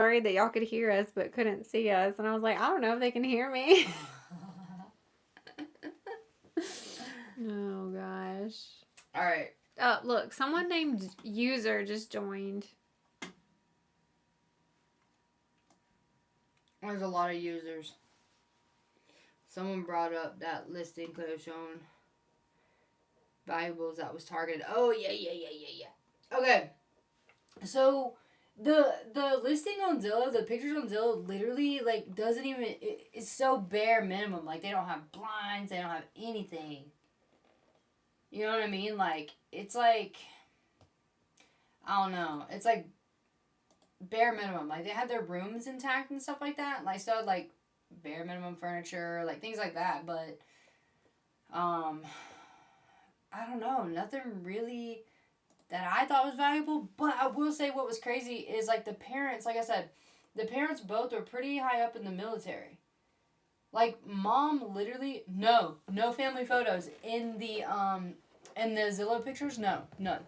worried that y'all could hear us but couldn't see us. And I was like, I don't know if they can hear me. Oh, gosh. All right. Look, someone named User just joined. There's a lot of users. Someone brought up that listing could have shown valuables that was targeted. Oh, yeah. Okay. So, the listing on Zillow, the pictures on Zillow literally, like, doesn't even, it's so bare minimum. Like, they don't have blinds, they don't have anything. You know what I mean? Like, it's like, I don't know. It's like bare minimum. Like, they had their rooms intact and stuff like that. Like, so, like, bare minimum furniture, like, things like that. But, I don't know. Nothing really that I thought was valuable. But I will say what was crazy is, like, the parents, like I said, the parents both were pretty high up in the military. Like, mom literally, no family photos in the Zillow pictures, no, none.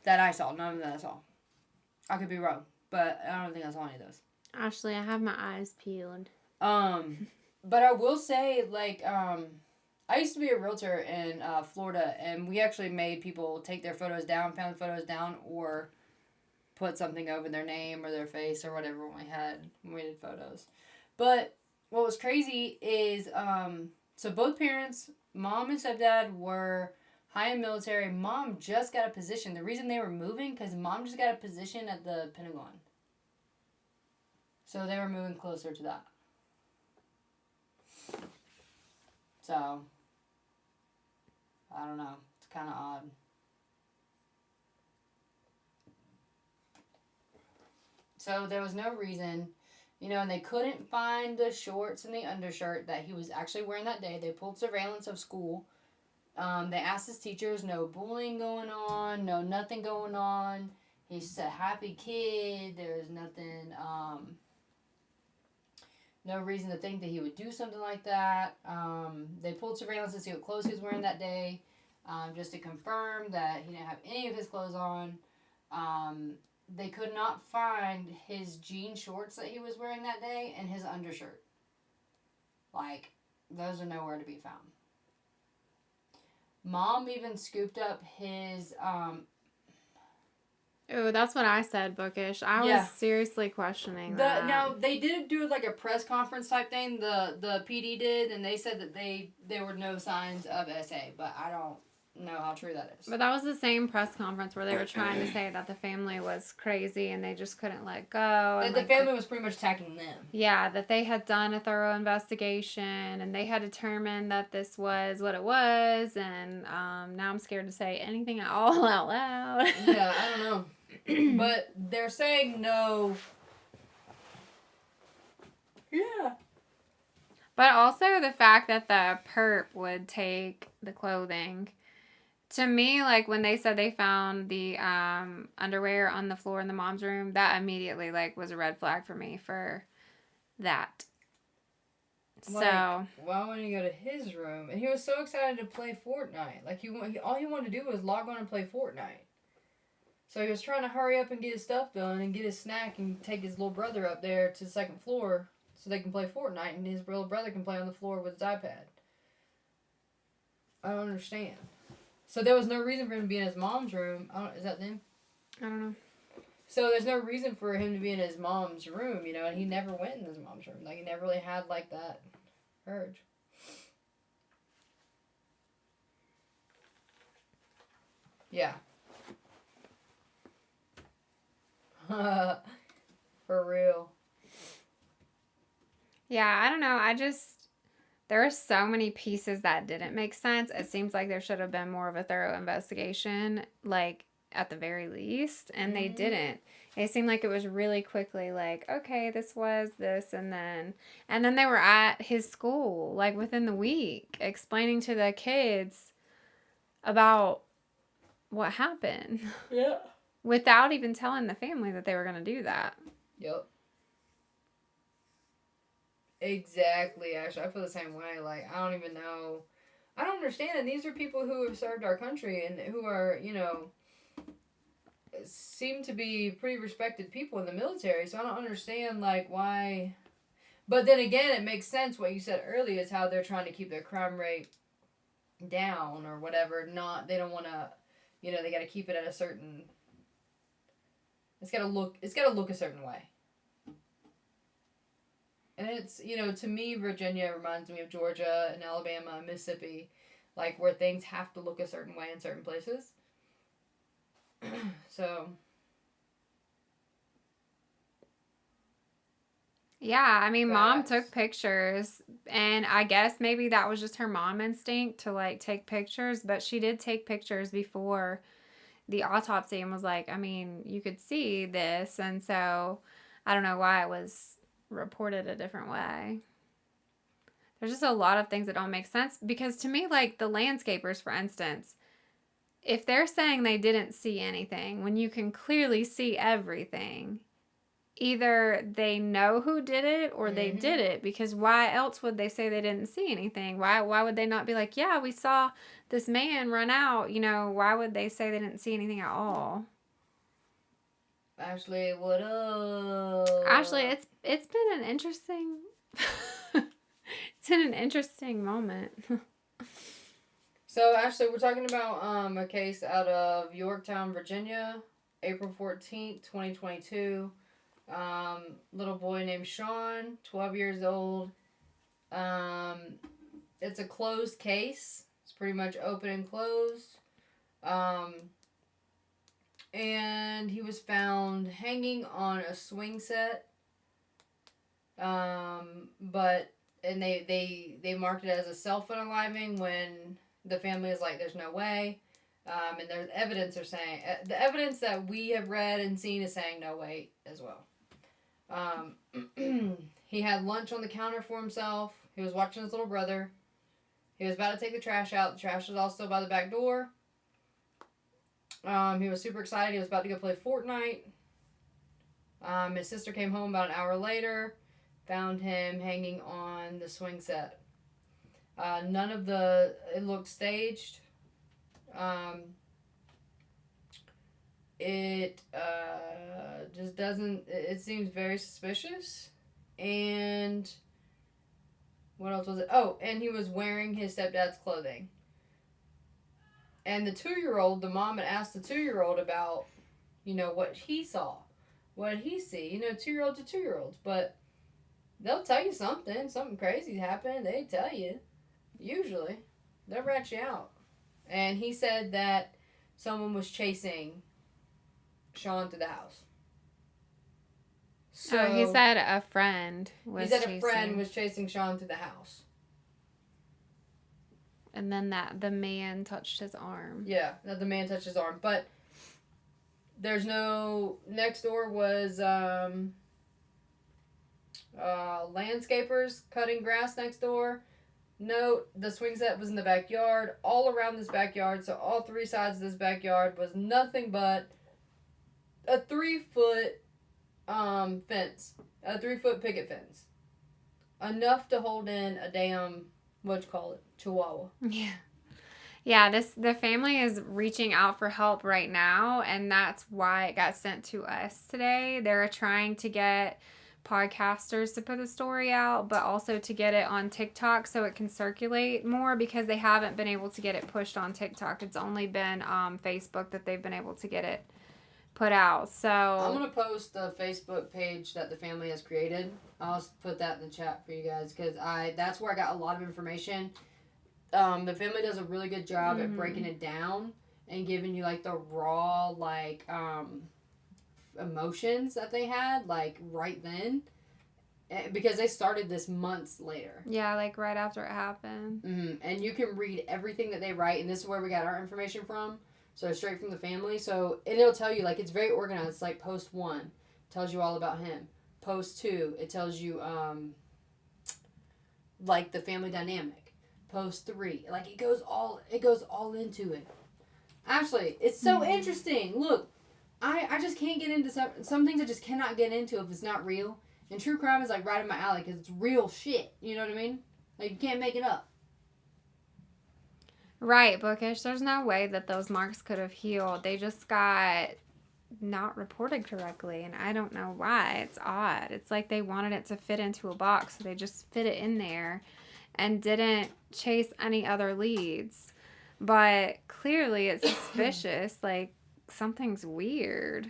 That I saw, none of that I saw. I could be wrong, but I don't think I saw any of those. Ashley, I have my eyes peeled. But I will say, like, I used to be a realtor in Florida, and we actually made people take their photos down, family photos down, or put something over their name or their face or whatever when we did photos. But what was crazy is, so both parents, mom and stepdad, were high in military. Mom just got a position. The reason they were moving, because mom just got a position at the Pentagon. So they were moving closer to that. So, I don't know. It's kind of odd. So there was no reason, and they couldn't find the shorts and the undershirt that he was actually wearing that day. They pulled surveillance of school. They asked his teachers, no bullying going on, no nothing going on. He's a happy kid. There's nothing, no reason to think that he would do something like that. They pulled surveillance to see what clothes he was wearing that day, just to confirm that he didn't have any of his clothes on. They could not find his jean shorts that he was wearing that day and his undershirt. Like, those are nowhere to be found. Mom even scooped up his, Oh, that's what I said, bookish. I was seriously questioning that. Now, they did do like a press conference type thing, the PD did, and they said that there were no signs of SA, but I don't know how true that is. But that was the same press conference where they were trying to say that the family was crazy and they just couldn't let go. That the family was pretty much attacking them. Yeah, that they had done a thorough investigation and they had determined that this was what it was, and now I'm scared to say anything at all out loud. Yeah, I don't know. But they're saying no. Yeah. But also the fact that the perp would take the clothing. To me, like, when they said they found the underwear on the floor in the mom's room, that immediately, like, was a red flag for me for that. Like, so, why wouldn't he go to his room? And he was so excited to play Fortnite. Like, all he wanted to do was log on and play Fortnite. So he was trying to hurry up and get his stuff done and get his snack and take his little brother up there to the second floor so they can play Fortnite and his little brother can play on the floor with his iPad. I don't understand. So there was no reason for him to be in his mom's room. Is that them? I don't know. So there's no reason for him to be in his mom's room, and he never went in his mom's room. Like, he never really had, like, that urge. Yeah. For real. Yeah, I don't know. There are so many pieces that didn't make sense. It seems like there should have been more of a thorough investigation, like, at the very least, and they didn't. It seemed like it was really quickly like, okay, this was this, and then they were at his school, like, within the week, explaining to the kids about what happened. Yeah. Without even telling the family that they were going to do that. Yep. Exactly, actually. I feel the same way. Like, I don't even know. I don't understand. And these are people who have served our country and who are, seem to be pretty respected people in the military, so I don't understand like why. But then again, it makes sense what you said earlier is how they're trying to keep their crime rate down or whatever. Not they don't want to, they got to keep it at a certain. It's got to look. It's got to look a certain way. And it's to me, Virginia reminds me of Georgia and Alabama and Mississippi, like where things have to look a certain way in certain places. So. Yeah, I mean, mom Facts. took pictures, and I guess maybe that was just her mom instinct to like take pictures, but she did take pictures before the autopsy and was like, I mean, you could see this, and so I don't know why it was reported a different way. There's just a lot of things that don't make sense because to me, like the landscapers, for instance, if they're saying they didn't see anything when you can clearly see everything, either they know who did it or they did it, because why else would they say they didn't see anything? Why would they not be like, yeah, we saw this man run out? Why would they say they didn't see anything at all? Ashley, what up? Ashley, it's been an interesting it's been an interesting moment. So, Ashley, we're talking about a case out of Yorktown, Virginia, April 14th, 2022. Little boy named Sean, 12 years old. It's a closed case. It's pretty much open and closed. And he was found hanging on a swing set. And they marked it as a self-unaliving when the family is like, there's no way. And there's evidence are saying, the evidence that we have read and seen is saying no way as well. He had lunch on the counter for himself. He was watching his little brother. He was about to take the trash out. The trash was all still by the back door. He was super excited. He was about to go play Fortnite. His sister came home about an hour later, found him hanging on the swing set. It looked staged. It just doesn't, it seems very suspicious. And what else was it? Oh, and he was wearing his stepdad's clothing. And the 2-year-old, the mom had asked the 2-year-old about, what he saw. What did he see? 2-year-olds are 2-year-olds. But they'll tell you something. Something crazy happened. They tell you. Usually. They'll rat you out. And he said that someone was chasing Sean to the house. So, he said a friend was chasing Sean to the house. And then the man touched his arm. Yeah, the man touched his arm. But there's no... Next door was landscapers cutting grass next door. No, the swing set was in the backyard. All around this backyard, so all 3 sides of this backyard was nothing but a 3-foot fence. A 3-foot picket fence. Enough to hold in a damn, chihuahua. Yeah. Yeah, the family is reaching out for help right now, and that's why it got sent to us today. They're trying to get podcasters to put the story out, but also to get it on TikTok so it can circulate more, because they haven't been able to get it pushed on TikTok. It's only been Facebook that they've been able to get it put out. So I'm going to post the Facebook page that the family has created. I'll put that in the chat for you guys, because that's where I got a lot of information. The family does a really good job at breaking it down and giving you like the raw emotions that they had right then, because they started this months later. Yeah, right after it happened. And you can read everything that they write, and this is where we got our information from. So straight from the family. So, and it'll tell you it's very organized. Like post 1 tells you all about him. Post 2, it tells you the family dynamic. Post 3, it goes all into it. Ashley, it's so interesting. Look, I just can't get into some things I just cannot get into if it's not real. And true crime is right in my alley because it's real shit. You know what I mean? You can't make it up. Right, Bookish. There's no way that those marks could have healed. They just got not reported correctly, and I don't know why. It's odd. It's like they wanted it to fit into a box, so they just fit it in there and didn't chase any other leads. But clearly it's suspicious. Like, something's weird.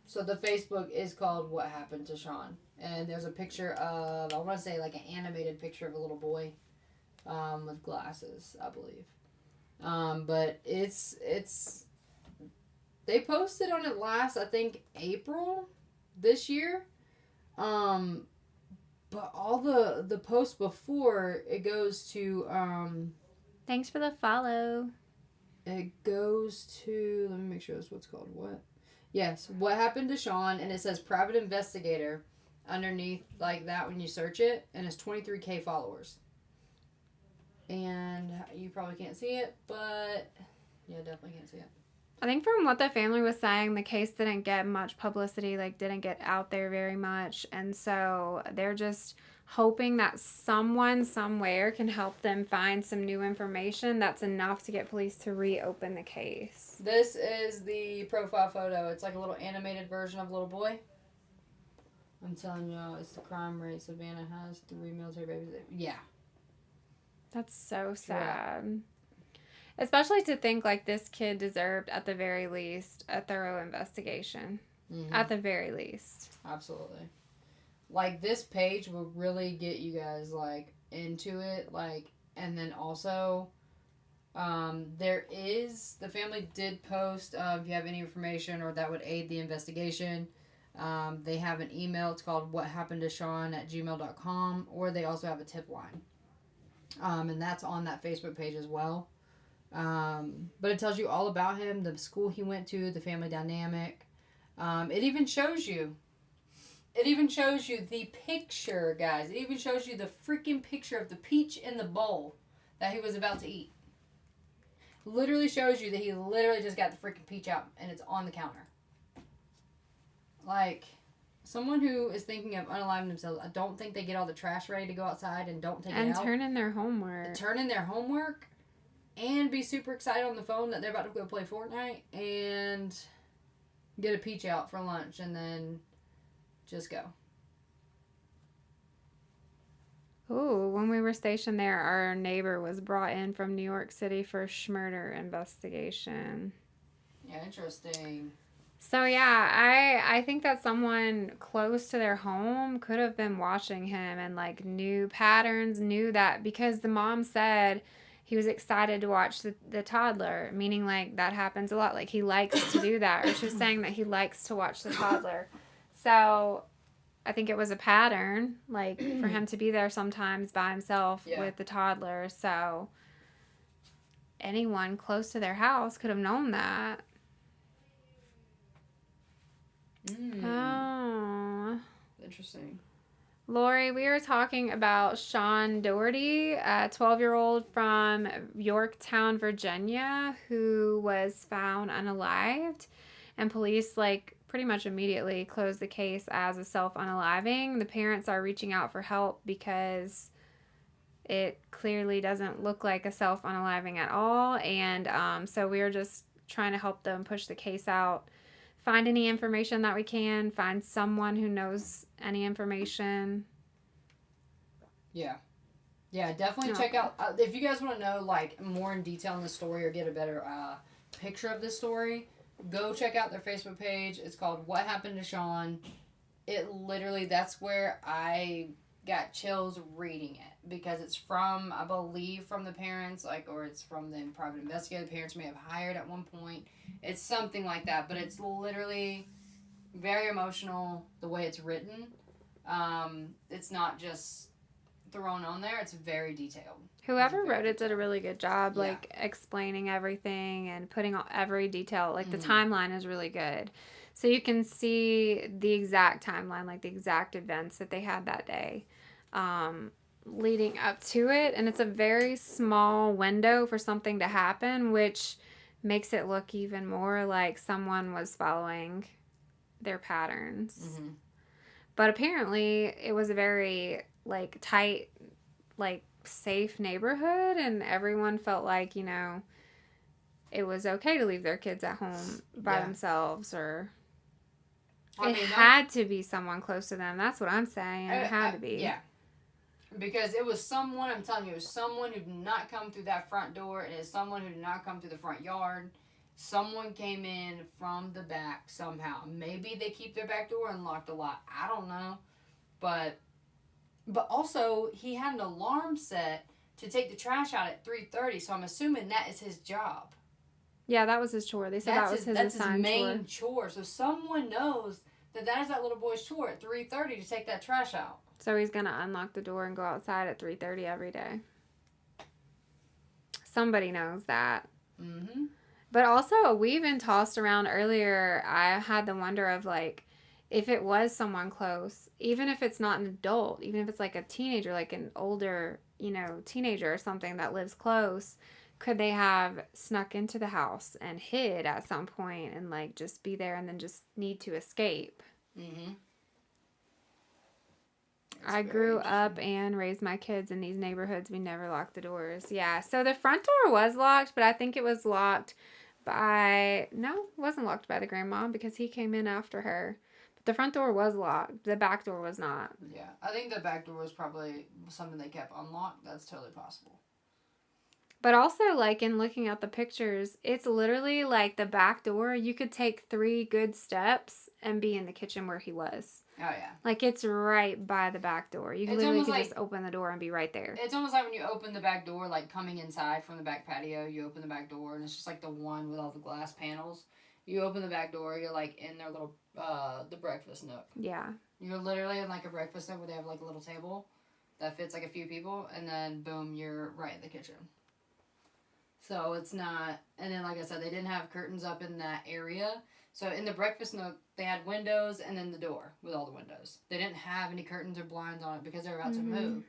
So the Facebook is called What Happened to Sean. And there's a picture of, I want to say like an animated picture of a little boy with glasses, I believe. But it's they posted on it last, I think, April this year. But all the posts before, it goes to, Thanks for the follow. it goes to, let me make sure that's what's called. What? Yes, What Happened to Sean, and it says private investigator underneath like that when you search it, and it's 23K followers. And you probably can't see it, but yeah, definitely can't see it. I think from what the family was saying, the case didn't get much publicity, like didn't get out there very much. And so they're just hoping that someone somewhere can help them find some new information that's enough to get police to reopen the case. This is the profile photo. It's like a little animated version of a little boy. I'm telling you, it's the crime rate. Savannah has 3 military babies. Yeah. That's so sad. Especially to think like this kid deserved, at the very least, a thorough investigation. Mm-hmm. At the very least. Absolutely. Like, this page will really get you guys, like, into it. Like, and then also, the family did post, if you have any information or that would aid the investigation, they have an email. It's called whathappenedtoshawn@gmail.com, or they also have a tip line. And that's on that Facebook page as well. But it tells you all about him, the school he went to, the family dynamic. It even shows you the picture, guys. It even shows you the freaking picture of the peach in the bowl that he was about to eat. Literally shows you that he literally just got the freaking peach out and it's on the counter. Like, someone who is thinking of unaliving themselves, I don't think they get all the trash ready to go outside and don't take it out. And turn in their homework. And be super excited on the phone that they're about to go play Fortnite and get a peach out for lunch and then just go. Ooh, when we were stationed there, our neighbor was brought in from New York City for a murder investigation. Yeah, interesting. So yeah, I think that someone close to their home could have been watching him and like knew patterns, knew that, because the mom said he was excited to watch the toddler, meaning like that happens a lot. Like he likes to do that, or she's saying that he likes to watch the toddler. So I think it was a pattern, like for him to be there sometimes by himself with the toddler. So anyone close to their house could have known that. Oh. Interesting. Lori, we were talking about Sean Daugherty, a 12-year-old from Yorktown, Virginia, who was found unalived. And police, like, pretty much immediately closed the case as a self-unaliving. The parents are reaching out for help because it clearly doesn't look like a self-unaliving at all. And so we are just trying to help them push the case out. Find any information that we can. Find someone who knows any information. Yeah, definitely check out. If you guys want to know like more in detail on the story or get a better picture of the story, go check out their Facebook page. It's called What Happened to Sean. It literally, that's where I got chills reading it, because it's from, I believe, from the parents, like, or it's from the private investigator the parents may have hired at one point. It's something like that, but it's literally very emotional the way it's written. It's not just thrown on there, it's very detailed. Whoever wrote it did a really good job, like explaining everything and putting every detail. Like the timeline is really good. So you can see the exact timeline, like the exact events that they had that day leading up to it. And it's a very small window for something to happen, which makes it look even more like someone was following their patterns. Mm-hmm. But apparently it was a very, like, tight, like, safe neighborhood, and everyone felt like, you know, it was okay to leave their kids at home by themselves, or it had to be someone close to them. That's what I'm saying. It had to be. Yeah. Because it was someone, I'm telling you, it was someone who did not come through that front door, and it's someone who did not come through the front yard. Someone came in from the back somehow. Maybe they keep their back door unlocked a lot. I don't know. But also, he had an alarm set to take the trash out at 3:30, so I'm assuming that is his job. Yeah, that was his chore. They said that was his assigned chore. That's his main chore. So someone knows that is that little boy's chore at 3:30 to take that trash out. So he's going to unlock the door and go outside at 3:30 every day. Somebody knows that. Mm-hmm. But also, we even tossed around earlier, I had the wonder of, like, if it was someone close, even if it's not an adult, even if it's like a teenager, like an older, teenager or something that lives close, could they have snuck into the house and hid at some point and, like, just be there and then just need to escape? Mm-hmm. I grew up and raised my kids in these neighborhoods. We never locked the doors. Yeah, so the front door was locked, but I think it was locked it wasn't locked by the grandma because he came in after her. But the front door was locked. The back door was not. Yeah, I think the back door was probably something they kept unlocked. That's totally possible. But also, like, in looking at the pictures, it's literally like the back door. You could take 3 good steps and be in the kitchen where he was. Oh, yeah. Like, it's right by the back door. You literally could just open the door and be right there. It's almost like when you open the back door, like, coming inside from the back patio, you open the back door, and it's just, like, the one with all the glass panels. You open the back door, you're, like, in their little, the breakfast nook. Yeah. You're literally in, like, a breakfast nook where they have, like, a little table that fits, like, a few people, and then, boom, you're right in the kitchen. So it's not, and then like I said, they didn't have curtains up in that area. So in the breakfast nook, they had windows and then the door with all the windows. They didn't have any curtains or blinds on it because they were about to move.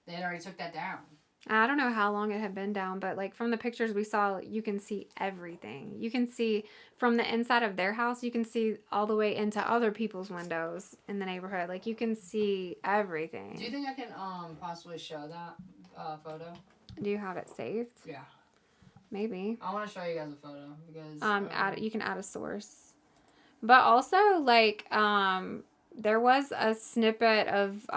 They had already took that down. I don't know how long it had been down, but like from the pictures we saw, you can see everything. You can see from the inside of their house, you can see all the way into other people's windows in the neighborhood. Like you can see everything. Do you think I can possibly show that photo? Do you have it saved? Yeah. Maybe. I want to show you guys a photo because you can add a source. But also like there was a snippet of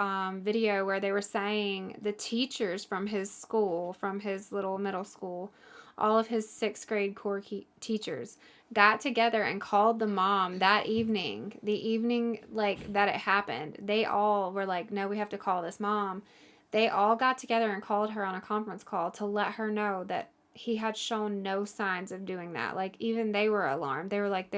video where they were saying the teachers from his school, from his little middle school, all of his 6th grade core teachers got together and called the mom that evening, the evening like that it happened. They all were like, no, we have to call this mom. They all got together and called her on a conference call to let her know that he had shown no signs of doing that. Like, even they were alarmed. They were like,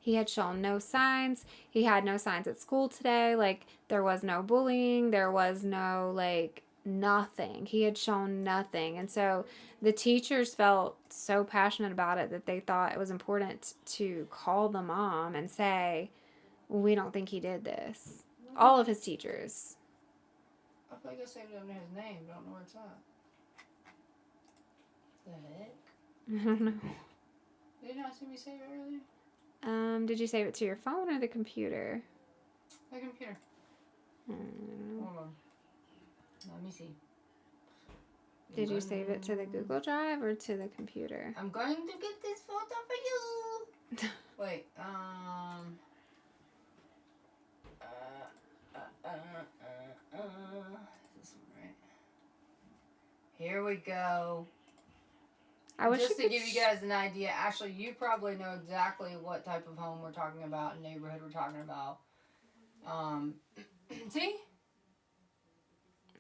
he had shown no signs. He had no signs at school today. Like, there was no bullying. There was no, like, nothing. He had shown nothing. And so the teachers felt so passionate about it that they thought it was important to call the mom and say, we don't think he did this. All of his teachers. I feel like I saved it under his name. I don't know where it's at. The heck? I don't know. Did you not see me save it earlier? Did you save it to your phone or the computer? The computer. Hold on. Let me see. Did you save it to the Google Drive or to the computer? I'm going to get this photo for you. Wait, this one, right? Here we go. Just to give you guys an idea, actually, you probably know exactly what type of home we're talking about, neighborhood we're talking about. See?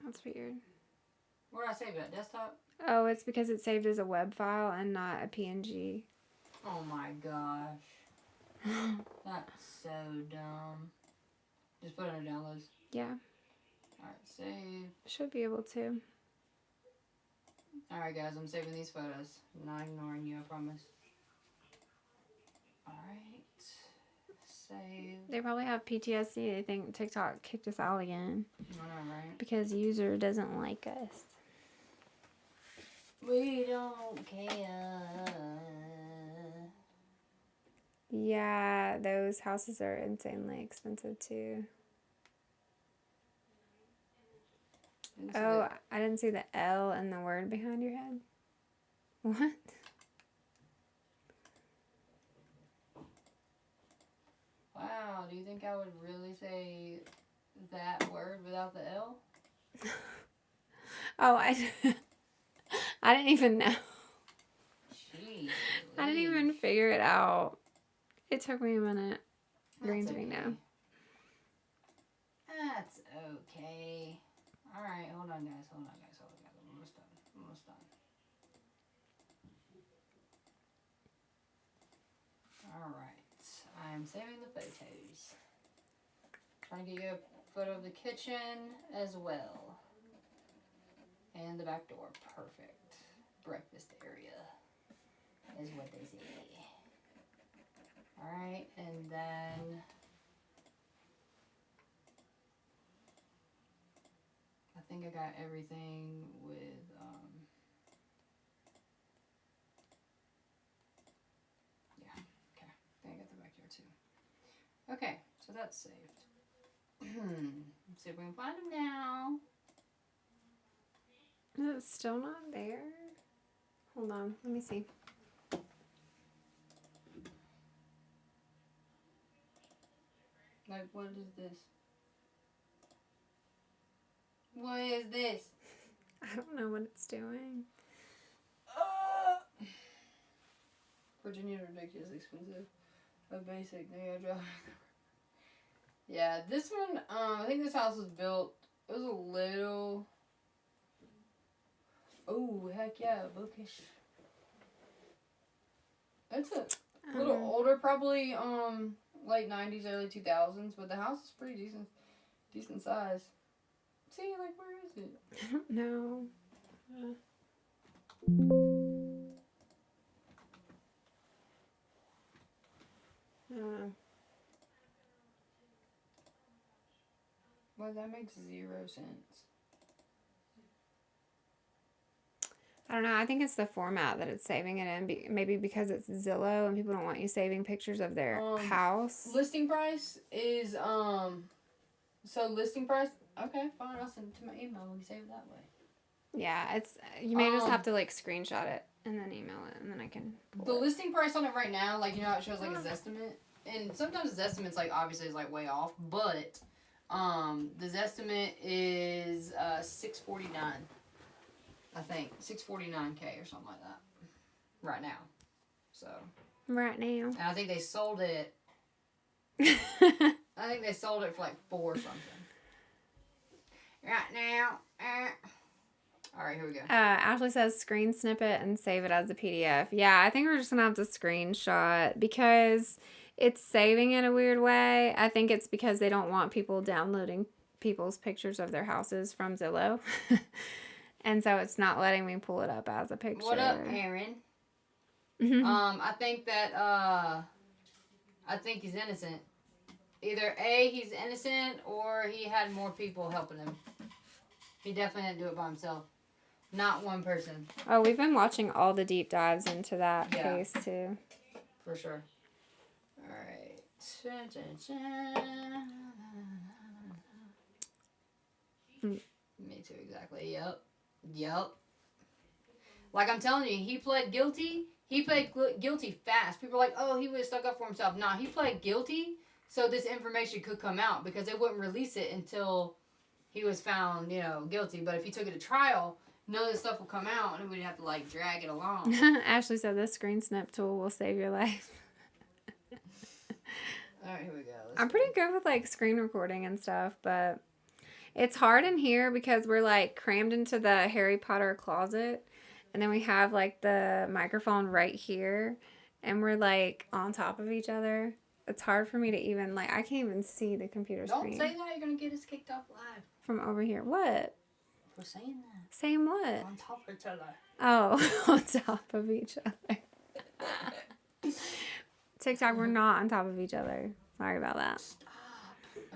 That's weird. Where did I save it? Desktop? Oh, it's because it's saved as a web file and not a PNG. Oh my gosh. That's so dumb. Just put it under downloads. Yeah. Alright, save. Should be able to. Alright guys, I'm saving these photos. I'm not ignoring you, I promise. Alright. Save. They probably have PTSD. They think TikTok kicked us out again. I know, right? Because user doesn't like us. We don't care. Yeah, those houses are insanely expensive too. Oh, I didn't see the L in the word behind your head. What? Wow, do you think I would really say that word without the L? Oh, I didn't even know. Jeez. I didn't even figure it out. It took me a minute. Green screen now. That's okay. Alright, hold on guys. I'm almost done. Alright. I'm saving the photos. Trying to get you a photo of the kitchen as well. And the back door. Perfect. Breakfast area is what they say. Alright, and then I think I got everything with yeah, okay. I think I got the backyard too. Okay, so that's saved. Let's see if we can find them now. Is it still not there? Hold on, let me see. Like, what is this? What is this? I don't know what it's doing. Virginia ridiculously expensive. A basic drive. Yeah, this one, I think this house was built, it was a little, oh, heck yeah, bookish. It's a little older, probably, late 90s, early 2000s, but the house is pretty decent size. See, like, where is it? I don't know. Well, that makes 0 sense. I don't know. I think it's the format that it's saving it in. Maybe because it's Zillow and people don't want you saving pictures of their house. Listing price is, so listing price, okay, fine, I'll send it to my email. We can save it that way. Yeah, it's, you may just have to, like, screenshot it and then email it, and then I can The listing price on it right now, like, you know how it shows, like, a Zestimate? And sometimes the Zestimate's, like, obviously is, like, way off, but, the Zestimate is, $649. I think. $649K or something like that. Right now. So. Right now. And I think they sold it. I think they sold it for like 4 something. Right now. Alright, here we go. Ashley says screen snippet and save it as a PDF. Yeah, I think we're just going to have to screenshot because it's saving in a weird way. I think it's because they don't want people downloading people's pictures of their houses from Zillow. And so it's not letting me pull it up as a picture. What up, Aaron? I think that, I think he's innocent. Either A, he's innocent, or he had more people helping him. He definitely didn't do it by himself. Not one person. Oh, we've been watching all the deep dives into that case, too. For sure. Alright. Me too, exactly. Yep. Like I'm telling you, he pled guilty. He pled guilty fast. People are like, oh, he would have stuck up for himself. Nah, he pled guilty so this information could come out because they wouldn't release it until he was found, guilty. But if he took it to trial, none of this stuff would come out and we'd have to, like, drag it along. Ashley said this screen snip tool will save your life. Alright, here we go. I'm pretty good with, like, screen recording and stuff, but it's hard in here because we're, like, crammed into the Harry Potter closet. And then we have, like, the microphone right here. And we're, like, on top of each other. It's hard for me to even, like, I can't even see the computer screen. Don't say that. You're going to get us kicked off live. From over here. What? For saying that. Saying what? On top of each other. Oh, on top of each other. TikTok, we're not on top of each other. Sorry about that. Stop.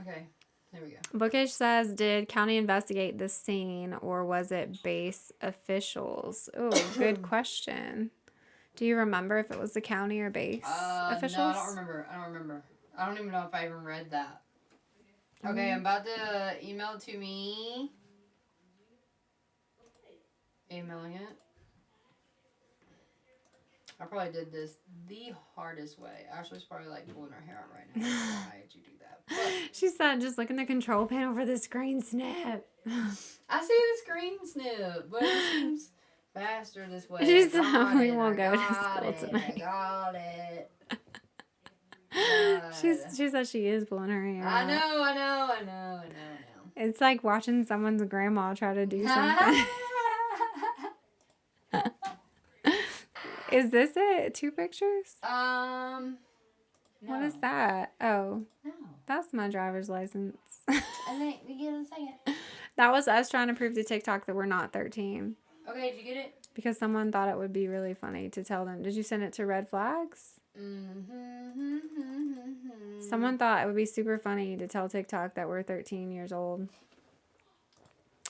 Okay. There we go. Bookish says, did county investigate this scene or was it base officials? Oh, good question. Do you remember if it was the county or base officials? No, I don't remember. I don't even know if I even read that. Okay, I'm about to email it to me. Emailing it. I probably did this the hardest way. Ashley's probably like pulling her hair out right now. Why did you do that? But She said, just look in the control panel for the screen snap. I see the screen snip, but it seems faster this way. She said, we won't go to school I tonight. got it. She said she is pulling her hair I out. know. It's like watching someone's grandma try to do something. Is this it? 2 pictures? No. What is that? Oh, No. that's my driver's license. I think we get it in a second. That was us trying to prove to TikTok that we're not 13. Okay, did you get it? Because someone thought it would be really funny to tell them. Did you send it to Red Flags? Mm-hmm. Someone thought it would be super funny to tell TikTok that we're 13 years old.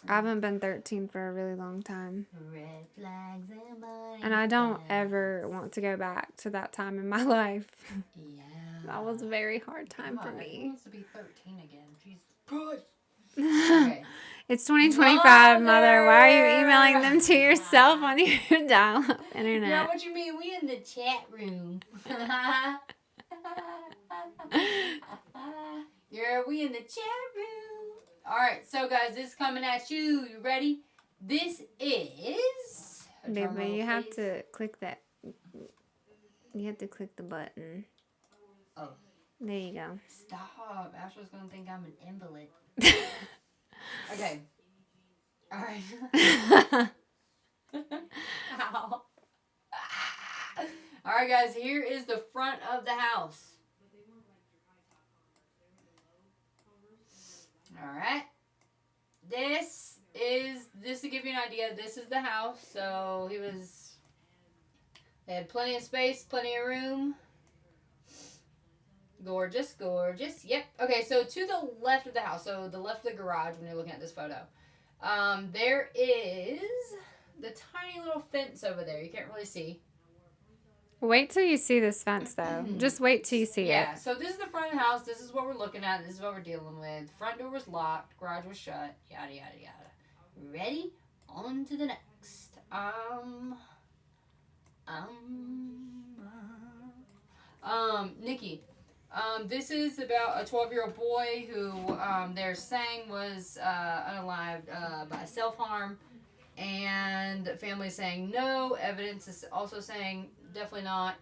I haven't been 13 for a really long time. Red flags and money. And I don't ever want to go back to that time in my life. Yeah. That was a very hard time for Who me. wants to be 13 again? Jesus Christ. Okay. It's 2025, Mother. Why are you emailing them to yourself on your dial-up internet? Yeah, what you mean? We in the chat room. Yeah, we in the chat room. Alright, so guys, this is coming at you. You ready? This is... Baby, you have to click that. You have to click the button. Oh. There you go. Stop. Ashley's going to think I'm an invalid. Okay. Alright. Ow. Alright, guys, here is the front of the house. Alright. This to give you an idea, this is the house. So they had plenty of space, plenty of room. Gorgeous, gorgeous. Yep. Okay, so to the left of the house, so the left of the garage when you're looking at this photo, there is the tiny little fence over there. You can't really see. Wait till you see this fence, though. Just wait till you see it. Yeah, so this is the front of the house. This is what we're looking at. This is what we're dealing with. Front door was locked. Garage was shut. Yada, yada, yada. Ready? On to the next. Nikki. This is about a 12-year-old boy who they're saying was unalived by self-harm. And the family is saying no. Evidence is also saying definitely not.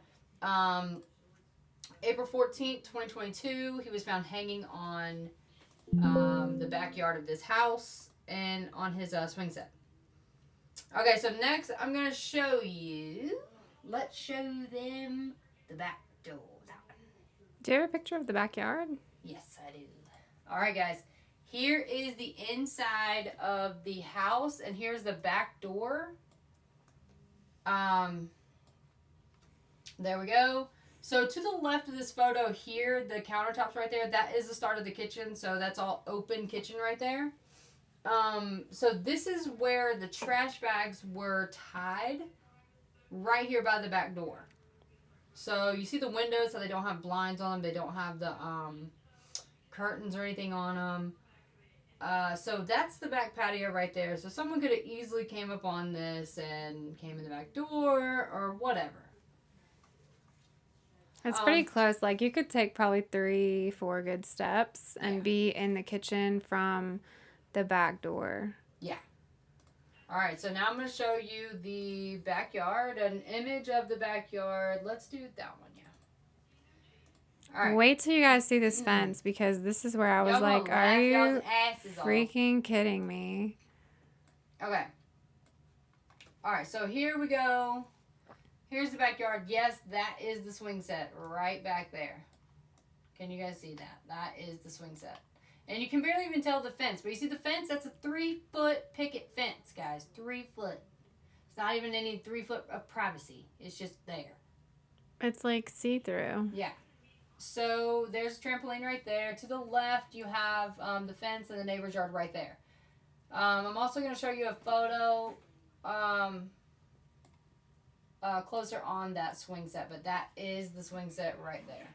April 14th, 2022, he was found hanging on the backyard of this house and on his swing set. Okay, so next I'm going to show you. Let's show them the back door. Do you have a picture of the backyard? Yes, I do. All right, guys. Here is the inside of the house, and here's the back door. There we go. So to the left of this photo here, the countertops right there, that is the start of the kitchen. So that's all open kitchen right there. So this is where the trash bags were tied, right here by the back door. So you see the windows, so they don't have blinds on them. They don't have the curtains or anything on them. So that's the back patio right there. So someone could have easily came up on this and came in the back door or whatever. It's pretty close. Like, you could take probably 3-4 good steps and be in the kitchen from the back door. Yeah. All right, so now I'm going to show you the backyard, an image of the backyard. Let's do that one, yeah. All right. Wait till you guys see this fence, because this is where I was like, are you freaking kidding me? Okay. All right, so here we go. Here's the backyard. Yes, that is the swing set right back there. Can you guys see that? That is the swing set. And you can barely even tell the fence. But you see the fence? That's a 3-foot picket fence, guys. 3 foot. It's not even any 3 foot of privacy. It's just there. It's like see-through. Yeah. So there's a trampoline right there. To the left, you have the fence and the neighbor's yard right there. I'm also going to show you a photo closer on that swing set. But that is the swing set right there.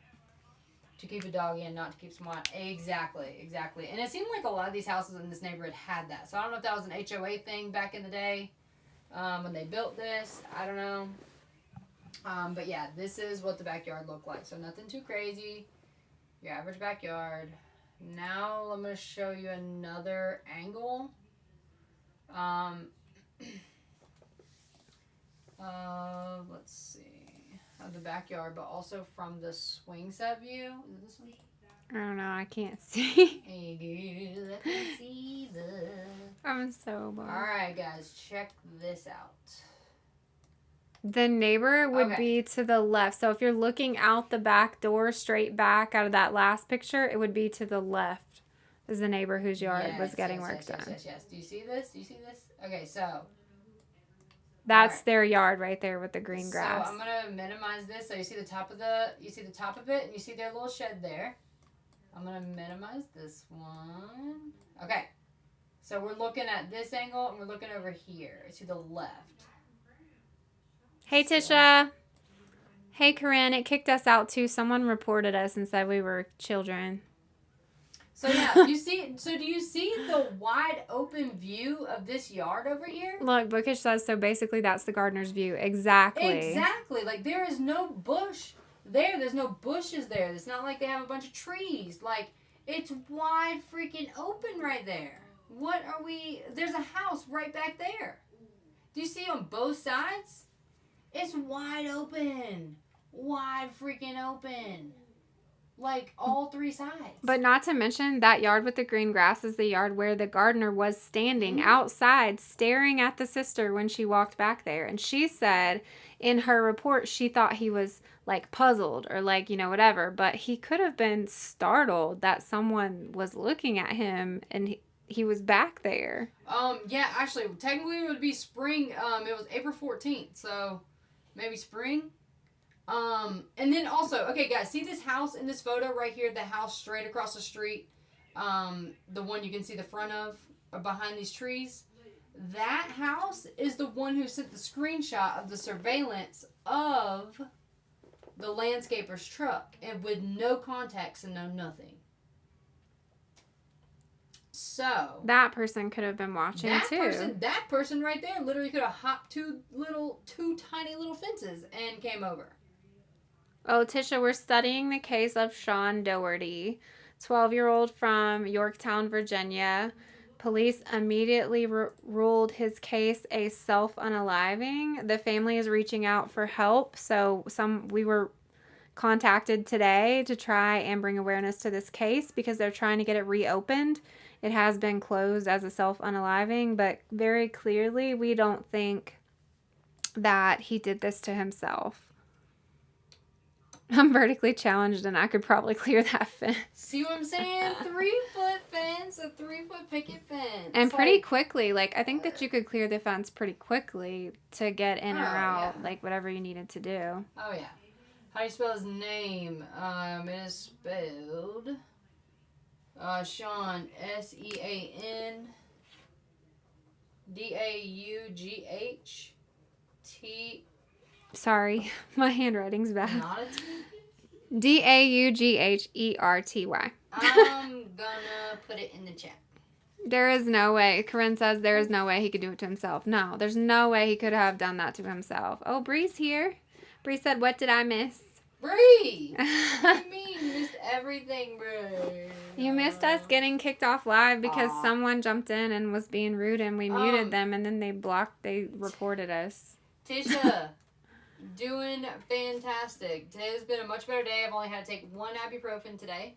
To keep a dog in, not to keep someone out. Exactly. And it seemed like a lot of these houses in this neighborhood had that. So I don't know if that was an HOA thing back in the day when they built this. I don't know. But yeah, this is what the backyard looked like. So nothing too crazy. Your average backyard. Now I'm going to show you another angle. Let's see. Of the backyard, but also from the swing set view. Is it this one? I don't know. I can't see. Hey, girl, let me see the... I'm so bored. Alright, guys. Check this out. The neighbor would be to the left. So if you're looking out the back door, straight back out of that last picture, it would be to the left. Is the neighbor whose yard was getting work done. Yes. Do you see this? Do you see this? Okay, so... That's their yard right there with the green grass. So I'm gonna minimize this. So you see the top of it, and you see their little shed there. I'm gonna minimize this one. Okay. So we're looking at this angle, and we're looking over here to the left. Hey, Tisha. Hey, Corinne. It kicked us out too. Someone reported us and said we were children. So yeah, do you see the wide open view of this yard over here? Look, Bookish says, so basically that's the gardener's view. Exactly. Exactly. Like, there is no bush there. There's no bushes there. It's not like they have a bunch of trees. Like, it's wide freaking open right there. What are we... There's a house right back there. Do you see on both sides? It's wide open. Wide freaking open. Like, all three sides. But not to mention, that yard with the green grass is the yard where the gardener was standing outside staring at the sister when she walked back there. And she said in her report she thought he was, like, puzzled or, like, you know, whatever. But he could have been startled that someone was looking at him and he was back there. Yeah, actually, technically it would be spring. It was April 14th, so maybe spring. And then also, okay, guys, see this house in this photo right here? The house straight across the street, the one you can see the front of behind these trees. That house is the one who sent the screenshot of the surveillance of the landscaper's truck, and with no contacts and no nothing. So that person could have been watching too. That person right there literally could have hopped two tiny little fences and came over. Oh, Tisha, we're studying the case of Sean Daugherty, 12-year-old from Yorktown, Virginia. Police immediately ruled his case a self-unaliving. The family is reaching out for help, so we were contacted today to try and bring awareness to this case because they're trying to get it reopened. It has been closed as a self-unaliving, but very clearly we don't think that he did this to himself. I'm vertically challenged and I could probably clear that fence. See what I'm saying? 3-foot fence, a 3-foot picket fence. And pretty quickly. Like, I think that you could clear the fence pretty quickly to get in or out, like, whatever you needed to do. Oh, yeah. How do you spell his name? It is spelled Sean, Sean Daught. Sorry, my handwriting's bad. Not a T? Daugherty. I'm gonna put it in the chat. There is no way. Corinne says there is no way he could do it to himself. No, there's no way he could have done that to himself. Oh, Bree's here. Bree said, what did I miss? Bree! What do you mean? You missed everything, Bree. You missed us getting kicked off live because someone jumped in and was being rude and we muted them and then they reported us. Tisha, doing fantastic. Today's been a much better day. I've only had to take one ibuprofen today,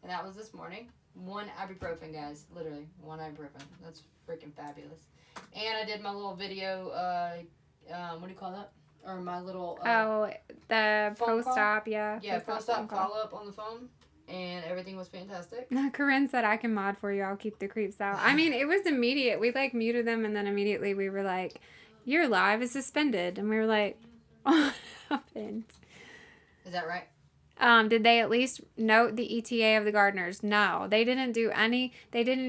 and that was this morning. One ibuprofen, guys. Literally, one ibuprofen. That's freaking fabulous. And I did my little video, what do you call that? Or my little... the post-op, yeah. Yeah, post-op follow-up on the phone. And everything was fantastic. Corinne said, I can mod for you. I'll keep the creeps out. I mean, it was immediate. We, like, muted them, and then immediately we were like, your live is suspended. And we were like, what happened? Is that right? Did they at least note the ETA of the gardeners? No. They didn't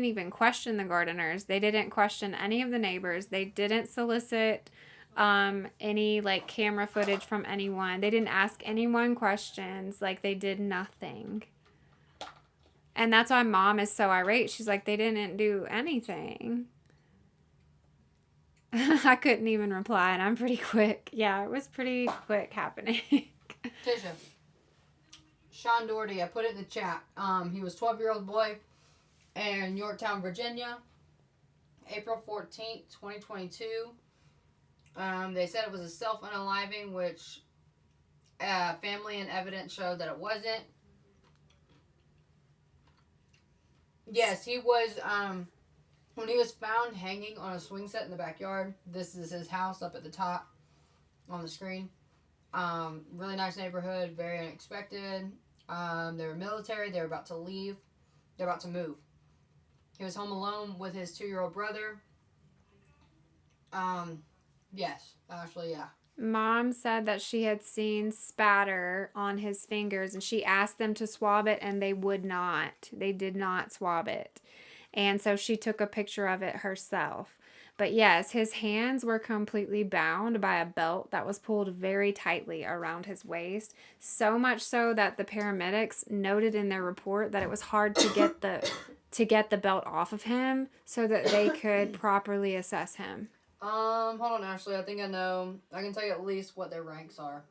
even question the gardeners. They didn't question any of the neighbors. They didn't solicit any, like, camera footage from anyone. They didn't ask anyone questions. Like, they did nothing. And that's why Mom is so irate. She's like, they didn't do anything. I couldn't even reply, and I'm pretty quick. Yeah, it was pretty quick happening. Tisha. Sean Daugherty, I put it in the chat. He was 12-year-old boy in Yorktown, Virginia, April 14th, 2022. They said it was a self-unaliving, which family and evidence showed that it wasn't. Yes, he was, when he was found hanging on a swing set in the backyard. This is his house up at the top on the screen. Really nice neighborhood, very unexpected. They were military. They were about to leave. They're about to move. He was home alone with his 2-year-old brother. Yes, actually, yeah. Mom said that she had seen spatter on his fingers and she asked them to swab it and they would not. They did not swab it. And so she took a picture of it herself. But yes, his hands were completely bound by a belt that was pulled very tightly around his waist. So much so that the paramedics noted in their report that it was hard to get the belt off of him so that they could properly assess him. Hold on, Ashley. I think I know. I can tell you at least what their ranks are.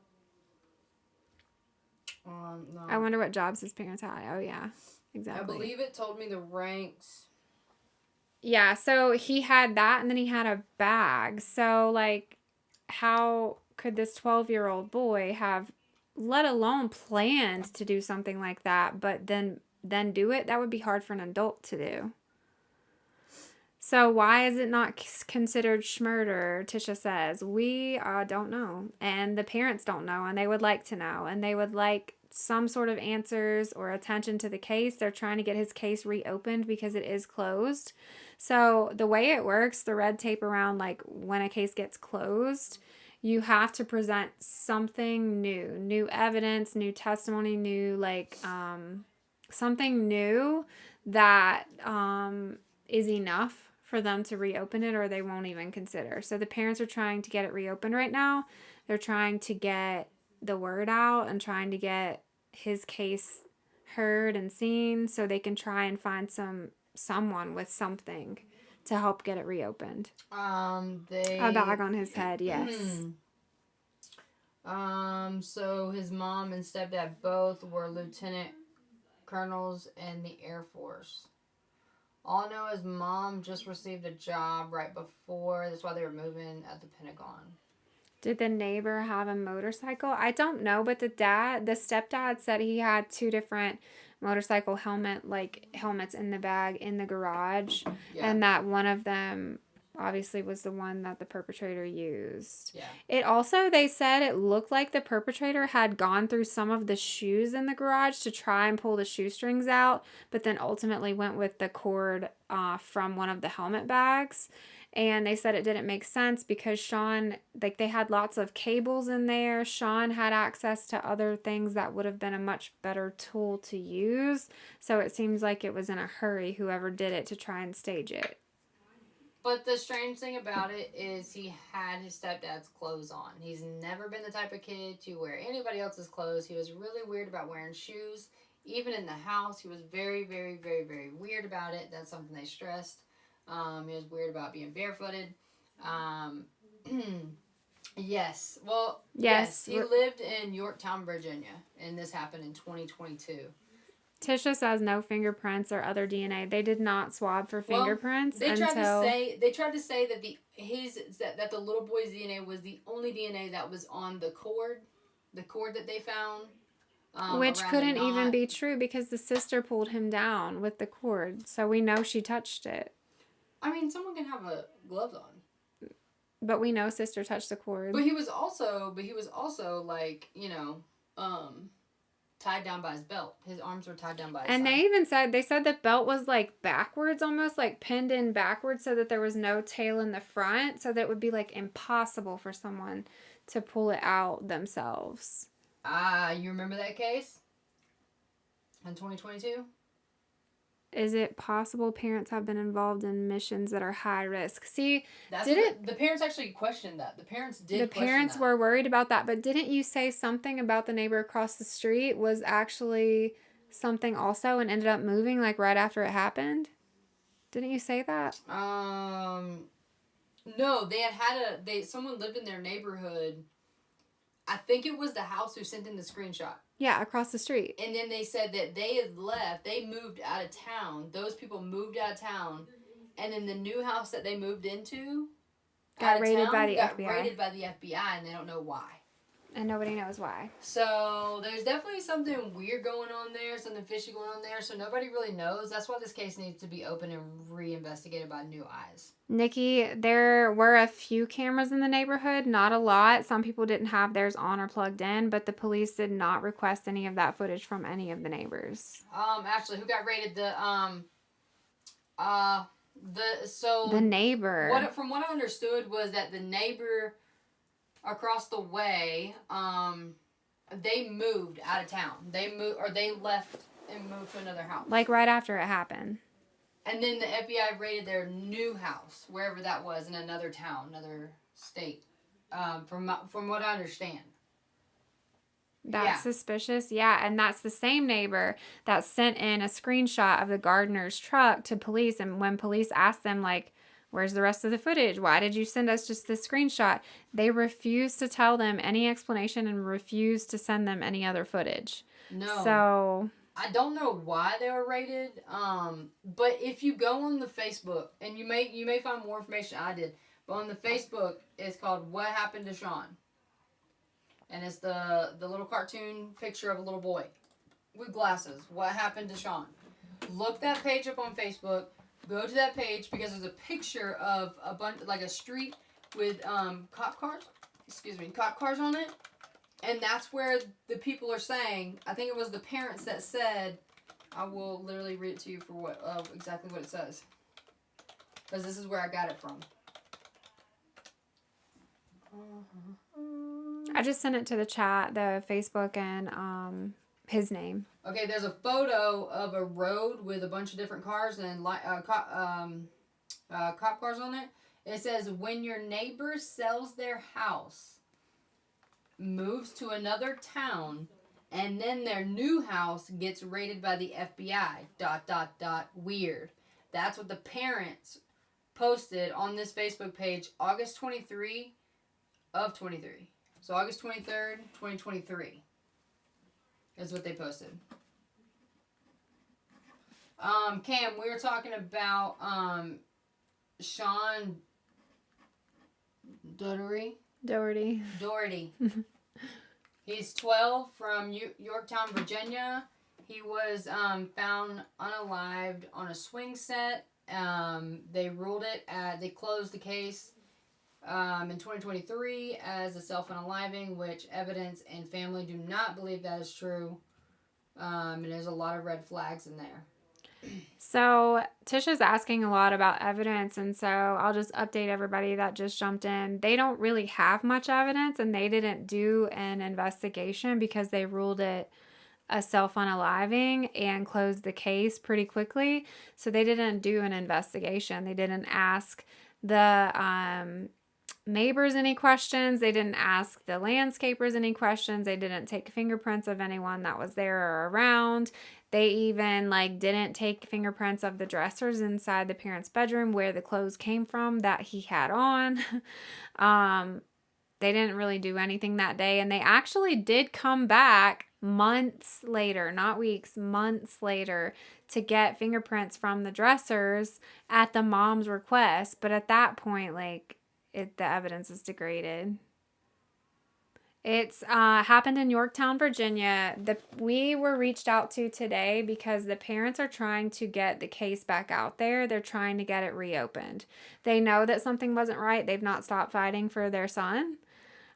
No. I wonder what jobs his parents had. Oh, yeah. Exactly. I believe it told me the ranks. Yeah, so he had that and then he had a bag. So, like, how could this 12-year-old boy have, let alone planned to do something like that, but then do it? That would be hard for an adult to do. So why is it not considered schmurder? Tisha says. We don't know. And the parents don't know. And they would like to know. And they would like some sort of answers or attention to the case. They're trying to get his case reopened because it is closed. So the way it works, the red tape around like when a case gets closed, you have to present something new evidence, new testimony, new like something new that is enough for them to reopen it or they won't even consider. So the parents are trying to get it reopened right now. They're trying to get the word out and trying to get his case heard and seen so they can try and find someone with something to help get it reopened. A bag on his head, yes. So his mom and stepdad both were lieutenant colonels in the Air Force. All I know is mom just received a job right before. That's why they were moving at the Pentagon. Did the neighbor have a motorcycle? I don't know, but the stepdad said he had 2 different motorcycle helmets in the bag in the garage, and that one of them obviously was the one that the perpetrator used. Yeah. It also, they said it looked like the perpetrator had gone through some of the shoes in the garage to try and pull the shoestrings out, but then ultimately went with the cord from one of the helmet bags. And they said it didn't make sense because Sean, like they had lots of cables in there. Sean had access to other things that would have been a much better tool to use. So it seems like it was in a hurry, whoever did it, to try and stage it. But the strange thing about it is he had his stepdad's clothes on. He's never been the type of kid to wear anybody else's clothes. He was really weird about wearing shoes. Even in the house, he was very, very, very, very weird about it. That's something they stressed. He was weird about being barefooted. Yes. Well, yes. He lived in Yorktown, Virginia, and this happened in 2022. Tisha says no fingerprints or other DNA. They did not swab for fingerprints They tried to say that that the little boy's DNA was the only DNA that was on the cord that they found. Which couldn't even be true because the sister pulled him down with the cord, so we know she touched it. I mean, someone can have gloves on. But we know sister touched the cord. But he was also like, tied down by his belt. His arms were tied down by his side. And they even said the belt was like backwards, almost like pinned in backwards, so that there was no tail in the front, so that it would be like impossible for someone to pull it out themselves. You remember that case in 2022? Is it possible parents have been involved in missions that are high risk? See, the parents actually questioned that. The parents did. The parents were worried about that, but didn't you say something about the neighbor across the street was actually something also and ended up moving like right after it happened? Didn't you say that? No, someone lived in their neighborhood. I think it was the house who sent in the screenshot. Yeah, across the street. And then they said that they had left. They moved out of town. Those people moved out of town. And then the new house that they moved into got raided by the got FBI. raided by the FBI, and they don't know why. And nobody knows why. So there's definitely something weird going on there, something fishy going on there. So nobody really knows. That's why this case needs to be open and reinvestigated by new eyes. Nikki, there were a few cameras in the neighborhood, not a lot. Some people didn't have theirs on or plugged in, but the police did not request any of that footage from any of the neighbors. Actually, who got raided? The neighbor. From what I understood was that the neighbor across the way, they moved out of town. They left and moved to another house. Like right after it happened. And then the FBI raided their new house, wherever that was, in another town, another state. From what I understand. That's suspicious. Yeah, and that's the same neighbor that sent in a screenshot of the gardener's truck to police. And when police asked them, like, where's the rest of the footage? Why did you send us just this screenshot? They refused to tell them any explanation and refused to send them any other footage. No. So I don't know why they were raided. But if you go on the Facebook, and you may find more information I did, but on the Facebook, it's called What Happened to Sean. And it's the little cartoon picture of a little boy with glasses. What happened to Sean? Look that page up on Facebook. Go to that page because there's a picture of a bunch, like a street with cop cars on it. And that's where the people are saying, I think it was the parents that said, I will literally read it to you for exactly what it says. Because this is where I got it from. I just sent it to the chat, the Facebook, and his name. Okay, there's a photo of a road with a bunch of different cars and cop cars on it. It says, when your neighbor sells their house, moves to another town, and then their new house gets raided by the FBI, ... Weird. That's what the parents posted on this Facebook page August 23 of 23. So August 23rd, 2023 is what they posted. Cam, we were talking about Sean Daugherty. He's 12 from Yorktown, Virginia. He was found unalived on a swing set. They they closed the case in 2023 as a self-unaliving, which evidence and family do not believe that is true. And there's a lot of red flags in there. So Tisha's asking a lot about evidence, and so I'll just update everybody that just jumped in. They don't really have much evidence, and they didn't do an investigation because they ruled it a self-unaliving and closed the case pretty quickly. So they didn't do an investigation. They didn't ask the neighbors any questions. They didn't ask the landscapers any questions. They didn't take fingerprints of anyone that was there or around. They even didn't take fingerprints of the dressers inside the parents' bedroom where the clothes came from that he had on. They didn't really do anything that day, and they actually did come back months later, not weeks, months later, to get fingerprints from the dressers at the mom's request. But at that point, the evidence is degraded. It's happened in Yorktown, Virginia. We were reached out to today because the parents are trying to get the case back out there. They're trying to get it reopened. They know that something wasn't right. They've not stopped fighting for their son.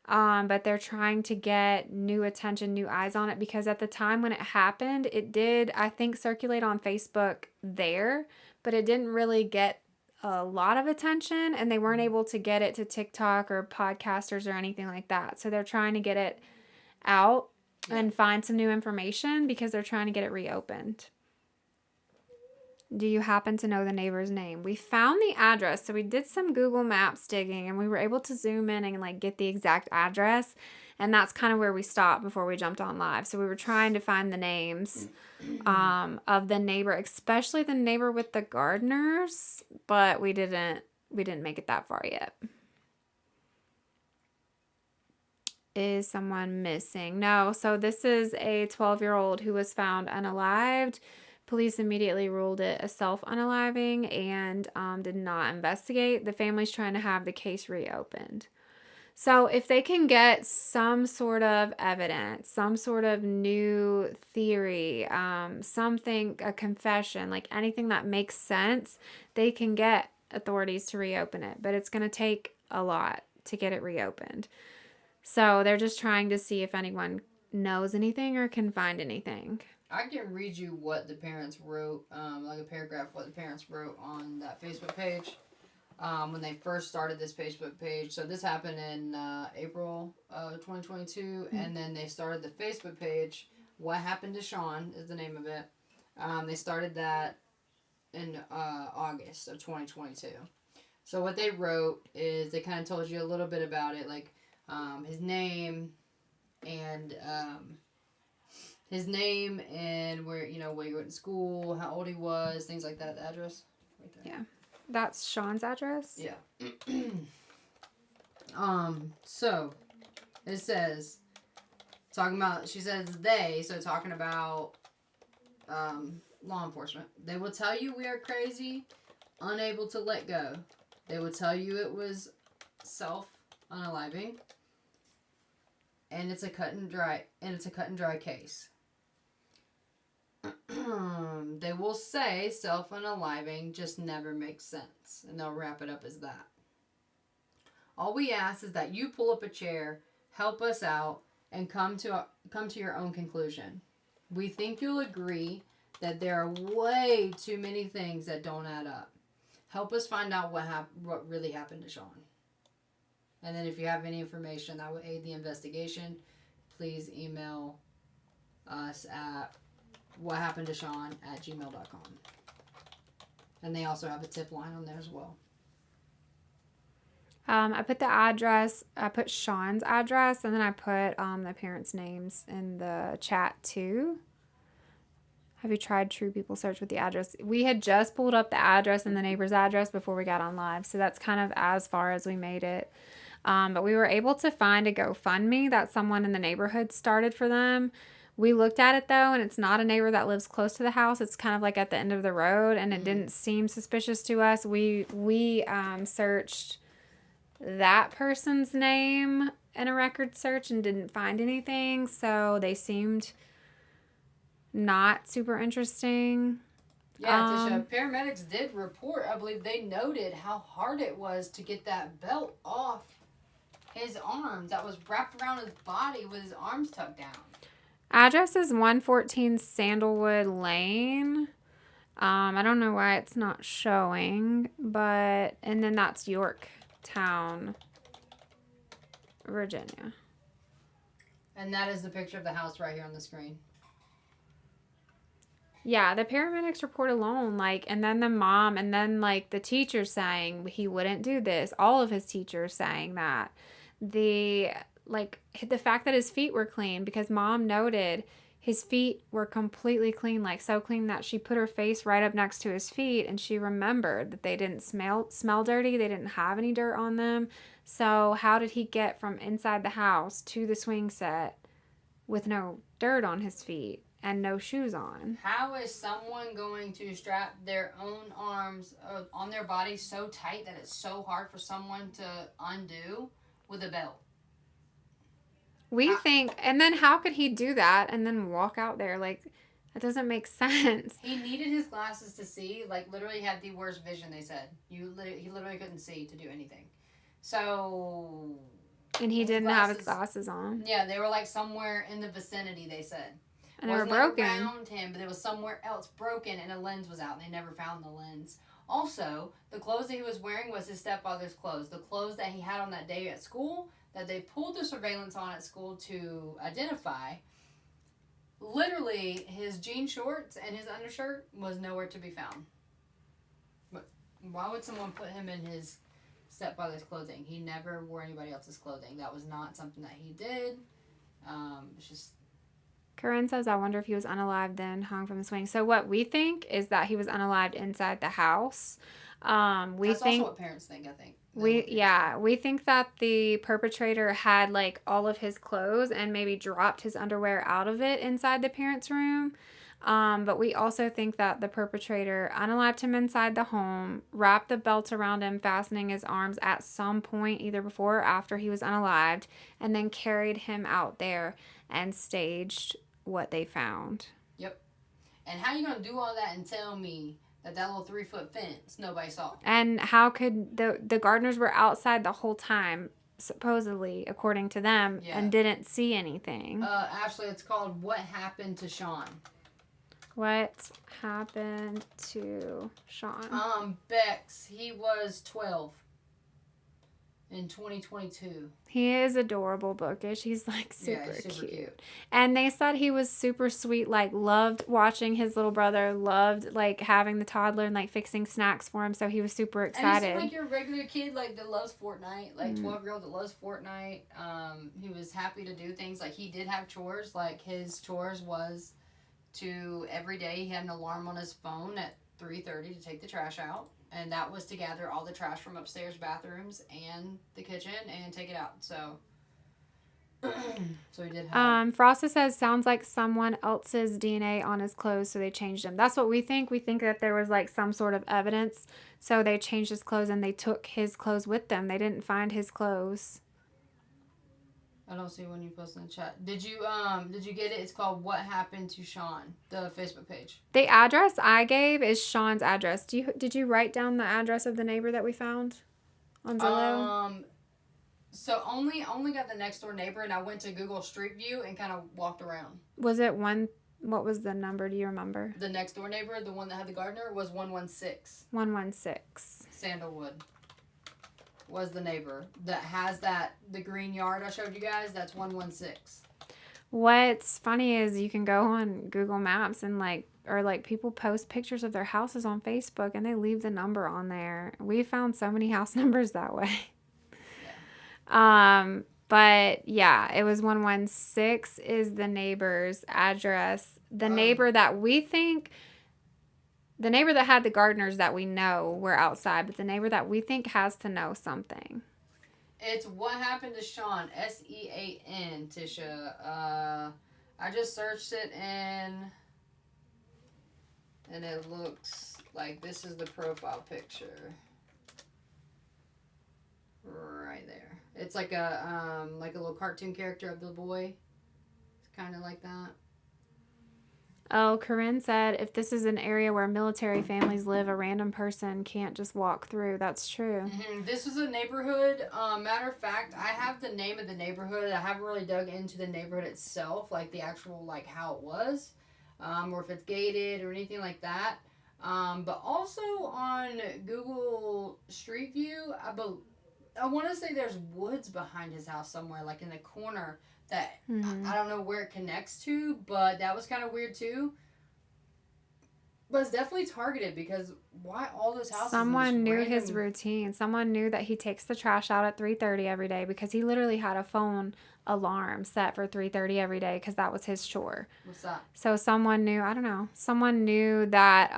But they're trying to get new attention, new eyes on it, because at the time when it happened, it did, I think, circulate on Facebook there, but it didn't really get a lot of attention, and they weren't able to get it to TikTok or podcasters or anything like that. So they're trying to get it out and find some new information because they're trying to get it reopened. Do you happen to know the neighbor's name? We found the address. So we did some Google Maps digging, and we were able to zoom in and get the exact address. And that's kind of where we stopped before we jumped on live. So we were trying to find the names of the neighbor, especially the neighbor with the gardeners, but we didn't we didn't make it that far yet. Is someone missing? No. So this is a 12-year-old who was found unalived. Police immediately ruled it a self-unaliving and did not investigate. The family's trying to have the case reopened. So if they can get some sort of evidence, some sort of new theory, something, a confession, like anything that makes sense, they can get authorities to reopen it. But it's going to take a lot to get it reopened. So they're just trying to see if anyone knows anything or can find anything. I can read you what the parents wrote, like a paragraph, what the parents wrote on that Facebook page when they first started this Facebook page. So this happened in April 2022, and then they started the Facebook page. What Happened to Sean is the name of it. They started that in August of 2022. So what they wrote is they kind of told you a little bit about it, like his name and where where he went to school, how old he was, things like that. The address, right there. Yeah, that's Sean's address. Yeah. So it says talking about. She says they. So talking about law enforcement. They will tell you we are crazy, unable to let go. They will tell you it was self-unaliving. And it's a cut and dry case. They will say self-unaliving just never makes sense, and they'll wrap it up as that. All we ask is that you pull up a chair, help us out, and come to your own conclusion. We think you'll agree that there are way too many things that don't add up. Help us find out what really happened to Sean. And then if you have any information that would aid the investigation, please email us at whathappenedtoshawn@gmail.com. And they also have a tip line on there as well. I put the address, I put Sean's address, and then I put the parents' names in the chat too. Have you tried True People Search with the address? We had just pulled up the address and the neighbor's address before we got on live, so that's kind of as far as we made it. But we were able to find a GoFundMe that someone in the neighborhood started for them. We looked at it though, and it's not a neighbor that lives close to the house. It's kind of like at the end of the road, and it didn't seem suspicious to us. We searched that person's name in a record search and didn't find anything, so they seemed not super interesting. Yeah, Tisha, paramedics did report, I believe they noted how hard it was to get that belt off his arms that was wrapped around his body with his arms tucked down. Address is 114 Sandalwood Lane. I don't know why it's not showing, and then that's Yorktown, Virginia. And that is the picture of the house right here on the screen. Yeah, the paramedics report alone, and then the mom, and then, the teacher saying he wouldn't do this. All of his teachers saying that. The fact that his feet were clean, because mom noted his feet were completely clean, so clean that she put her face right up next to his feet, and she remembered that they didn't smell dirty. They didn't have any dirt on them. So how did he get from inside the house to the swing set with no dirt on his feet and no shoes on? How is someone going to strap their own arms on their body so tight that it's so hard for someone to undo with a belt? We think, and then how could he do that and then walk out there? That doesn't make sense. He needed his glasses to see. Literally had the worst vision, they said. He literally couldn't see to do anything. So... And he didn't have his glasses on. Yeah, they were somewhere in the vicinity, they said. And they were broken. Around him, but it was somewhere else broken, and a lens was out, and they never found the lens. Also, the clothes that he was wearing was his stepfather's clothes. The clothes that he had on that day at school, that they pulled the surveillance on at school to identify, literally his jean shorts and his undershirt was nowhere to be found. But why would someone put him in his stepfather's clothing? He never wore anybody else's clothing. That was not something that he did. It's just... Corinne says, I wonder if he was unalived then hung from the swing. So what we think is that he was unalived inside the house. We That's think also what parents think, I think. That's what parents think. we think that the perpetrator had like all of his clothes and maybe dropped his underwear out of it inside the parents' room. But we also think that the perpetrator unalived him inside the home, wrapped the belt around him, fastening his arms at some point, either before or after he was unalived, and then carried him out there and staged what they found. Yep. And how you gonna do all that and tell me that little 3-foot fence nobody saw? And how could the gardeners were outside the whole time, supposedly, according to them, Yeah. and didn't see anything? Actually, it's called What Happened to Sean. What happened to Sean? Bex, he was 12 in 2022. He is adorable, bookish. He's like Yeah, super, super cute. And they said he was super sweet, like loved watching his little brother, loved like having the toddler and like fixing snacks for him. So he was super And he excited. seemed like your regular kid, like that loves Fortnite, like 12-year-old that loves Fortnite. He was happy to do things. Like he did have chores. Like his chores was to every day he had an alarm on his phone at 3:30 to take the trash out, and that was to gather all the trash from upstairs bathrooms and the kitchen and take it out. So so he did have Frosta says sounds like someone else's DNA on his clothes, so they changed him. That's what we think. We think that there was like some sort of evidence, so they changed his clothes and they took his clothes with them. They didn't find his clothes. I don't see when you post in the chat. Did you get it? It's called What Happened to Sean, the Facebook page. The address I gave is Sean's address. Did you write down the address of the neighbor that we found on Zillow? So only got the next door neighbor, and I went to Google Street View and kind of walked around. Was it one? What was the number? Do you remember? The next door neighbor, the one that had the gardener, was 116. 116. Sandalwood was the neighbor that has the green yard I showed you guys. That's 116. What's funny is you can go on Google Maps and people post pictures of their houses on Facebook and they leave the number on there. We found so many house numbers that way. Yeah. But yeah, it was 116 is the neighbor's address. The neighbor that had the gardeners that we know were outside, but the neighbor that we think has to know something. It's What Happened to Sean, SEAN, Tisha. I just searched it and it looks like this is the profile picture. Right there. It's like a little cartoon character of the boy. It's kind of like that. Oh, Corinne said, if this is an area where military families live, a random person can't just walk through. That's true. Mm-hmm. This is a neighborhood. Matter of fact, I have the name of the neighborhood. I haven't really dug into the neighborhood itself, like the actual, like how it was, or if it's gated or anything like that. But also on Google Street View, I want to say there's woods behind his house somewhere, like in the corner that I don't know where it connects to, but that was kind of weird too. But it's definitely targeted because why all those houses? Someone knew his routine. Someone knew that he takes the trash out at 3:30 every day because he literally had a phone alarm set for 3:30 every day because that was his chore. What's that? So someone knew, I don't know, someone knew that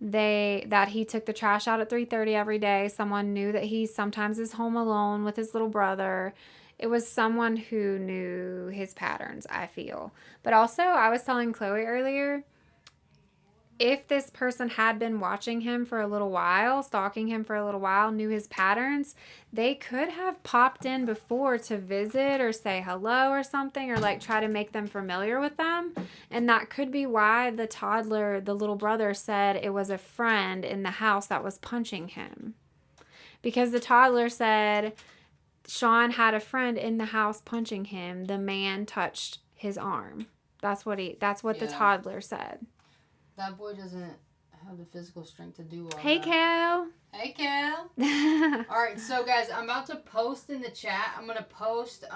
that he took the trash out at 3:30 every day. Someone knew that he sometimes is home alone with his little brother. It was someone who knew his patterns, I feel. But also, I was telling Chloe earlier, if this person had been watching him for a little while, stalking him for a little while, knew his patterns, they could have popped in before to visit or say hello or something, or like try to make them familiar with them. And that could be why the toddler, the little brother, said it was a friend in the house that was punching him. Because the toddler said Sean had a friend in the house punching him. The man touched his arm. That's what the toddler said. That boy doesn't have the physical strength to do all Hey, that. Cal. Hey, Cal. All right, so guys, I'm about to post in the chat. I'm gonna post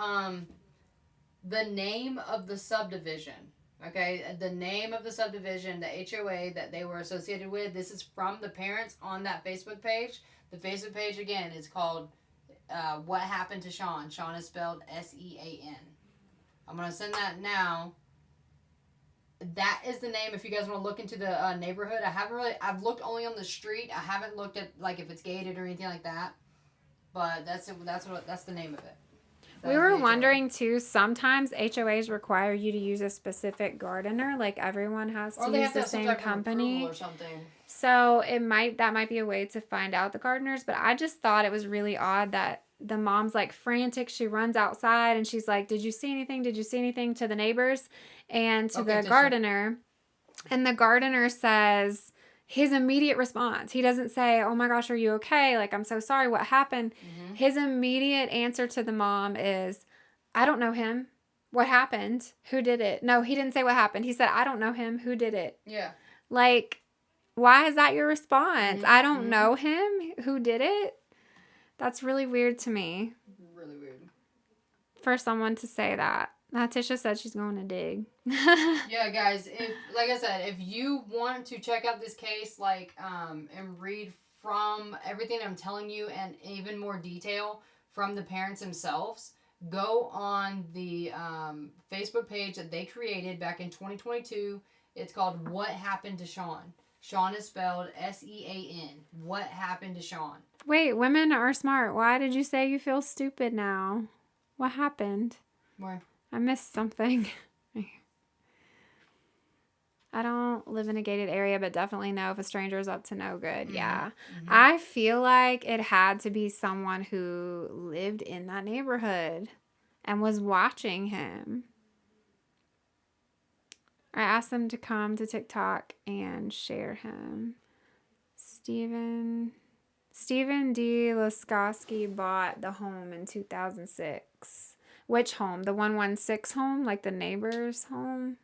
the name of the subdivision. Okay, the name of the subdivision, the HOA that they were associated with. This is from the parents on that Facebook page. The Facebook page again is called What Happened to Sean. Sean is spelled SEAN. I'm gonna send that now. that is the name. If you guys want to look into the neighborhood, I've looked only on the street. I haven't looked at like if it's gated or anything like that. But that's the name of it. We were wondering too, sometimes HOAs require you to use a specific gardener, like everyone has to use the same company or something. So that might be a way to find out the gardeners, but I just thought it was really odd that the mom's like frantic. She runs outside and she's like, "Did you see anything? Did you see anything?" to the neighbors and to the gardener. And the gardener says his immediate response. He doesn't say, "Oh my gosh, are you okay? Like, I'm so sorry. What happened?" Mm-hmm. His immediate answer to the mom is, "I don't know him. What happened? Who did it?" No, he didn't say what happened. He said, "I don't know him. Who did it?" Yeah. Like, why is that your response? Mm-hmm. I don't know him. Who did it? That's really weird to me. Really weird. For someone to say that. Tisha said she's going to dig. Yeah, guys. Like I said, if you want to check out this case, and read from everything I'm telling you, and even more detail from the parents themselves, go on the Facebook page that they created back in 2022. It's called "What Happened to Sean." Sean is spelled Sean. What happened to Sean? Wait, women are smart. Why did you say you feel stupid now? What happened? Where? I missed something. I don't live in a gated area, but definitely know if a stranger is up to no good. Mm-hmm. Yeah. Mm-hmm. I feel like it had to be someone who lived in that neighborhood and was watching him. I asked them to come to TikTok and share him. Stephen D. Laskowski bought the home in 2006. Which home? The 116 home? Like the neighbor's home?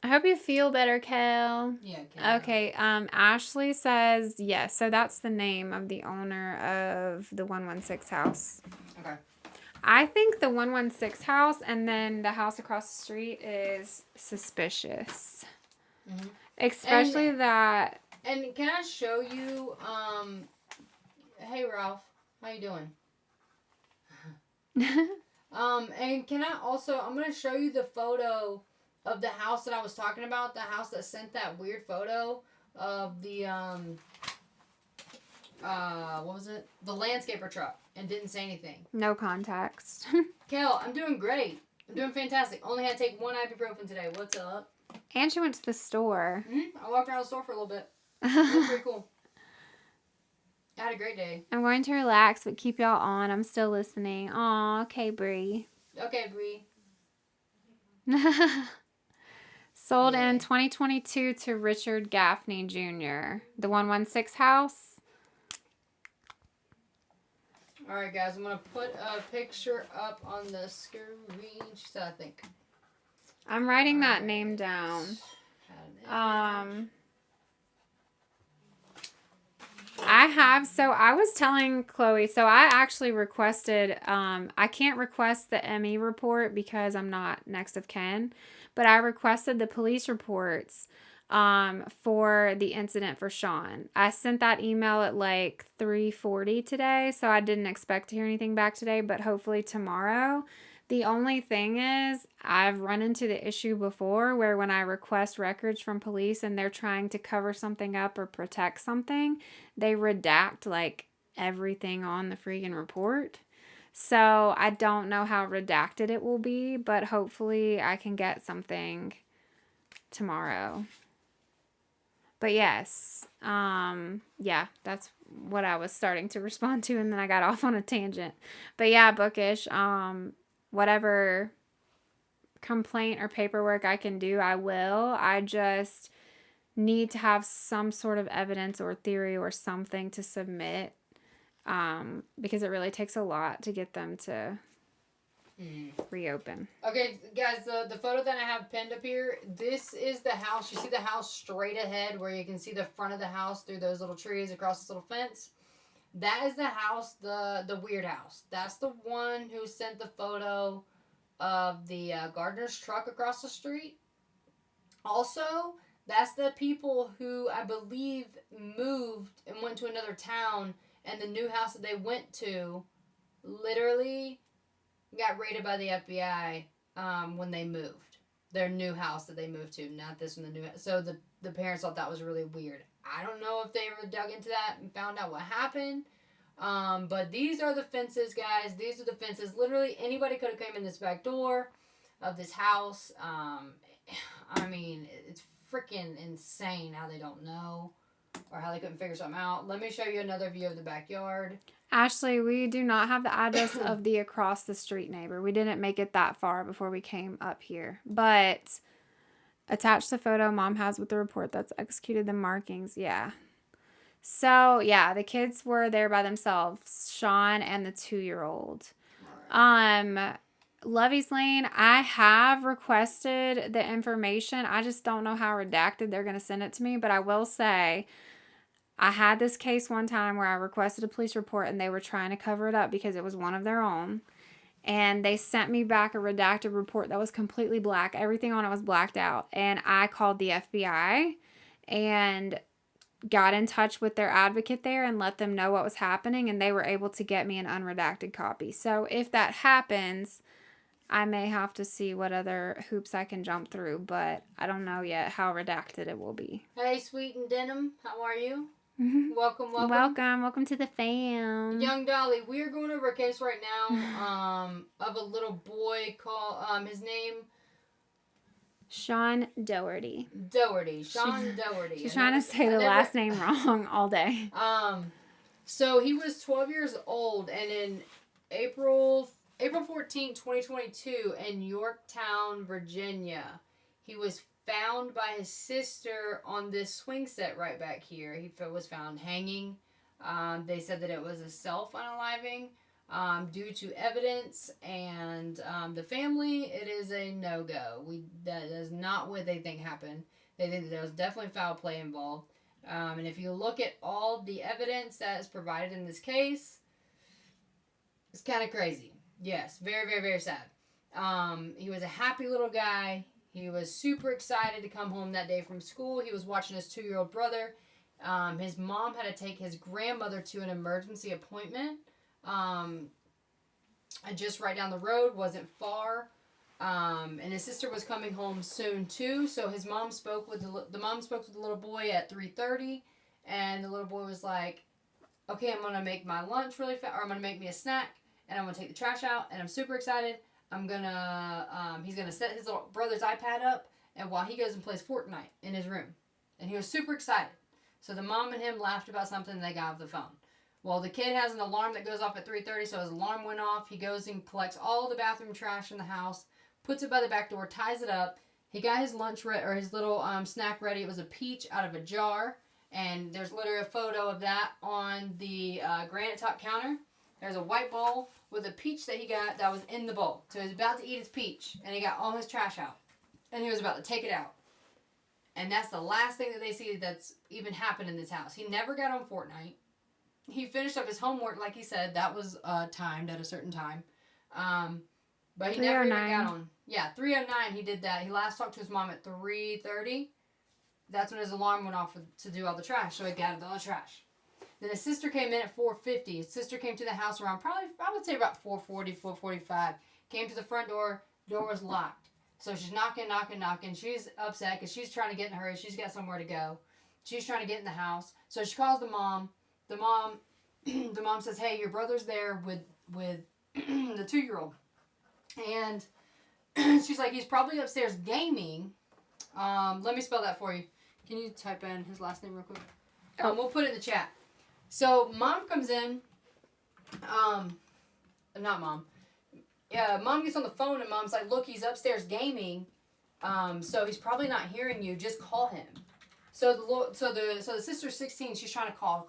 I hope you feel better, Kel. Yeah, Kel. Okay, Ashley says yes. So that's the name of the owner of the 116 house. Okay. I think the 116 house and then the house across the street is suspicious. Mm-hmm. Especially that. And can I show you, hey Ralph, how you doing? And can I also, I'm going to show you the photo of the house that I was talking about, the house that sent that weird photo of the, what was it? The landscaper truck, and didn't say anything. No context. Kel, I'm doing great. I'm doing fantastic. Only had to take one ibuprofen today. What's up? And she went to the store. Mm-hmm. I walked around the store for a little bit. It was pretty cool. I had a great day. I'm going to relax, but keep y'all on. I'm still listening. Aw, okay, Bree. Okay, Bree. Sold in 2022 to Richard Gaffney Jr. The 116 house. Alright, guys. I'm going to put a picture up on the screen. She said, I think. I'm writing that name down. I was telling Chloe, so I actually requested, I can't request the ME report because I'm not next of kin, but I requested the police reports for the incident for Sean. I sent that email at like 3:40 today, so I didn't expect to hear anything back today, but hopefully tomorrow. The only thing is, I've run into the issue before where when I request records from police and they're trying to cover something up or protect something, they redact like everything on the freaking report. So I don't know how redacted it will be, but hopefully I can get something tomorrow. But yes, yeah, that's what I was starting to respond to, and then I got off on a tangent. But yeah, Bookish, whatever complaint or paperwork I can do, I will. I just need to have some sort of evidence or theory or something to submit, because it really takes a lot to get them to reopen. Okay, guys, the photo that I have pinned up here, this is the house. You see the house straight ahead where you can see the front of the house through those little trees across this little fence? That is the house, the weird house. That's the one who sent the photo of the gardener's truck across the street. Also, that's the people who I believe moved and went to another town, and the new house that they went to literally got raided by the FBI when they moved. Their new house that they moved to, not this one, the new house. So the parents thought that was really weird. I don't know if they ever dug into that and found out what happened. But these are the fences, guys. These are the fences. Literally, anybody could have came in this back door of this house. I mean, it's freaking insane how they don't know or how they couldn't figure something out. Let me show you another view of the backyard. Ashley, we do not have the address of the across the street neighbor. We didn't make it that far before we came up here. But attach the photo mom has with the report that's executed the markings. Yeah. So, yeah, the kids were there by themselves, Sean and the 2-year-old. Lovey's Lane, I have requested the information. I just don't know how redacted they're going to send it to me, but I will say I had this case one time where I requested a police report and they were trying to cover it up because it was one of their own. And they sent me back a redacted report that was completely black. Everything on it was blacked out. And I called the FBI and got in touch with their advocate there and let them know what was happening. And they were able to get me an unredacted copy. So if that happens, I may have to see what other hoops I can jump through. But I don't know yet how redacted it will be. Hey, Sweet and Denim. How are you? Welcome. Welcome to the fam. Young Dolly, we are going over a case right now of a little boy called, his name? Sean Daugherty. Sean Daugherty. She's trying to say the last name wrong all day. So he was 12 years old, and in April 14, 2022, in Yorktown, Virginia, he was found by his sister on this swing set right back here. He was found hanging. They said that it was a self-unaliving due to evidence and the family. It is a no-go. That is not what they think happened. They think that there was definitely foul play involved. And if you look at all the evidence that is provided in this case, it's kind of crazy. Yes, very, very, very sad. He was a happy little guy. He was super excited to come home that day from school. He was watching his 2-year-old brother. His mom had to take his grandmother to an emergency appointment. Just right down the road, wasn't far. And his sister was coming home soon too. So his mom spoke with the mom spoke with the little boy at 3:30, and the little boy was like, "Okay, I'm gonna make my lunch really fast, or I'm gonna make me a snack, and I'm gonna take the trash out, and I'm super excited. He's gonna set his little brother's iPad up, and while he goes and plays Fortnite in his room." And he was super excited. So the mom and him laughed about something, and they got off the phone. Well, the kid has an alarm that goes off at 3:30, so his alarm went off. He goes and collects all the bathroom trash in the house, puts it by the back door, ties it up. He got his lunch or his little snack ready. It was a peach out of a jar, and there's literally a photo of that on the granite top counter. There's a white bowl with a peach that he got that was in the bowl. So he was about to eat his peach, and he got all his trash out. And he was about to take it out. And that's the last thing that they see that's even happened in this house. He never got on Fortnite. He finished up his homework, like he said. That was timed at a certain time. But he never even got on. Yeah, 3:09 he did that. He last talked to his mom at 3:30. That's when his alarm went off to do all the trash. So he gathered all the trash. Then his sister came in at 4:50. His sister came to the house around probably, I would say about 4:40, 4:45. Came to the front door. Door was locked. So she's knocking. She's upset because she's trying to get in a hurry. She's got somewhere to go. She's trying to get in the house. So she calls the mom. The mom says, "Hey, your brother's there with the 2-year-old." And she's like, "He's probably upstairs gaming." Let me spell that for you. Can you type in his last name real quick? We'll put it in the chat. So mom comes in. Not mom. Yeah, mom gets on the phone and mom's like, "Look, he's upstairs gaming. So he's probably not hearing you. Just call him." So the sister's 16. She's trying to call,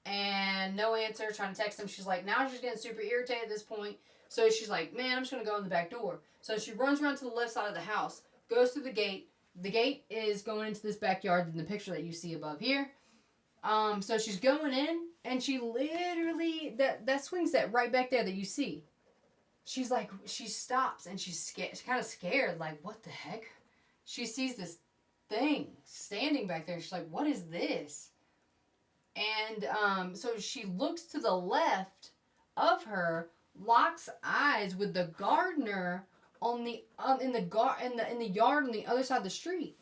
and no answer. Trying to text him. She's like, now she's getting super irritated at this point. So she's like, "Man, I'm just gonna go in the back door." So she runs around to the left side of the house, goes through the gate. The gate is going into this backyard in the picture that you see above here. So she's going in, and she literally that swing set right back there that you see. She's like, she stops and she's scared. She's kind of scared, like, what the heck? She sees this thing standing back there. She's like, what is this? And so she looks to the left of her, locks eyes with the gardener on the in the yard on the other side of the street.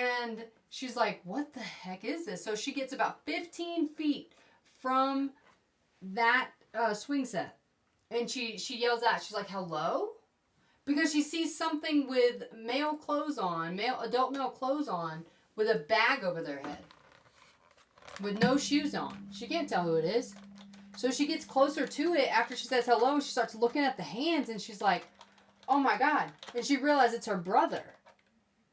And she's like, "What the heck is this?" So she gets about 15 feet from that swing set, and she yells out. She's like, "Hello?" Because she sees something with adult male clothes on, with a bag over their head, with no shoes on. She can't tell who it is. So she gets closer to it after she says hello. She starts looking at the hands, and she's like, "Oh my God." And she realizes it's her brother.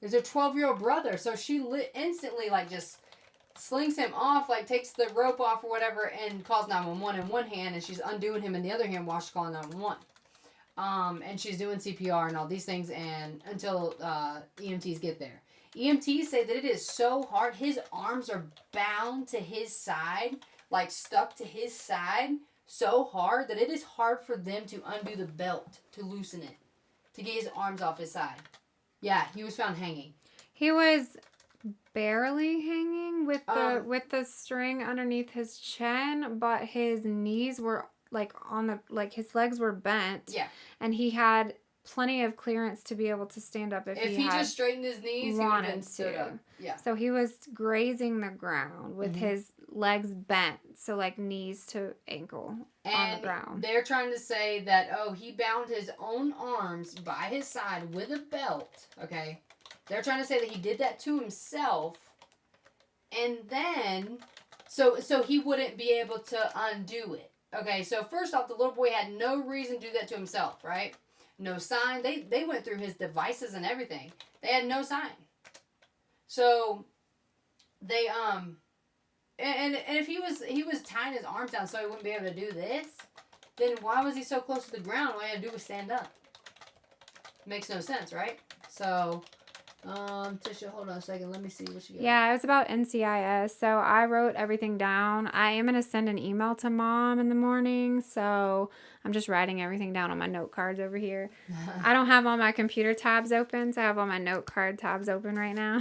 It's her 12-year-old brother. So she instantly, like, just slings him off, like, takes the rope off or whatever, and calls 911 in one hand, and she's undoing him in the other hand while she's calling 911. And she's doing CPR and all these things, and until EMTs get there. EMTs say that it is so hard. His arms are bound to his side, like stuck to his side, so hard that it is hard for them to undo the belt, to loosen it, to get his arms off his side. Yeah, he was found hanging. He was barely hanging with the string underneath his chin, but his knees were his legs were bent. Yeah. And he had plenty of clearance to be able to stand up if he just straightened his knees, he would have been stood up. Yeah. So he was grazing the ground with his legs bent, so like knees to ankle on the ground. They're trying to say that, he bound his own arms by his side with a belt, okay? They're trying to say that he did that to himself, and then, so he wouldn't be able to undo it. Okay, so first off, the little boy had no reason to do that to himself, right? No sign. They went through his devices and everything. They had no sign. So they and if he was tying his arms down so he wouldn't be able to do this, then why was he so close to the ground? All he had to do was stand up. Makes no sense, right? So Tisha, hold on a second. Let me see what you got. Yeah, it was about NCIS. So I wrote everything down. I am going to send an email to Mom in the morning. So I'm just writing everything down on my note cards over here. I don't have all my computer tabs open, so I have all my note card tabs open right now.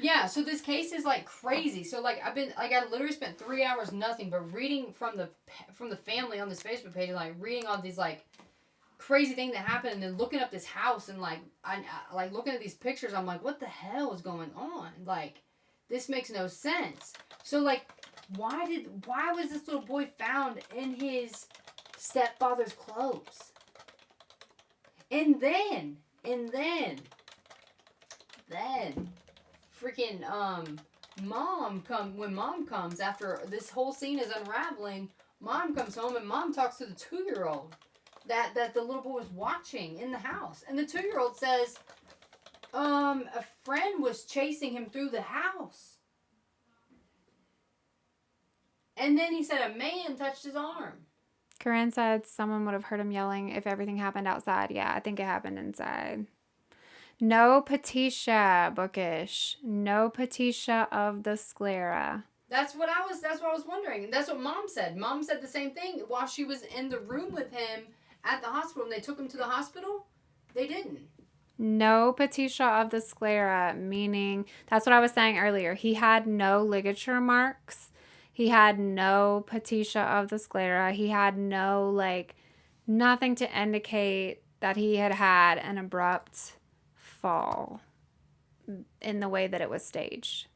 Yeah, so this case is like crazy. So like I literally spent 3 hours nothing but reading from the family on this Facebook page, and like reading all these like crazy thing that happened, and then looking up this house, and like I like looking at these pictures. I'm like, what the hell is going on? Like, this makes no sense. So like, why was this little boy found in his stepfather's clothes? And then freaking when mom comes after this whole scene is unraveling, Mom comes home and Mom talks to the 2-year-old that the little boy was watching in the house. And the 2-year-old says, a friend was chasing him through the house. And then he said a man touched his arm. Corinne said someone would have heard him yelling if everything happened outside. Yeah, I think it happened inside. No Patricia, Bookish. No Patricia of the sclera. That's what I was wondering. That's what Mom said. Mom said the same thing while she was in the room with him at the hospital, and they took him to the hospital. They didn't. No Patricia of the sclera, meaning, that's what I was saying earlier. He had no ligature marks. He had no Patricia of the sclera. He had no, like, nothing to indicate that he had an abrupt fall in the way that it was staged.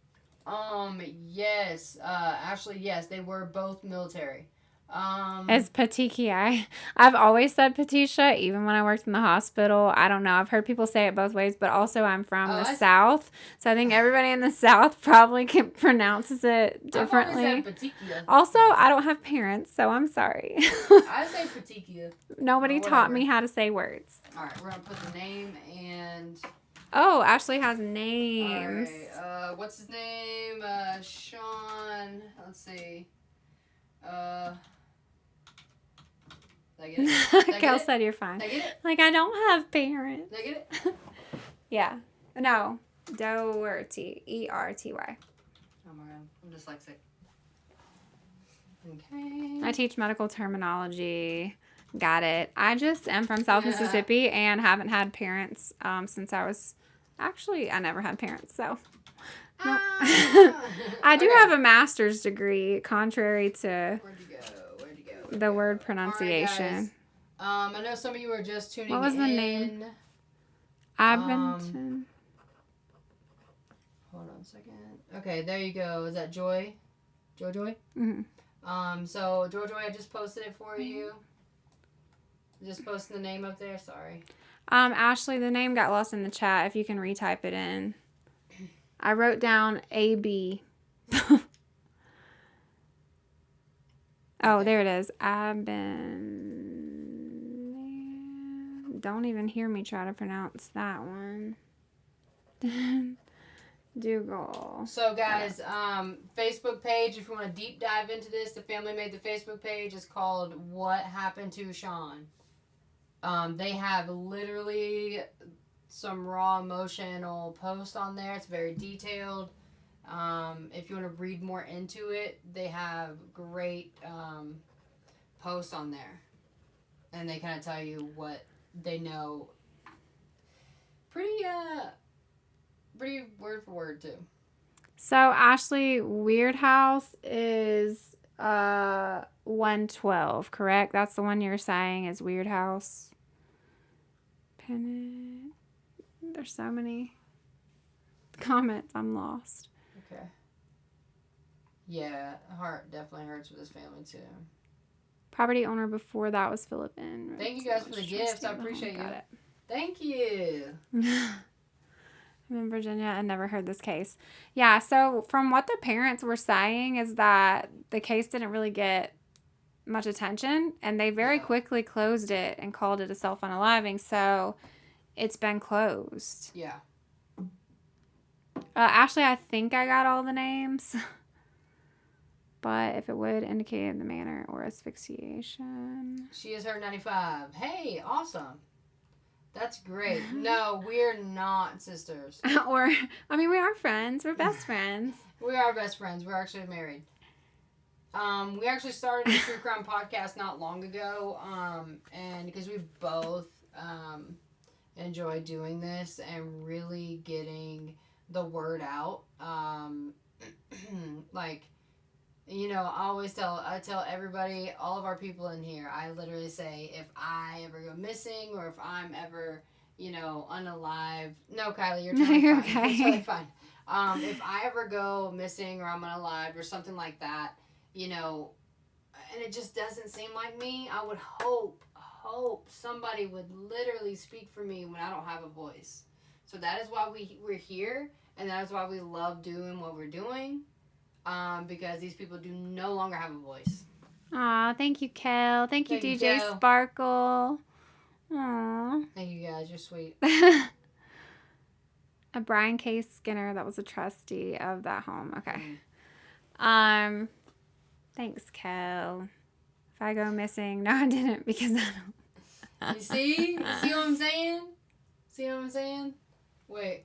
Yes. Actually, yes, they were both military. It's petechiae. I've always said Patricia, even when I worked in the hospital. I don't know. I've heard people say it both ways, but also I'm from the South, so I think everybody in the South probably pronounces it differently. I've always said petechia. Also, I don't have parents, so I'm sorry. I say petechia. Nobody taught me how to say words. All right, we're gonna put the name and. Oh, Ashley has names. All right. What's his name? Sean. Let's see. Kel said you're fine. Did I get it? Like, I don't have parents. Did I get it? Yeah. No. Daugherty. E-R-T-Y. Oh my god. I'm dyslexic. Okay. I teach medical terminology. Got it. I just am from South Mississippi and haven't had parents since I was... Actually, I never had parents, so... No. I do have a master's degree, contrary to... Where'd you go? the word All right, pronunciation. guys. I know some of you are just tuning in. What was the name? Abington. Hold on a second. Okay, there you go. Is that Joy? Joy? Mm-hmm. So Joy, I just posted it for you. Just posting the name up there. Sorry. Ashley, the name got lost in the chat. If you can retype it in. I wrote down AB. Oh, there it is. Don't even hear me try to pronounce that one. Dougal. So, guys, Facebook page, if you want to deep dive into this, the family made the Facebook page. It's called What Happened to Sean. They have literally some raw emotional posts on there. It's very detailed. If you want to read more into it, they have great posts on there. And they kind of tell you what they know. Pretty word for word, too. So, Ashley, Weird House is 112, correct? That's the one you're saying is Weird House. Pin it. There's so many comments. I'm lost. Okay. Yeah, heart definitely hurts with his family too. Property owner before that was Philip N. Thank you guys for the gifts. I appreciate you. Got it. Thank you. I'm in Virginia and never heard this case. Yeah, so from what the parents were saying is that the case didn't really get much attention and they very quickly closed it and called it a self-unaliving. So it's been closed. Yeah. Ashley, I think I got all the names. But if it would indicate the manner or asphyxiation. She is her 95. Hey, awesome. That's great. No, we're not sisters. We are friends. We're best friends. We are best friends. We're actually married. We actually started a true crime podcast not long ago, and because we both enjoy doing this and really getting the word out. Like, you know, I tell everybody, all of our people in here, I literally say, if I ever go missing or if I'm ever, unalive. No, Kylie, you're totally You're fine. okay. You're totally fine. If I ever go missing or I'm unalive or something like that, and it just doesn't seem like me, I would hope somebody would literally speak for me when I don't have a voice. So that is why we're here, and that is why we love doing what we're doing. Because these people do no longer have a voice. Aw, thank you, Kel. Thank you, Thank you, DJ Kel. Sparkle. Aw. Thank you guys, you're sweet. A Brian K. Skinner that was a trustee of that home. Okay. Thanks, Kel. If I go missing, no, I didn't because I don't. You see? See what I'm saying? Wait.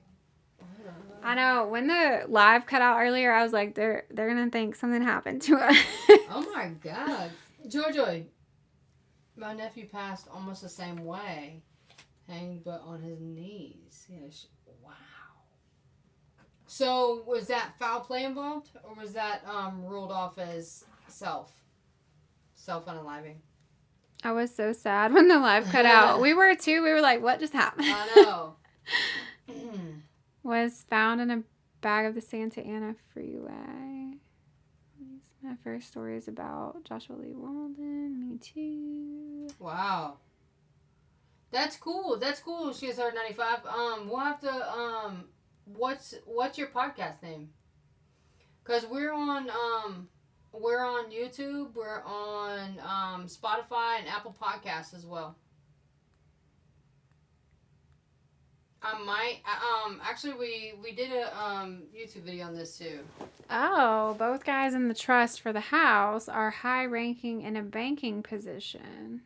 I know. When the live cut out earlier, I was like, they're gonna think something happened to us. Oh my God. Joy. My nephew passed almost the same way. Hanged but on his knees. Yes. Wow. So was that foul play involved? Or was that ruled off as self-unaliving? I was so sad when the live cut out. We were too. We were like, what just happened? I know. Was found in a bag of the Santa Ana Freeway. My first story is about Joshua Lee Walden. Me too. Wow. That's cool. She has her 95. We'll have to what's your podcast name? Cuz we're on YouTube, we're on Spotify and Apple Podcasts as well. Actually we did a YouTube video on this too. Oh, both guys in the trust for the house are high ranking in a banking position.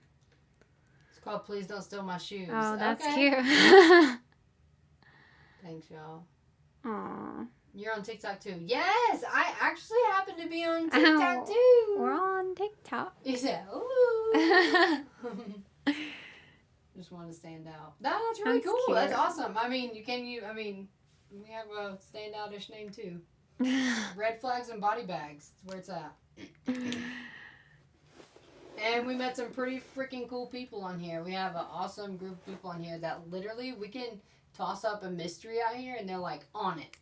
It's called Please Don't Steal My Shoes. Oh, that's okay. cute. Thanks, y'all. Aw. You're on TikTok too. Yes, I actually happen to be on TikTok too. We're on TikTok. You said, ooh. Just want to stand out. That's really That's cool. cute. That's awesome. I mean, we have a standoutish name too. Red flags and body bags. That's where it's at. And we met some pretty freaking cool people on here. We have an awesome group of people on here that literally we can toss up a mystery out here and they're like on it.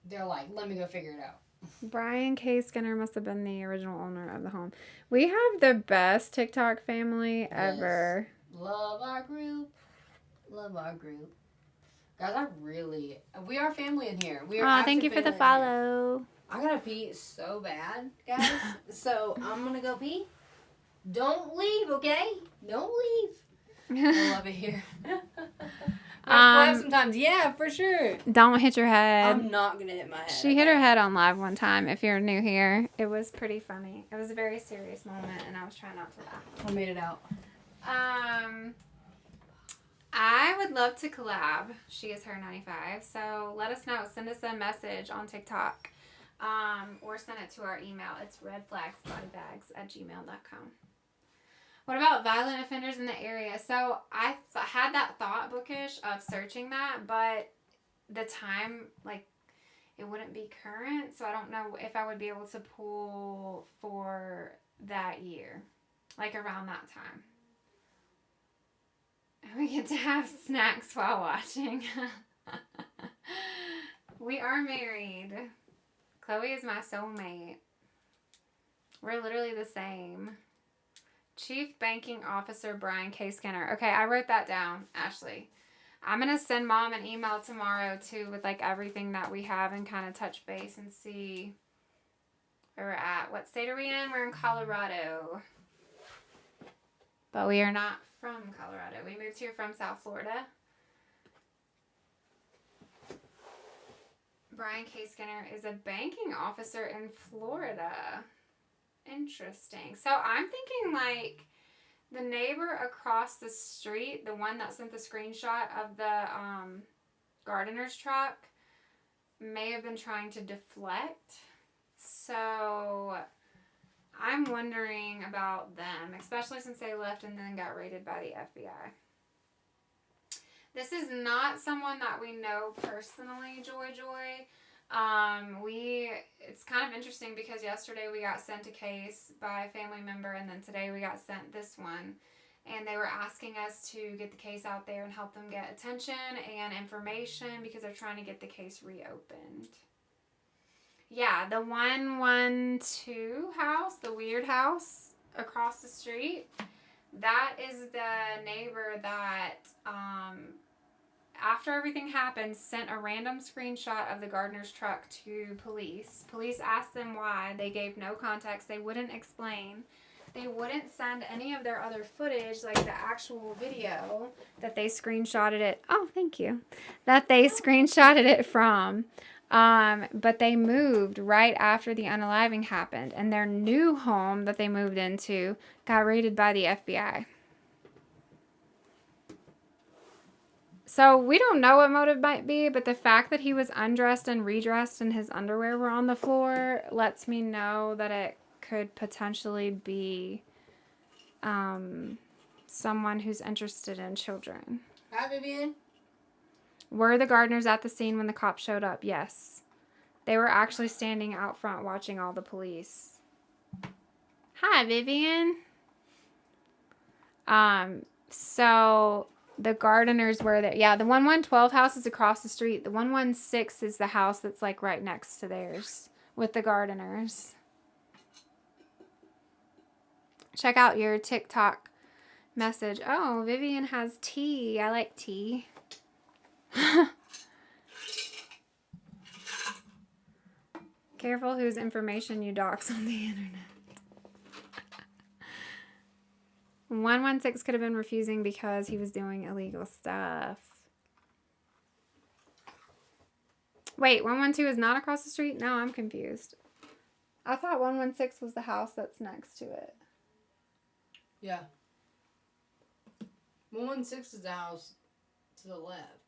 They're like, let me go figure it out. Brian K. Skinner must have been the original owner of the home. We have the best TikTok family ever. Yes. Love our group. Love our group. Guys, we are family in here. We are. Oh, thank you for the follow. I gotta pee so bad, guys. So I'm gonna go pee. Don't leave, okay? Don't leave. I love it here. Sometimes, yeah, for sure. Don't hit your head. I'm not gonna hit my head. She hit her head on live one time. If you're new here, it was pretty funny. It was a very serious moment, and I was trying not to laugh. I made it out. I would love to collab. She is her 95. So let us know. Send us a message on TikTok, or send it to our email. It's redflagsbodybags@gmail.com. What about violent offenders in the area? So I had that thought, Bookish, of searching that, but the time, like, it wouldn't be current, so I don't know if I would be able to pull for that year, like around that time. And we get to have snacks while watching. We are married. Chloe is my soulmate. We're literally the same. Chief Banking Officer Brian K. Skinner. Okay, I wrote that down, Ashley. I'm going to send Mom an email tomorrow, too, with, like, everything that we have and kind of touch base and see where we're at. What state are we in? We're in Colorado. But we are not from Colorado. We moved here from South Florida. Brian K. Skinner is a banking officer in Florida. Interesting. So I'm thinking like the neighbor across the street, the one that sent the screenshot of the gardener's truck, may have been trying to deflect. So I'm wondering about them, especially since they left and then got raided by the FBI. This is not someone that we know personally, Joy. It's kind of interesting because yesterday we got sent a case by a family member, and then today we got sent this one, and they were asking us to get the case out there and help them get attention and information because they're trying to get the case reopened. Yeah, the 112 house, the weird house across the street, that is the neighbor that after everything happened, sent a random screenshot of the gardener's truck to police. Police asked them why. They gave no context. They wouldn't explain. They wouldn't send any of their other footage, like the actual video that they screenshotted it. Oh, thank you. That they screenshotted it from. But they moved right after the unaliving happened. And their new home that they moved into got raided by the FBI. So we don't know what motive might be, but the fact that he was undressed and redressed and his underwear were on the floor lets me know that it could potentially be someone who's interested in children. Hi, Vivian. Were the gardeners at the scene when the cops showed up? Yes. They were actually standing out front watching all the police. Hi, Vivian. So the gardeners were there. Yeah, the 1112 house is across the street. The 116 is the house that's like right next to theirs with the gardeners. Check out your TikTok message. Oh, Vivian has tea. I like tea. Careful whose information you dox on the internet. 116 could have been refusing because he was doing illegal stuff. Wait, 112 is not across the street? No, I'm confused. I thought 116 was the house that's next to it. Yeah. 116 is the house to the left.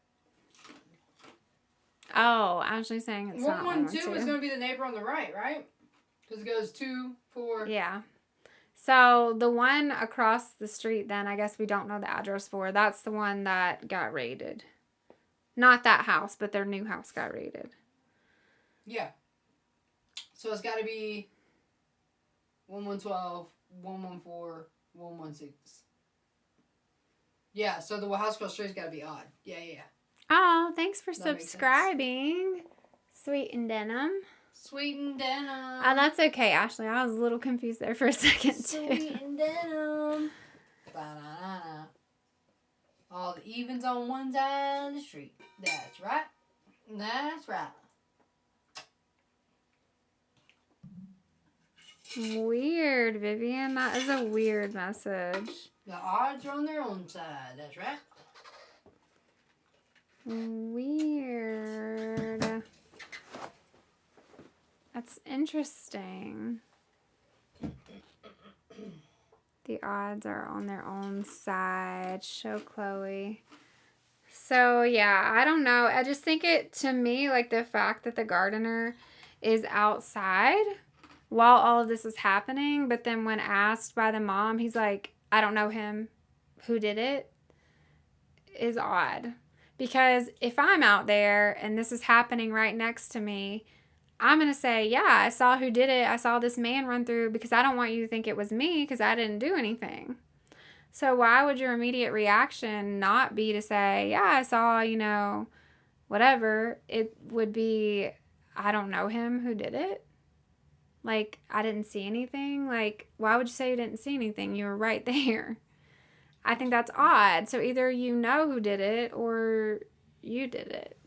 Oh, Ashley's saying it's not 112 is going to be the neighbor on the right? Because it goes 2, 4. Yeah. So the one across the street, then, I guess we don't know the address for. That's the one that got raided. Not that house, but their new house got raided. Yeah. So it's got to be 1112 114 116. Yeah, so the house across the street's got to be odd. Yeah. Oh, thanks for That makes sense. subscribing. Sweet and Denim. Sweet and Denim. Oh, that's okay, Ashley. I was a little confused there for a second, too. Sweet and Denim. Ba-na-na-na. All the evens on one side of the street. That's right. That's right. Weird, Vivian. That is a weird message. The odds are on their own side. That's right. Weird. That's interesting. The odds are on their own side. Show Chloe. So, yeah, I don't know. I just think to me, like the fact that the gardener is outside while all of this is happening, but then when asked by the mom, he's like, I don't know him. Who did it? Is odd. Because if I'm out there and this is happening right next to me, I'm going to say, yeah, I saw who did it. I saw this man run through because I don't want you to think it was me because I didn't do anything. So why would your immediate reaction not be to say, yeah, I saw, whatever? It would be, I don't know him. Who did it? Like, I didn't see anything. Like, why would you say you didn't see anything? You were right there. I think that's odd. So either you know who did it or you did it.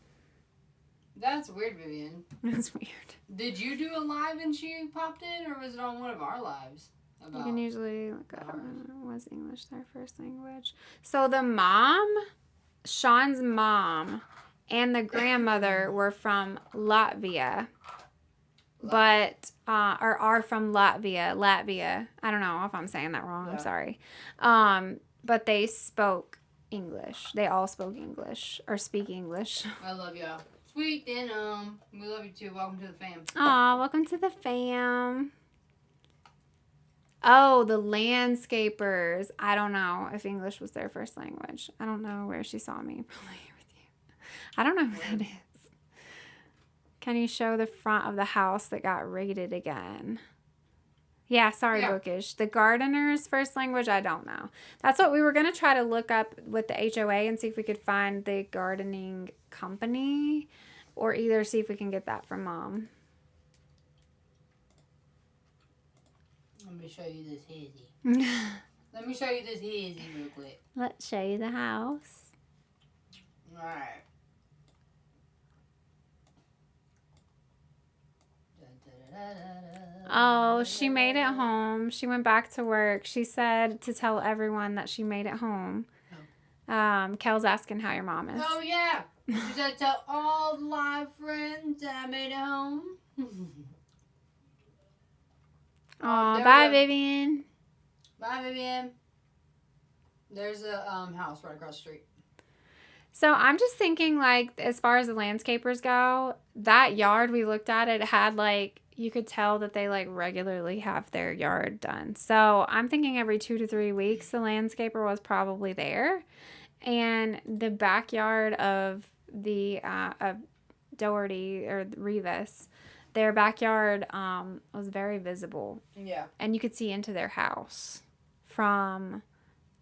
That's weird, Vivian. That's weird. Did you do a live and she popped in, or was it on one of our lives? You can usually look up. Was English their first language? So the mom, Sean's mom, and the grandmother were from Latvia. But, or are from Latvia. I don't know if I'm saying that wrong. Yeah. I'm sorry. But they spoke English. They all spoke English or speak English. I love y'all. Sweet Denim. We love you too. Welcome to the fam. Aw, welcome to the fam. Oh, the landscapers. I don't know if English was their first language. I don't know where she saw me. Probably here with you. I don't know who that is. Can you show the front of the house that got raided again? Yeah, sorry, Bookish. The gardener's first language, I don't know. That's what we were going to try to look up with the HOA and see if we could find the gardening company or either see if we can get that from Mom. Let me show you this hizzy. Let me show you this hizzy real quick. Let's show you the house. All right. Oh, she made it home. She went back to work. She said to tell everyone that she made it home. Kel's asking how your mom is. Oh, yeah. She said tell all the live friends that I made it home. Oh, bye, Vivian. Bye, Vivian. There's a house right across the street. So I'm just thinking, like, as far as the landscapers go, that yard we looked at, it had, like, you could tell that they, like, regularly have their yard done. So I'm thinking every 2 to 3 weeks, the landscaper was probably there. And the backyard of the Daugherty or Rivas, their backyard was very visible. Yeah. And you could see into their house from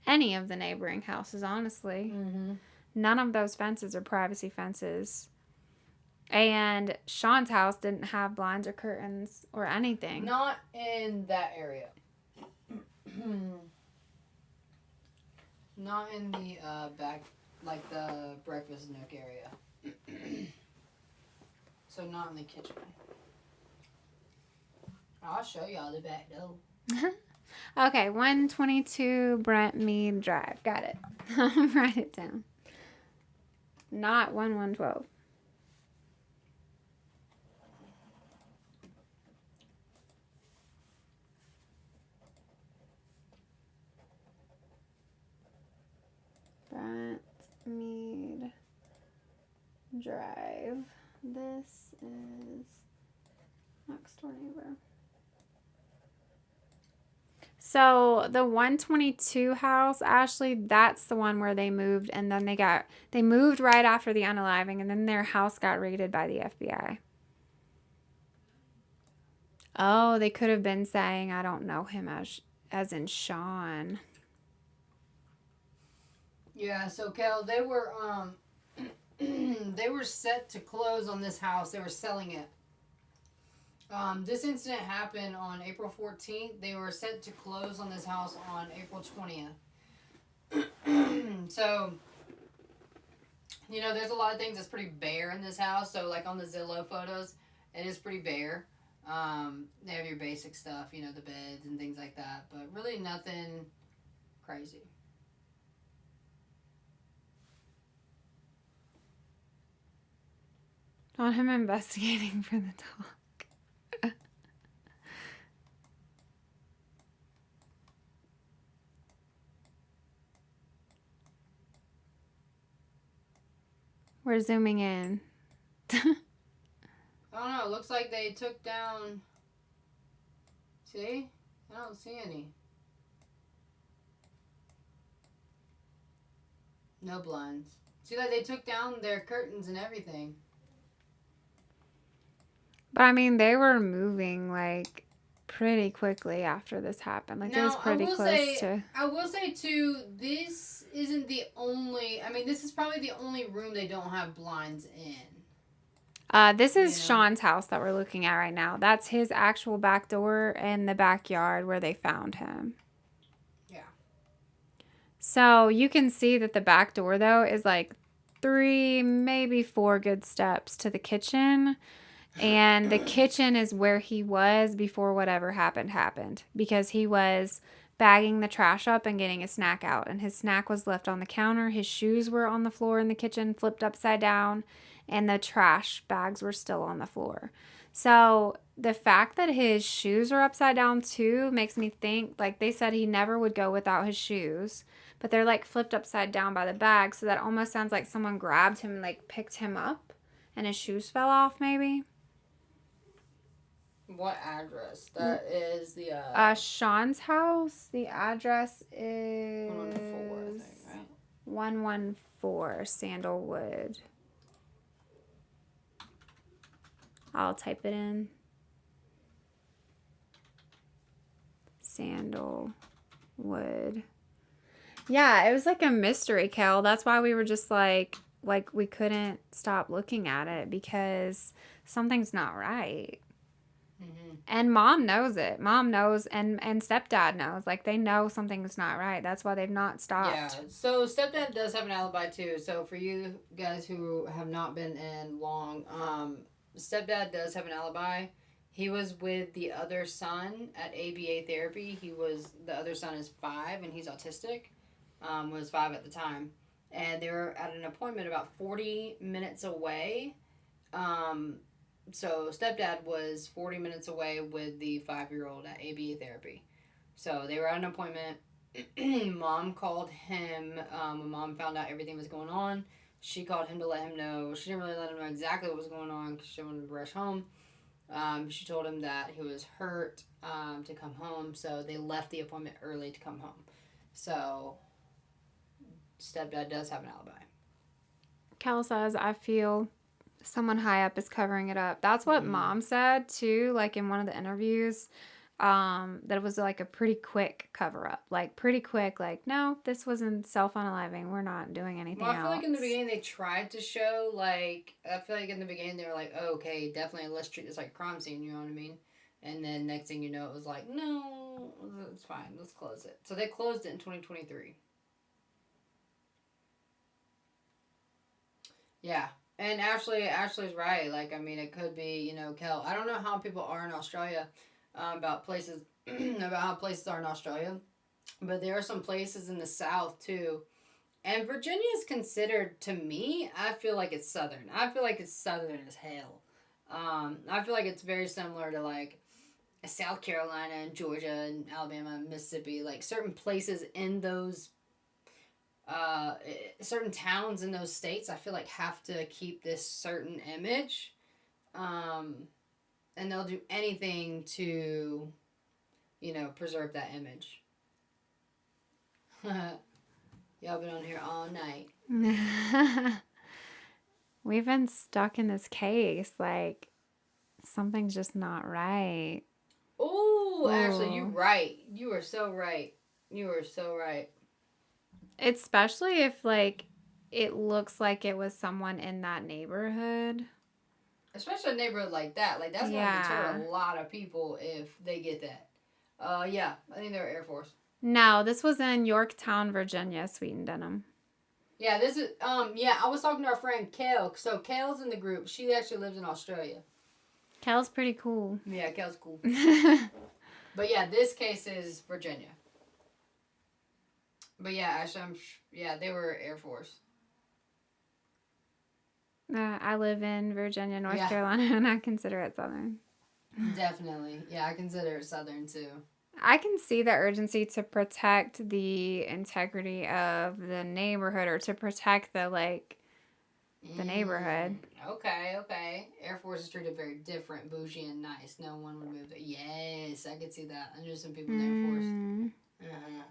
any of the neighboring houses, honestly. Mm-hmm. None of those fences are privacy fences. And Sean's house didn't have blinds or curtains or anything. Not in that area. Not in the back, like the breakfast nook area. So not in the kitchen. I'll show y'all the back door. Okay, 122 Brent Mead Drive. Got it. I'll write it down. Not 1112. Brent Mead Drive. This is next door neighbor. So the 122 house, Ashley, that's the one where they moved, and then they moved right after the unaliving, and then their house got raided by the FBI. Oh, they could have been saying, I don't know him as as in Sean. Yeah, so Kel, they were they were set to close on this house. They were selling it. This incident happened on April 14th. They were set to close on this house on April 20th. So, you know, there's a lot of things that's pretty bare in this house. So, like on the Zillow photos, it is pretty bare. They have your basic stuff, you know, the beds and things like that, but really nothing crazy. On him investigating for the dog. We're zooming in. I don't know. It looks like they took down. See? I don't see any. No blinds. See, like they took down their curtains and everything. But I mean, they were moving like pretty quickly after this happened. Like it was pretty close to. I will say too, this isn't the only. I mean, this is probably the only room they don't have blinds in. This is Sean's house that we're looking at right now. That's his actual back door and the backyard where they found him. Yeah. So you can see that the back door though is like 3, maybe 4 good steps to the kitchen. And the kitchen is where he was before whatever happened because he was bagging the trash up and getting a snack out. And his snack was left on the counter. His shoes were on the floor in the kitchen, flipped upside down, and the trash bags were still on the floor. So the fact that his shoes are upside down too makes me think, like they said he never would go without his shoes, but they're like flipped upside down by the bag. So that almost sounds like someone grabbed him and like picked him up and his shoes fell off maybe. What address? That is the Sean's house. The address is 114, I think, right? 114 Sandalwood. I'll type it in. Sandalwood. Yeah, it was like a mystery, Kel. That's why we were just like we couldn't stop looking at it because something's not right. Mm-hmm. And mom knows it. Mom knows, and stepdad knows. Like, they know something's not right. That's why they've not stopped. Yeah, so stepdad does have an alibi, too. So for you guys who have not been in long, stepdad does have an alibi. He was with the other son at ABA therapy. The other son is 5, and he's autistic. Was 5 at the time. And they were at an appointment about 40 minutes away. So stepdad was 40 minutes away with the 5-year-old at ABA therapy. So they were at an appointment. Mom called him. When mom found out everything was going on, she called him to let him know. She didn't really let him know exactly what was going on because she wanted to rush home. She told him that he was hurt to come home. So they left the appointment early to come home. So stepdad does have an alibi. Cal says, I feel someone high up is covering it up. That's what mom said too, like in one of the interviews, that it was like a pretty quick cover up, like pretty quick, like, no, this wasn't self-unaliving, we're not doing anything else. I feel like in the beginning they tried to show, like, I feel like in the beginning they were like, oh, okay, definitely let's treat this like a crime scene, you know what I mean? And then next thing you know, it was like, no, it's fine, let's close it. So they closed it in 2023. Yeah. And Ashley's right. Like, I mean, it could be, you know, Kel. I don't know how people are in Australia, about places, about how places are in Australia, but there are some places in the South too. And Virginia is considered, to me, I feel like it's Southern. I feel like it's Southern as hell. I feel like it's very similar to like South Carolina and Georgia and Alabama and Mississippi. Like certain places in those certain towns in those states, I feel like have to keep this certain image, and they'll do anything to, you know, preserve that image. Y'all been on here all night. We've been stuck in this case, like something's just not right. Oh, Ooh, Ashley, you're Ooh. right. You are so right. You are so right. Especially if, like, it looks like it was someone in that neighborhood. Especially a neighborhood like that. Like, that's going to deter a Yeah. lot of people if they get that. Yeah, I think they're Air Force. No, this was in Yorktown, Virginia, Sweet and Denim. Yeah, this is, yeah, I was talking to our friend Kale. So, Kale's in the group. She actually lives in Australia. Cal's pretty cool. Yeah, Kale's cool. But yeah, this case is Virginia. But yeah, actually, yeah, they were Air Force. I live in Virginia, North Yeah. Carolina, and I consider it Southern. Definitely. Yeah, I consider it Southern too. I can see the urgency to protect the integrity of the neighborhood or to protect the neighborhood. Okay. Air Force is treated very different, bougie and nice. No one would move there. Yes, I could see that. I knew some people in the Air Force. Uh-huh.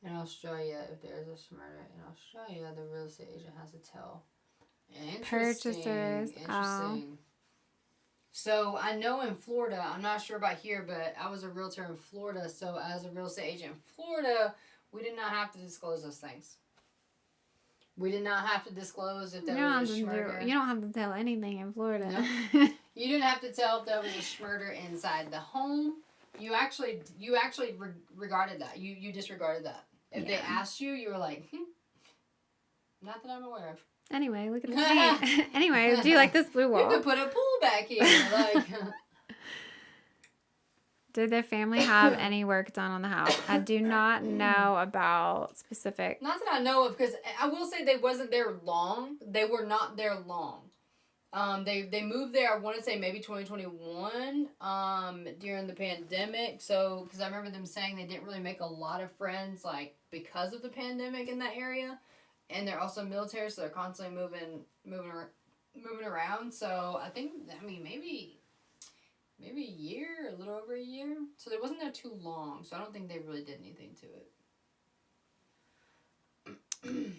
In Australia, if there's a murder in Australia, the real estate agent has to tell. Purchasers. Interesting. Oh. So I know in Florida, I'm not sure about here, but I was a realtor in Florida. So as a real estate agent in Florida, we did not have to disclose those things. We did not have to disclose if there was a murder. You don't have to tell anything in Florida. No. You didn't have to tell if there was a murder inside the home. You actually regarded that. You disregarded that. If they asked you, you were like, not that I'm aware of. Anyway, look at the Anyway, do you like this blue wall? You could put a pool back here. Like, did the family have any work done on the house? I do not know about specific. Not that I know of, because I will say they wasn't there long. They were not there long. They moved there, I want to say maybe 2021, during the pandemic. So, because I remember them saying they didn't really make a lot of friends, like, because of the pandemic in that area. And they're also military, so they're constantly moving around. So, maybe a year, a little over a year. So, they wasn't there too long. So, I don't think they really did anything to it.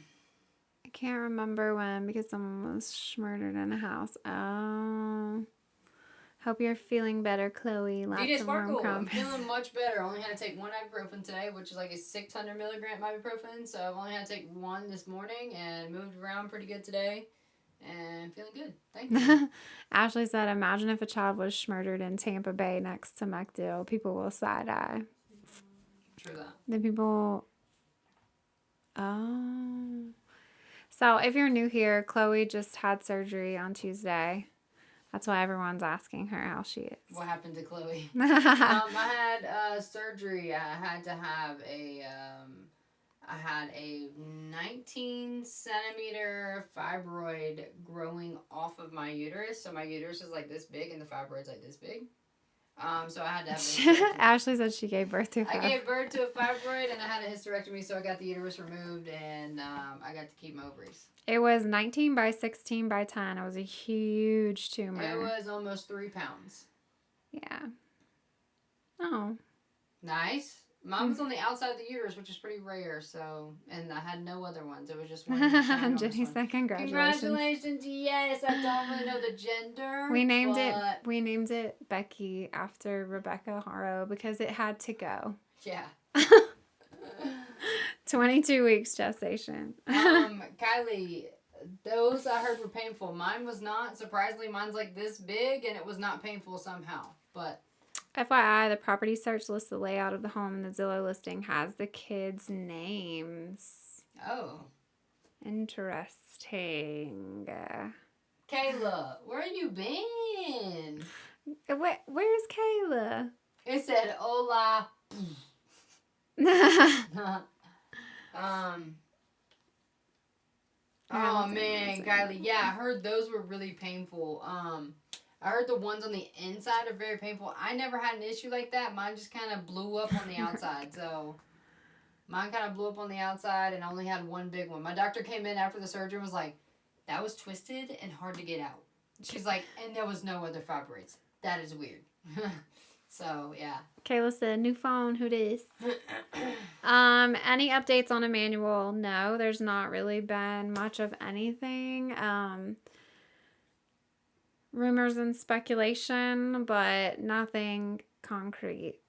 I can't remember when because someone was murdered in a house. Oh. Hope you're feeling better, Chloe. Lots DJ of warm Sparkle, I'm crumpets. feeling much better. I only had to take one ibuprofen today, which is like a 600 milligram ibuprofen. So I've only had to take one this morning and moved around pretty good today. And feeling good. Thank you. Ashley said, imagine if a child was murdered in Tampa Bay next to MacDill. People will side-eye. True that. The people... Oh. So if you're new here, Chloe just had surgery on Tuesday. That's why everyone's asking her how she is. What happened to Chloe? I had surgery. I had to have I had a 19 centimeter fibroid growing off of my uterus. So my uterus is like this big and the fibroid's like this big. So I had to have Ashley said she gave birth to a fibroid. I gave birth to a fibroid and I had a hysterectomy, so I got the uterus removed and I got to keep my ovaries. It was 19 by 16 by 10. It was a huge tumor. It was almost 3 pounds. Yeah. Oh. Nice. Mine was on the outside of the uterus, which is pretty rare, so, and I had no other ones. It was just one. Jenny said congratulations. Congratulations, yes. I don't really know the gender. We named it Becky after Rebecca Haro because it had to go. Yeah. 22 weeks gestation. Kylie, those I heard were painful. Mine was not. Surprisingly, mine's like this big, and it was not painful somehow. But FYI, the property search lists the layout of the home, and the Zillow listing has the kids' names. Oh. Interesting. Kayla, where you been? Where's Kayla? It said, hola. Oh man, Kylie. Yeah, I heard those were really painful. I heard the ones on the inside are very painful. I never had an issue like that. Mine just kind of blew up on the outside. So mine kind of blew up on the outside and I only had one big one. My doctor came in after the surgery and was like, that was twisted and hard to get out. She's like, and there was no other fibroids. That is weird. So, yeah. Kayla said, new phone, who dis? Any updates on Emmanuel? No, there's not really been much of anything. Rumors and speculation, but nothing concrete.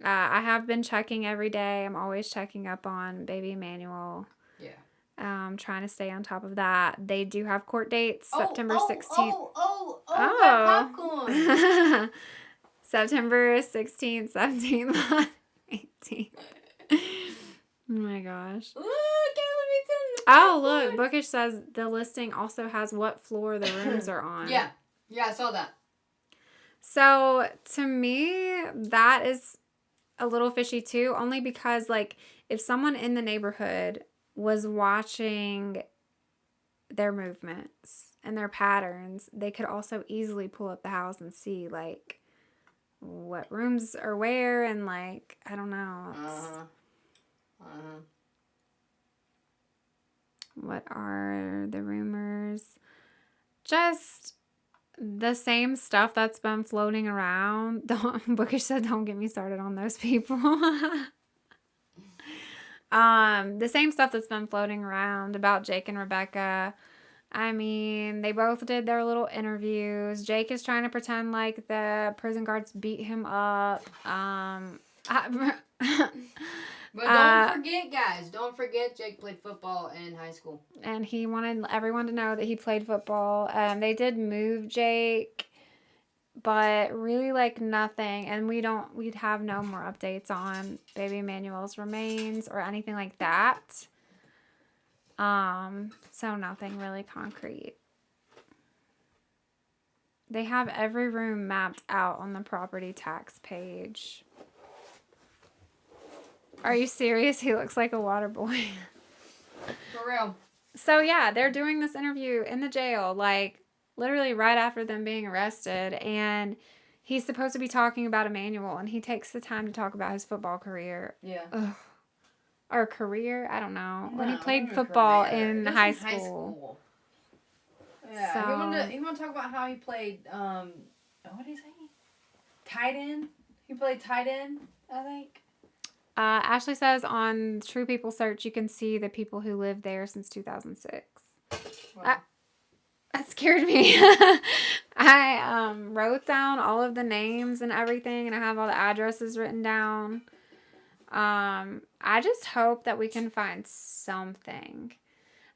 I have been checking every day. I'm always checking up on baby Emmanuel. Yeah. Trying to stay on top of that. They do have court dates, September 16th. Got popcorn. September 16th, 17th, 18th. Oh my gosh. Ooh, okay, let me tell you the Oh, popcorn. look. Bookish says the listing also has what floor the rooms are on. Yeah, I saw that. So, to me, that is a little fishy too, only because, like, if someone in the neighborhood was watching their movements and their patterns, they could also easily pull up the house and see, like, what rooms are where, and, like, I don't know. What are the rumors? Just the same stuff that's been floating around. Bookish said, don't get me started on those people. The same stuff that's been floating around about Jake and Rebecca. I mean, they both did their little interviews. Jake is trying to pretend like the prison guards beat him up. But don't forget, guys. Don't forget, Jake played football in high school. And he wanted everyone to know that he played football. They did move Jake, but really, like, nothing. And we'd have no more updates on baby Emmanuel's remains or anything like that. So nothing really concrete. They have every room mapped out on the property tax page. Are you serious? He looks like a water boy. For real. So yeah, they're doing this interview in the jail, like, literally right after them being arrested, and he's supposed to be talking about Emmanuel, and he takes the time to talk about his football career. Yeah. Ugh. Or career, I don't know. When he No, played not a football career. in It was high school. Yeah, So- he wanted to talk about how he played. What did he say? Tight end. He played tight end, I think. Ashley says on True People Search, you can see the people who lived there since 2006. Wow. That scared me. I wrote down all of the names and everything, and I have all the addresses written down. I just hope that we can find something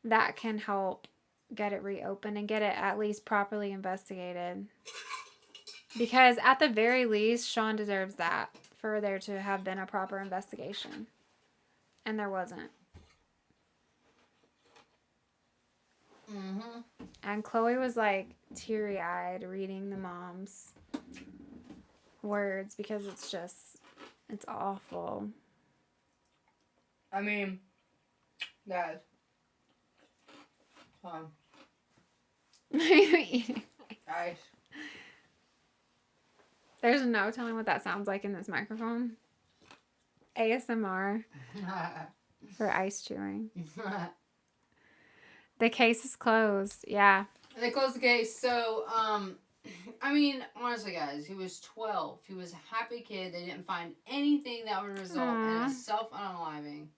that can help get it reopened and get it at least properly investigated. Because at the very least, Sean deserves that, for there to have been a proper investigation. And there wasn't. Mm-hmm. And Chloe was, like, teary-eyed reading the mom's words because it's awful. I mean, guys. Guys. There's no telling what that sounds like in this microphone. ASMR for ice chewing. The case is closed. Yeah. They closed the case. So, I mean, honestly, guys, he was 12. He was a happy kid. They didn't find anything that would result in Aww. a self-unaliving.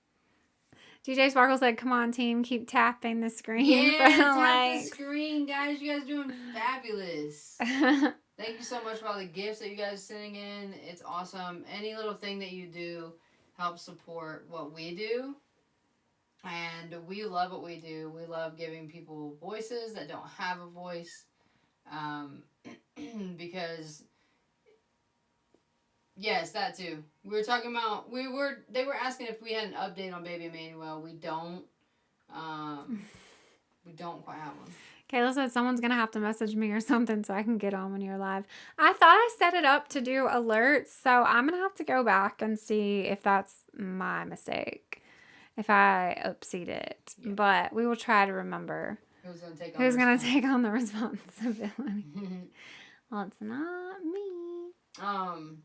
DJ Sparkle said, come on, team, keep tapping the screen. Yeah, for the tap likes." the screen, guys. You guys are doing fabulous. Thank you so much for all the gifts that you guys are sending in. It's awesome. Any little thing that you do helps support what we do. And we love what we do. We love giving people voices that don't have a voice. Because, yes, that too. We were talking about, they were asking if we had an update on baby Emmanuel. We don't. We don't quite have one. Kayla said someone's going to have to message me or something so I can get on when you're live. I thought I set it up to do alerts, so I'm going to have to go back and see if that's my mistake. If I upseed it. Yeah. But we will try to remember who's going to take on the responsibility. Well, it's not me.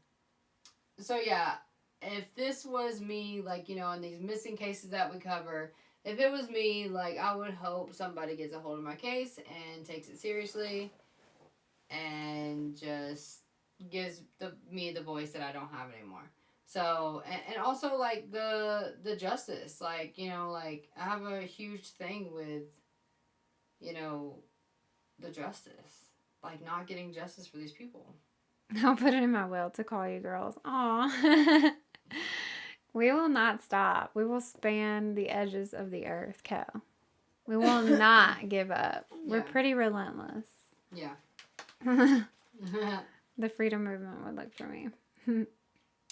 So, yeah, if this was me, like, you know, in these missing cases that we cover, if it was me, like, I would hope somebody gets a hold of my case and takes it seriously and just gives me the voice that I don't have anymore. So, and also, like, the justice, like, you know, like, I have a huge thing with, you know, the justice, like, not getting justice for these people. I'll put it in my will to call you girls. Aw. We will not stop. We will span the edges of the earth, Kel. We will not give up. We're Yeah. pretty relentless. Yeah. The freedom movement would look for me.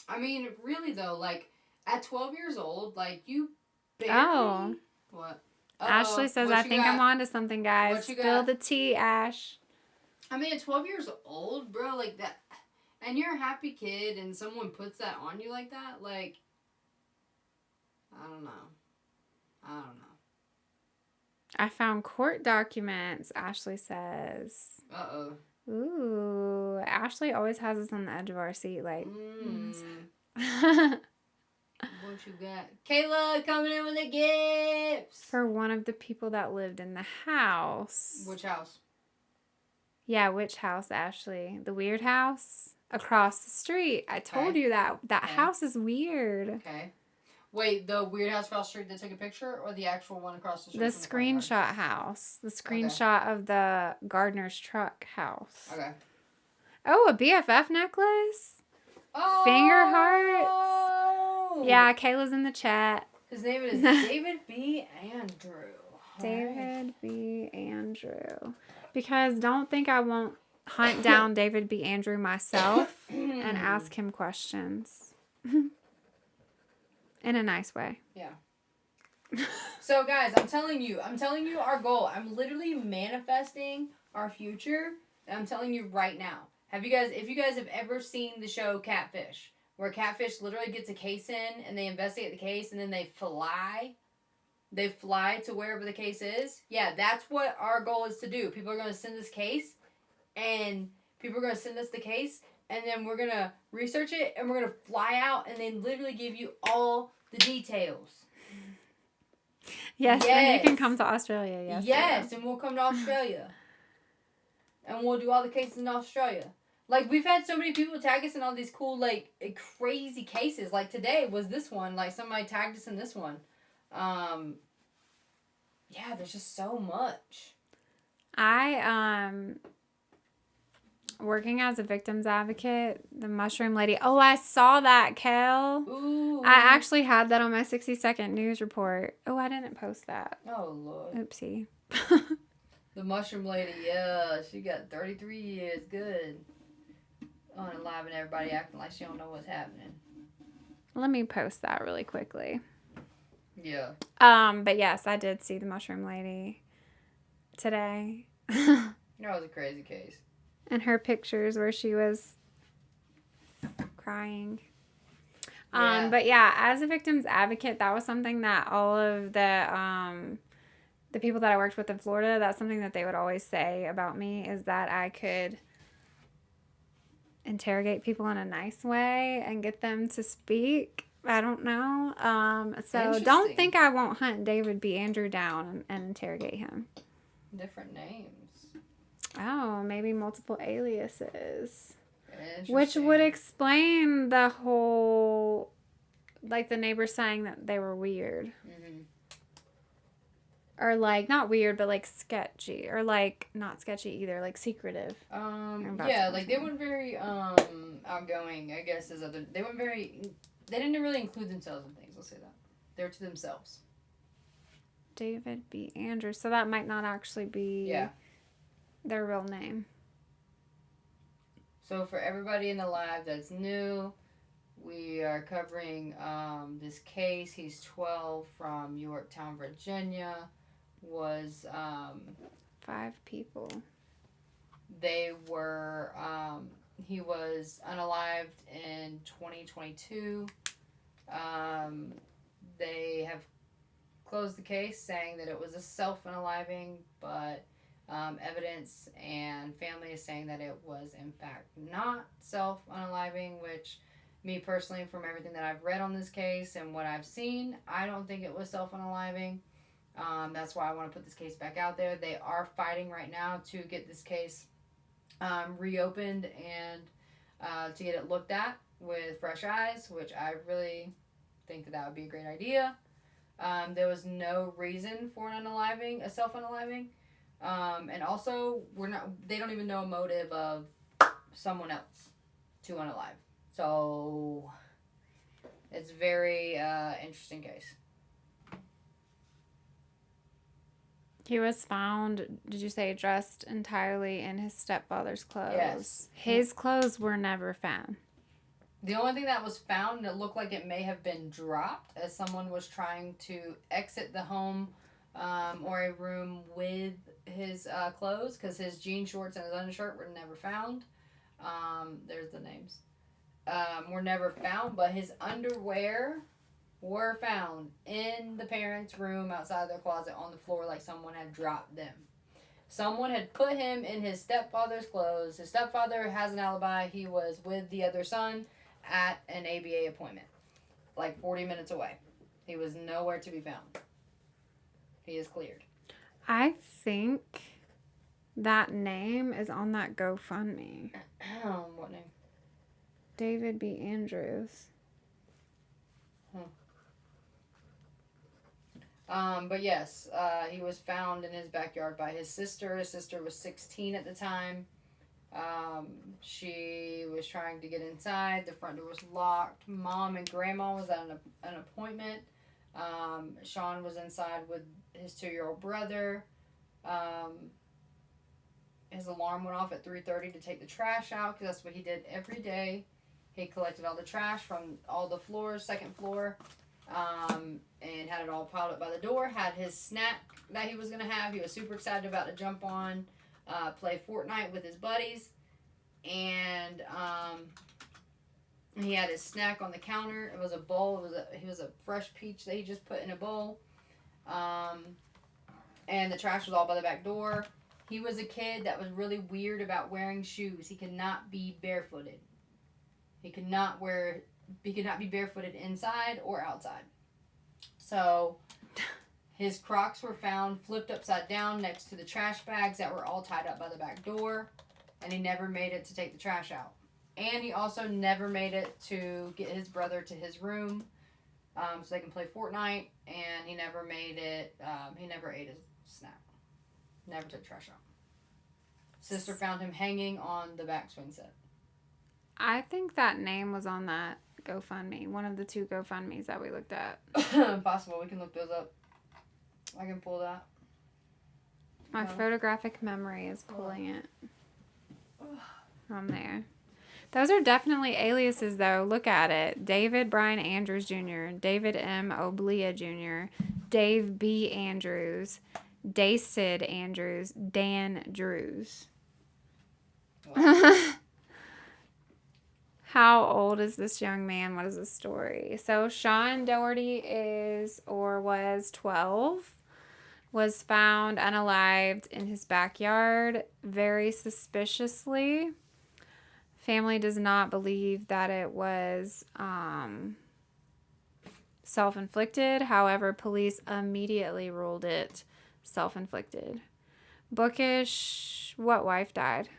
I mean, really though, like at 12 years old, like you barely. Oh. What? Ashley says, I think I'm on to something, guys. What you Spill got? the tea, Ash. I mean, at 12 years old, bro, like that, and you're a happy kid, and someone puts that on you like that, like, I don't know. I found court documents, Ashley says. Uh-oh. Ooh, Ashley always has us on the edge of our seat, like. What you got? Kayla coming in with the gifts. For one of the people that lived in the house. Which house? Yeah, which house, Ashley? The weird house? Across the street. I told you that. That house is weird. Okay. Wait, the weird house across the street that took a picture, or the actual one across the street? The screenshot house. The screenshot of the gardener's truck house. Okay. Oh, a BFF necklace? Oh! Finger hearts? Yeah, Kayla's in the chat. His name is David B. Andrew. David B. Andrew. Because don't think I won't hunt down David B. Andrew myself and ask him questions. In a nice way. Yeah. So guys, I'm telling you our goal. I'm literally manifesting our future, and I'm telling you right now. If you guys have ever seen the show Catfish, where Catfish literally gets a case in and they investigate the case and then they fly to wherever the case is. Yeah, that's what our goal is to do. People are going to send this case, and people are going to send us the case, and then we're going to research it, and we're going to fly out and then literally give you all the details. Yes, then you can come to Australia. Yes, and we'll come to Australia. And we'll do all the cases in Australia. Like, we've had so many people tag us in all these cool, like, crazy cases. Like, today was this one. Like, somebody tagged us in this one. Yeah, there's just so much. Working as a victim's advocate, the mushroom lady. Oh, I saw that, Kel. Ooh. I actually had that on my 60-second news report. Oh, I didn't post that. Oh, Lord. Oopsie. The mushroom lady, yeah, she got 33 years. Good. On and live and everybody acting like she don't know what's happening. Let me post that really quickly. Yeah. But yes, I did see the mushroom lady today. That was a crazy case. And her pictures where she was crying. But yeah, as a victim's advocate, that was something that all of the people that I worked with in Florida, that's something that they would always say about me, is that I could interrogate people in a nice way and get them to speak. I don't know. So don't think I won't hunt David B. Andrew down and interrogate him. Different names. Oh, maybe multiple aliases. Which would explain the whole, like, the neighbors saying that they were weird. Mm-hmm. Or, like, not weird, but, like, sketchy. Or, like, not sketchy either, like, secretive. Yeah, like, they weren't very, outgoing, I guess, they didn't really include themselves in things, let's say that. They were to themselves. David B. Andrew. So that might not actually be their real name. So for everybody in the live that's new, we are covering this case. He's 12 from Yorktown, Virginia. Was 5 people. They were he was unalived in 2022. They have closed the case saying that it was a self-unaliving, but evidence and family is saying that it was in fact not self-unaliving, which me personally, from everything that I've read on this case and what I've seen, I don't think it was self-unaliving. That's why I want to put this case back out there. They are fighting right now to get this case reopened and to get it looked at with fresh eyes, which I really think that would be a great idea. There was no reason for a self-unaliving. And also, they don't even know a motive of someone else. 2 unalive. So it's very interesting case. He was found, did you say, dressed entirely in his stepfather's clothes? Yes. His clothes were never found. The only thing that was found that looked like it may have been dropped as someone was trying to exit the home or a room with his clothes, because his jean shorts and his undershirt were never found. There's the names. Were never found, but his underwear were found in the parents' room outside their closet on the floor, like someone had dropped them. Someone had put him in his stepfather's clothes. His stepfather has an alibi. He was with the other son at an ABA appointment, like 40 minutes away. He was nowhere to be found. He is cleared. I think that name is on that GoFundMe. What name? David B. Andrews. But yes, he was found in his backyard by his sister. His sister was 16 at the time. She was trying to get inside. The front door was locked. Mom and grandma was at an appointment. Sean was inside with his 2-year-old brother. His alarm went off at 3:30 to take the trash out, because that's what he did every day. He collected all the trash from all the floors, second floor, and had it all piled up by the door. Had his snack that he was going to have. He was super excited about to jump on, play Fortnite with his buddies. And he had his snack on the counter. It was a bowl. It was a fresh peach that he just put in a bowl. And the trash was all by the back door. He was a kid that was really weird about wearing shoes. He could not be barefooted. He could not be barefooted inside or outside. So his Crocs were found flipped upside down next to the trash bags that were all tied up by the back door. And he never made it to take the trash out. And he also never made it to get his brother to his room so they can play Fortnite. And he never made it, he never ate his snack. Never took trash out. Sister found him hanging on the back swing set. I think that name was on that GoFundMe. One of the 2 GoFundMes that we looked at. Possible. We can look those up. I can pull that. My photographic memory is pulling it from there. Those are definitely aliases, though. Look at it. David Brian Andrews Jr., David M. Oblea Jr., Dave B. Andrews, Dacid Andrews, Dan Drews. Wow. How old is this young man? What is the story? So Sean Daugherty was 12. Was found unalived in his backyard, very suspiciously. Family does not believe that it was self-inflicted. However, police immediately ruled it self-inflicted. Bookish, what wife died?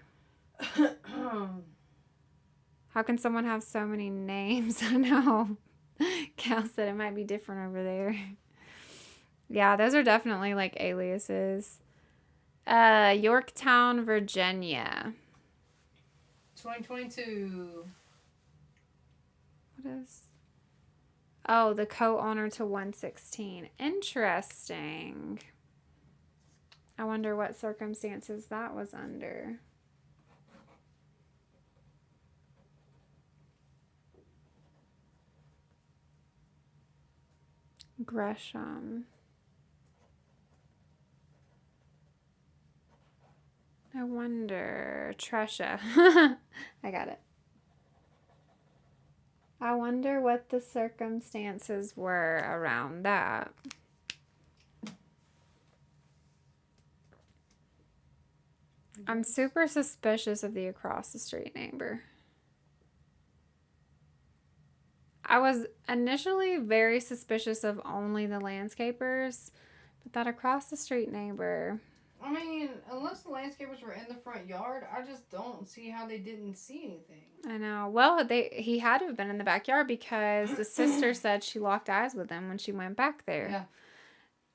How can someone have so many names? I know. Cal said it might be different over there. Yeah, those are definitely like aliases. Yorktown, Virginia. 2022. What is? Oh, the co-owner to 116. Interesting. I wonder what circumstances that was under. Gresham. I wonder. Tresha. I got it. I wonder what the circumstances were around that. I'm super suspicious of the across the street neighbor. I was initially very suspicious of only the landscapers, but that across the street neighbor... I mean, unless the landscapers were in the front yard, I just don't see how they didn't see anything. I know. Well, he had to have been in the backyard because the sister said she locked eyes with him when she went back there. Yeah.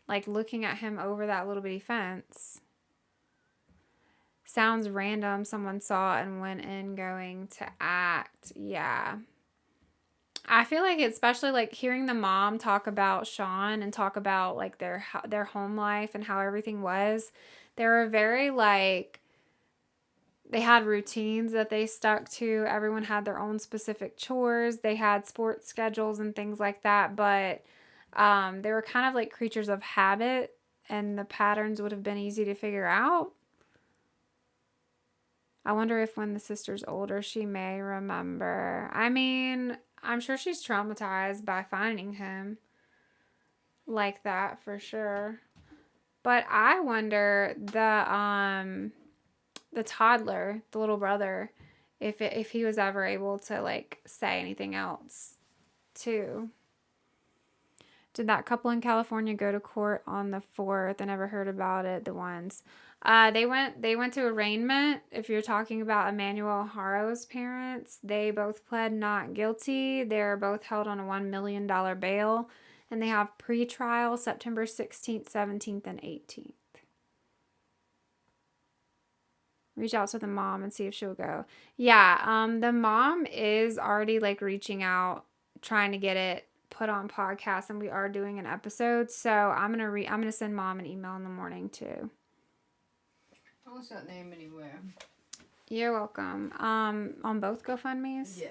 Like looking at him over that little bitty fence. Sounds random. Someone saw and went in going to act. Yeah. I feel like, especially like hearing the mom talk about Sean and talk about like their home life and how everything was. They were very like, they had routines that they stuck to. Everyone had their own specific chores. They had sports schedules and things like that. But they were kind of like creatures of habit, and the patterns would have been easy to figure out. I wonder if when the sister's older, she may remember. I mean, I'm sure she's traumatized by finding him like that for sure. But I wonder the toddler, the little brother, if he was ever able to like say anything else too. Did that couple in California go to court on the 4th? I never heard about it. The ones. They went to arraignment. If you're talking about Emmanuel Haro's parents, they both pled not guilty. They're both held on a $1 million bail, and they have pre-trial September 16th, 17th, and 18th. Reach out to the mom and see if she'll go. Yeah, the mom is already like reaching out, trying to get it put on podcast, and we are doing an episode. So I'm gonna send mom an email in the morning too. I don't see that name anywhere. You're welcome. On both GoFundMe's. Yeah.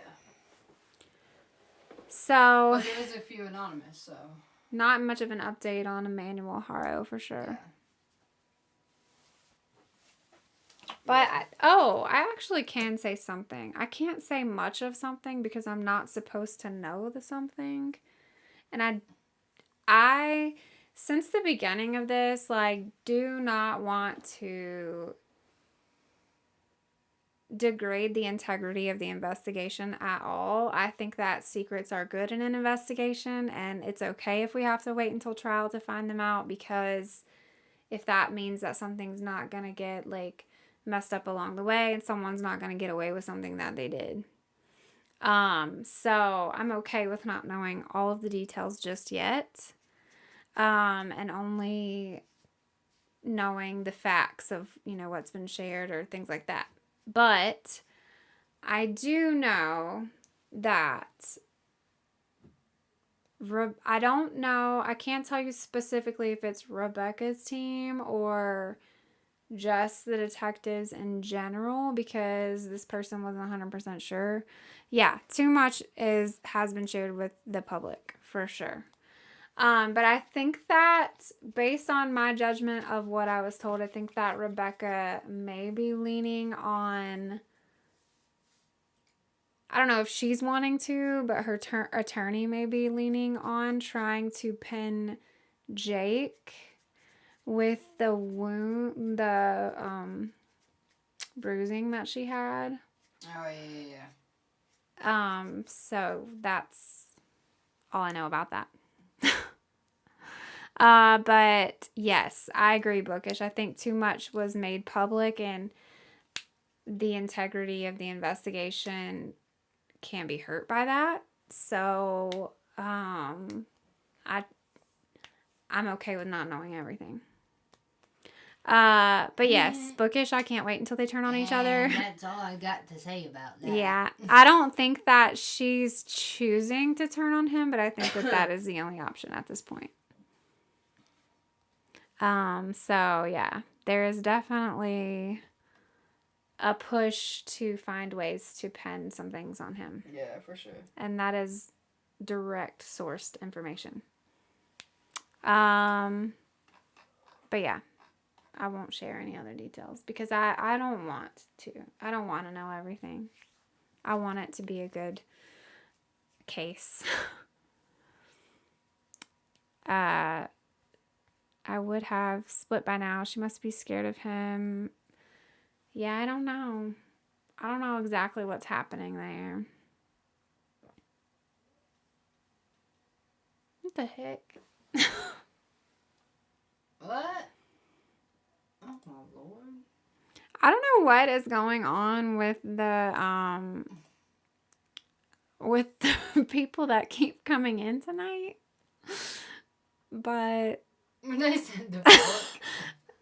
So But there was a few anonymous, so not much of an update on Emmanuel Haro for sure. yeah. But I actually can say something. I can't say much of something because I'm not supposed to know the something. And I since the beginning of this, like, do not want to degrade the integrity of the investigation at all. I think that secrets are good in an investigation, and it's okay if we have to wait until trial to find them out, because if that means that something's not going to get like messed up along the way and someone's not going to get away with something that they did. So I'm okay with not knowing all of the details just yet. And only knowing the facts of, what's been shared or things like that. But I do know that I don't know. I can't tell you specifically if it's Rebecca's team or just the detectives in general, because this person wasn't 100% sure. Yeah, too much has been shared with the public for sure. But I think that based on my judgment of what I was told, I think that Rebecca may be leaning on, I don't know if she's wanting to, but her attorney may be leaning on trying to pin Jake with the wound, the bruising that she had. Oh, yeah. So that's all I know about that. But yes, I agree, Bookish. I think too much was made public, and the integrity of the investigation can be hurt by that. So, I'm okay with not knowing everything. But yes, Bookish, I can't wait until they turn on each other. That's all I got to say about that. Yeah, I don't think that she's choosing to turn on him, but I think that is the only option at this point. So yeah, there is definitely a push to find ways to pin some things on him. Yeah, for sure. And that is direct sourced information. But yeah, I won't share any other details because I don't want to. I don't want to know everything. I want it to be a good case. I would have split by now. She must be scared of him. Yeah, I don't know. I don't know exactly what's happening there. What the heck? What? Oh my Lord. I don't know what is going on with the people that keep coming in tonight. But They said the book.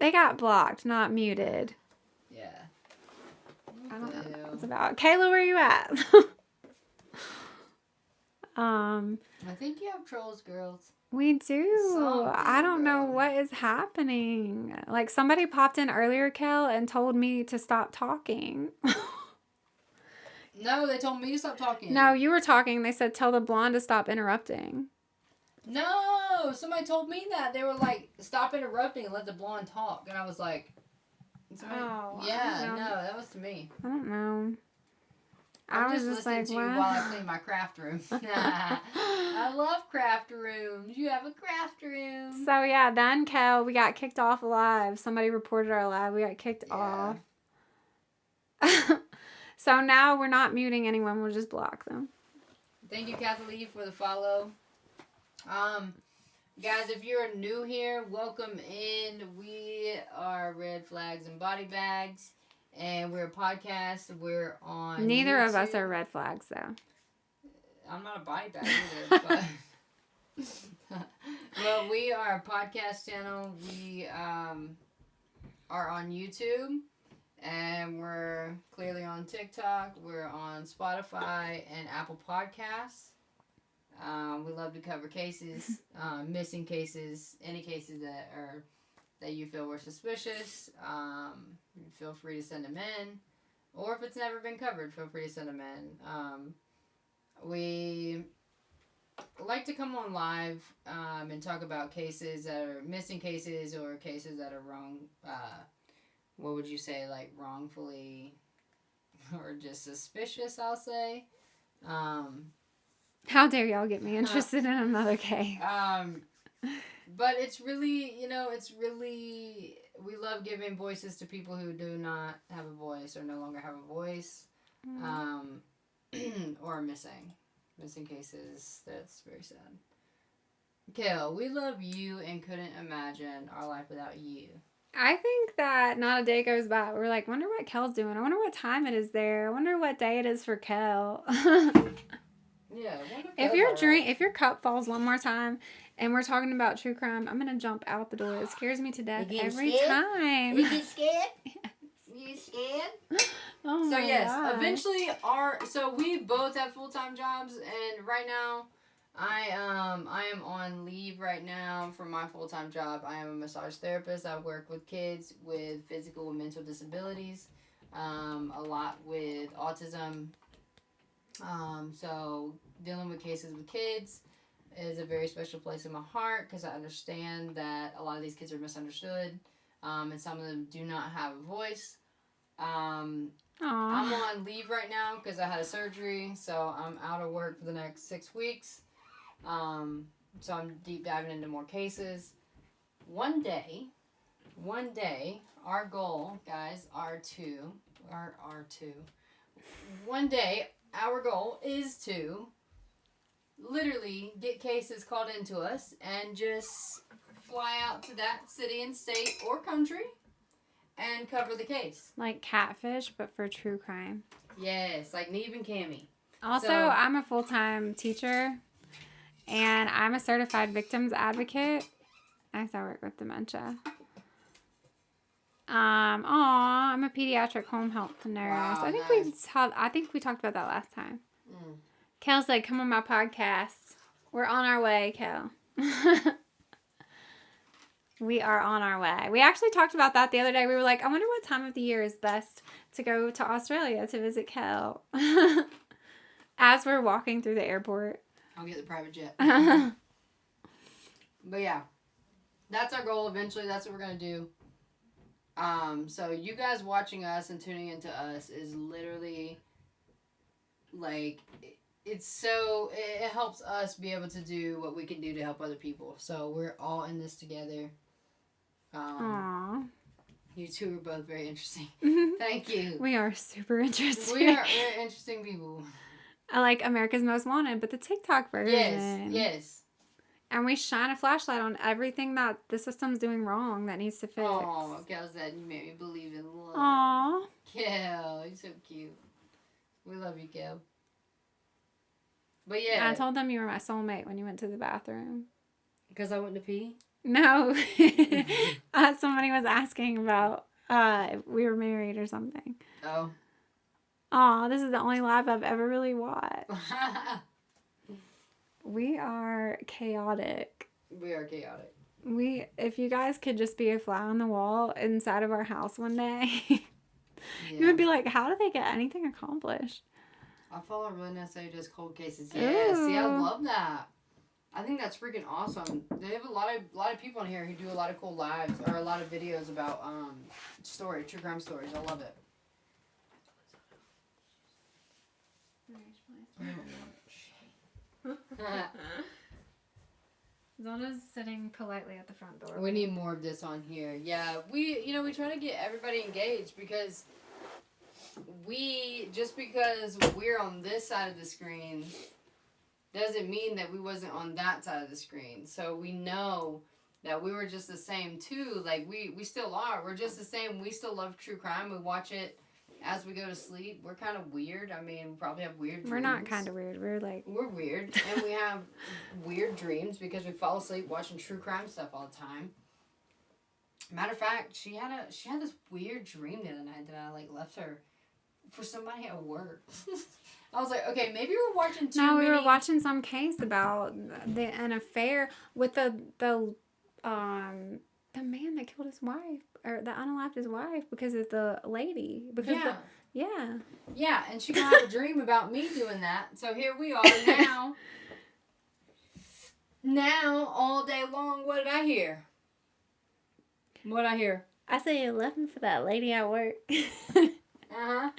they got blocked, not muted. Yeah. trolls about. Kayla, where you at? I think you have trolls, girls. We do. Something, I don't know girl. what is happening. Like somebody popped in earlier, Kel, and told me to stop talking. No, they told me to stop talking. No, you were talking. They said tell the blonde to stop interrupting. No, somebody told me that. They were like, stop interrupting and let the blonde talk. And I was like, yeah, no, that was to me. I don't know. I'm just listening to you while I clean my craft room. I love craft rooms. You have a craft room. So yeah, then Kel, we got kicked off live. Somebody reported our live. We got kicked off. So now we're not muting anyone. We'll just block them. Thank you, Kathleen, for the follow. Guys, if you're new here, welcome in. We are Red Flags and Body Bags, and we're a podcast. We're on Neither YouTube. of us are red flags, though. I'm not a body bag either, but well, we are a podcast channel. We are on YouTube, and we're clearly on TikTok. We're on Spotify and Apple Podcasts. We love to cover cases, missing cases, any cases that you feel were suspicious. Feel free to send them in, or if it's never been covered, feel free to send them in. We like to come on live and talk about cases that are missing cases or cases that are wrong. What would you say, like wrongfully or just suspicious? I'll say. How dare y'all get me interested in another case? But it's really, we love giving voices to people who do not have a voice or no longer have a voice, or missing cases. That's very sad. Kel, we love you and couldn't imagine our life without you. I think that not a day goes by. We're like, wonder what Kel's doing. I wonder what time it is there. I wonder what day it is for Kel. Yeah. If your cup falls one more time and we're talking about true crime, I'm gonna jump out the door. It scares me to death every time. You get scared? Yes. You scared? Oh So my yes, gosh. eventually we both have full-time jobs, and right now I am on leave right now from my full-time job. I am a massage therapist. I work with kids with physical and mental disabilities, a lot with autism. So dealing with cases with kids is a very special place in my heart because I understand that a lot of these kids are misunderstood, and some of them do not have a voice. I'm on leave right now because I had a surgery, so I'm out of work for the next 6 weeks. So I'm deep diving into more cases. One day, our goal, guys, one day, our goal is to literally get cases called into us and just fly out to that city and state or country and cover the case. Like Catfish, but for true crime. Yes, like Neve and Cammie. Also, So- I'm a full-time teacher, and I'm a certified victims advocate. I work with dementia. I'm a pediatric home health nurse. Wow, I think nice. we talked about that last time. Kel said, "Come on my podcast." We're on our way, Kel. We are on our way. We actually talked about that the other day. We were like, I wonder what time of the year is best to go to Australia to visit Kel. As we're walking through the airport. I'll get the private jet. But yeah, that's our goal eventually. That's what we're going to do. So you guys watching us and tuning into us is literally like, it helps us be able to do what we can do to help other people. So we're all in this together. Aww. You two are both very interesting. Thank you. We are super interesting. We're interesting people. I like America's Most Wanted, but the TikTok version. Yes. And we shine a flashlight on everything that the system's doing wrong that needs to fix. Oh, Kel said you made me believe in love. Aww. Kel, you're so cute. We love you, Kel. But yeah. I told them you were my soulmate when you went to the bathroom. Because I went to pee? No. Somebody was asking about if we were married or something. Oh. Aw, this is the only live I've ever really watched. We are chaotic. We are chaotic. If you guys could just be a fly on the wall inside of our house one day, you would be like, how do they get anything accomplished? I follow a really nice lady who does cold cases. Yeah, see, I love that. I think that's freaking awesome. They have a lot of people in here who do a lot of cool lives or a lot of videos about true crime stories. I love it. Zona's sitting politely at the front door. We need more of this on here. Yeah, we try to get everybody engaged because because we're on this side of the screen doesn't mean that we wasn't on that side of the screen. So we know that we were just the same too. Like we still are. We're just the same. We still love true crime. We watch it as we go to sleep. We're kind of weird. I mean, we probably have weird dreams. We're not kind of weird. We're weird. And we have weird dreams because we fall asleep watching true crime stuff all the time. Matter of fact, she had this weird dream the other night that I left her for somebody at work. I was like, okay, maybe we're watching we were watching some case about an affair with the man that killed his wife or that unalived his wife because of the lady. Yeah, and she had a dream about me doing that. So here we are now. Now all day long, what did I hear? What did I hear? I said you left me for that lady at work. Uh-huh.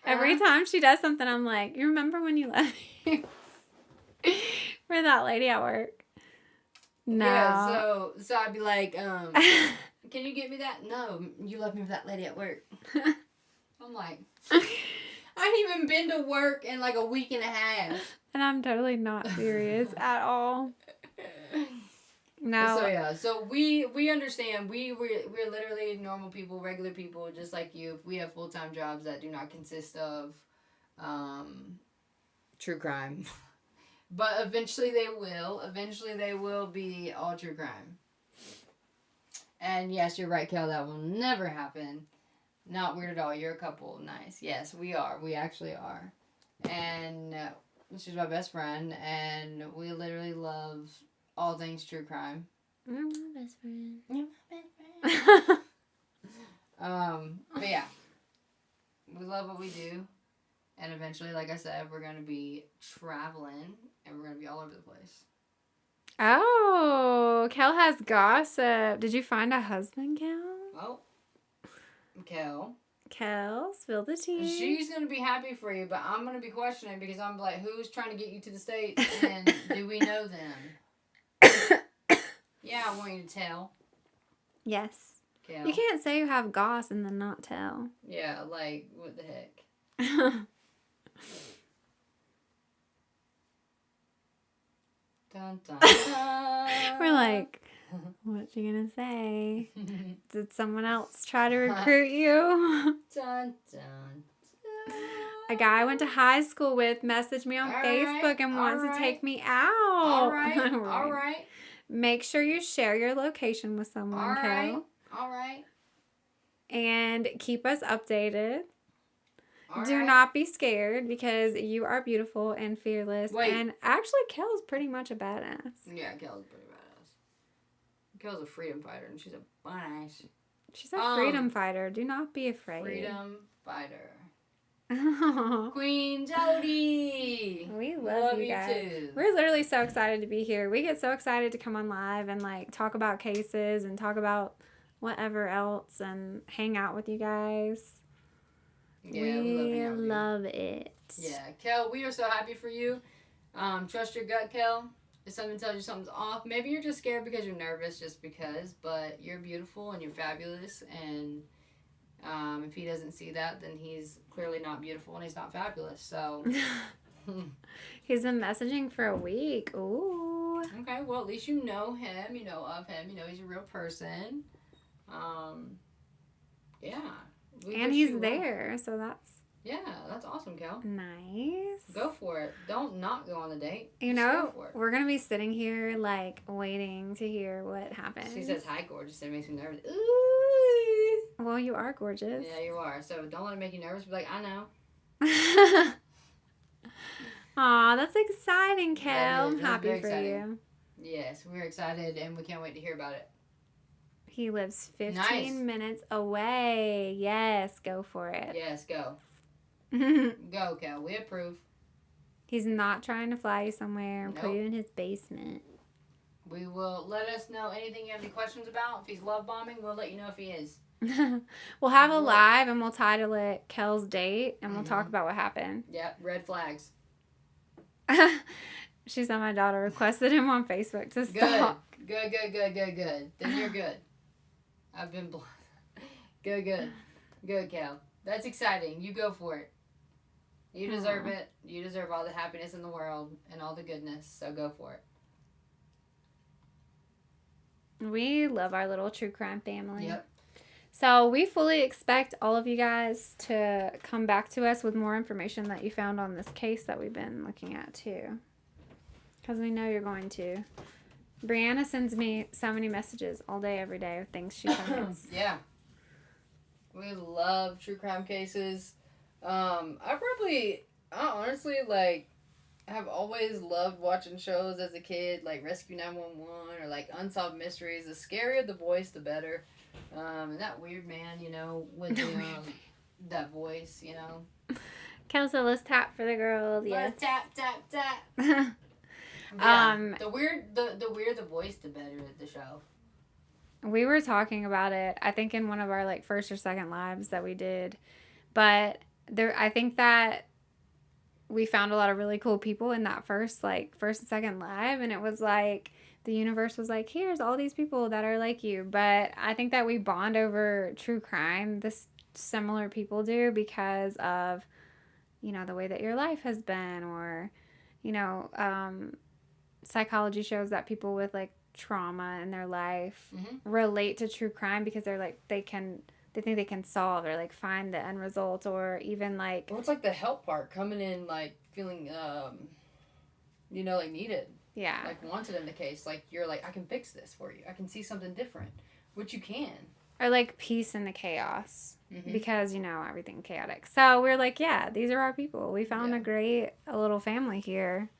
Every time she does something, I'm like, you remember when you left me for that lady at work? No. Yeah, so I'd be like, can you get me that? No, you left me for that lady at work. I'm like, I ain't even been to work in like a week and a half. And I'm totally not serious at all. No. So we understand. We're literally normal people, regular people, just like you. We have full-time jobs that do not consist of true crime. But eventually they will. Eventually they will be all true crime. And yes, you're right, Kel. That will never happen. Not weird at all. You're a couple. Nice. Yes, we are. We actually are. And she's my best friend. And we literally love all things true crime. You're my best friend. You're my best friend. But yeah. We love what we do. And eventually, like I said, we're going to be traveling. And we're going to be all over the place. Oh, Kel has gossip. Did you find a husband, Kel? Oh. Kel, spill the tea. She's going to be happy for you, but I'm going to be questioning because I'm like, who's trying to get you to the States? And do we know them? Yeah, I want you to tell. Yes. Kel. You can't say you have goss and then not tell. Yeah, like, what the heck? Dun, dun, dun. We're like, what's she gonna say? Did someone else try to recruit you? Dun, dun, dun. A guy I went to high school with messaged me on Facebook and wants to take me out. All right. Make sure you share your location with someone, Kel. All right. And keep us updated. Do right. not be scared because you are beautiful and fearless. Wait. And actually, Kel's pretty much a badass. Yeah, Kel's pretty badass. Kel's a freedom fighter, and she's a badass. She's a freedom fighter. Do not be afraid. Freedom fighter. Queen Jody. We love you guys. Too. We're literally so excited to be here. We get so excited to come on live and like talk about cases and talk about whatever else and hang out with you guys. Yeah, we love it. Yeah, Kel, we are so happy for you. Trust your gut, Kel. If something tells you something's off, maybe you're just scared because you're nervous, just because. But you're beautiful and you're fabulous. And if he doesn't see that, then he's clearly not beautiful and he's not fabulous. So he's been messaging for a week. Ooh. Okay, well at least you know him. You know of him. You know he's a real person. Yeah. And he's there, so that's awesome, Kel. Nice. Go for it. Don't not go on the date. You know, we're going to be sitting here, like, waiting to hear what happens. She says, hi, gorgeous. It makes me nervous. Ooh. Well, you are gorgeous. Yeah, you are. So don't let it make you nervous. Be like, I know. Aw, that's exciting, Kel. That is. I'm That's happy very for exciting. you. Yes, we're excited and we can't wait to hear about it. He lives 15 Nice. minutes away. Yes, go for it. Yes, go. Go, Cal. We approve. He's not trying to fly you somewhere and put Nope. you in his basement. We will let us know anything you have any questions about. If he's love bombing, we'll let you know if he is. We'll have a What? live and we'll title it Kel's Date and we'll talk about what happened. Yep, red flags. She said my daughter requested him on Facebook to Good. stop. Good. Then you're good. I've been blessed. Good. Good, Cal. That's exciting. You go for it. You deserve it. You deserve all the happiness in the world and all the goodness. So go for it. We love our little true crime family. Yep. So we fully expect all of you guys to come back to us with more information that you found on this case that we've been looking at too. Because we know you're going to. Brianna sends me so many messages all day, every day of things she finds. Yeah. We love true crime cases. I honestly, like, have always loved watching shows as a kid, like Rescue 911 or, like, Unsolved Mysteries. The scarier the voice, the better. And that weird man, you know, with the, that voice, you know. Kelso, let's tap for the girls. Yes. Let's tap. The weird the voice, the better the show. We were talking about it, I think in one of our like first or second lives that we did, but I think that we found a lot of really cool people in that first and second live, and it was like the universe was like, here's all these people that are like you. But I think that we bond over true crime, this similar people do, because of, you know, the way that your life has been, or, you know, psychology shows that people with like trauma in their life relate to true crime because they're like they think they can solve or like find the end result, or even like, well, it's like the help part, coming in like feeling you know, like needed, like wanted in the case, like you're like, I can fix this for you, I can see something different, which you can, or like peace in the chaos, because, you know, everything chaotic. So we're like, yeah, these are our people. We found a little family here.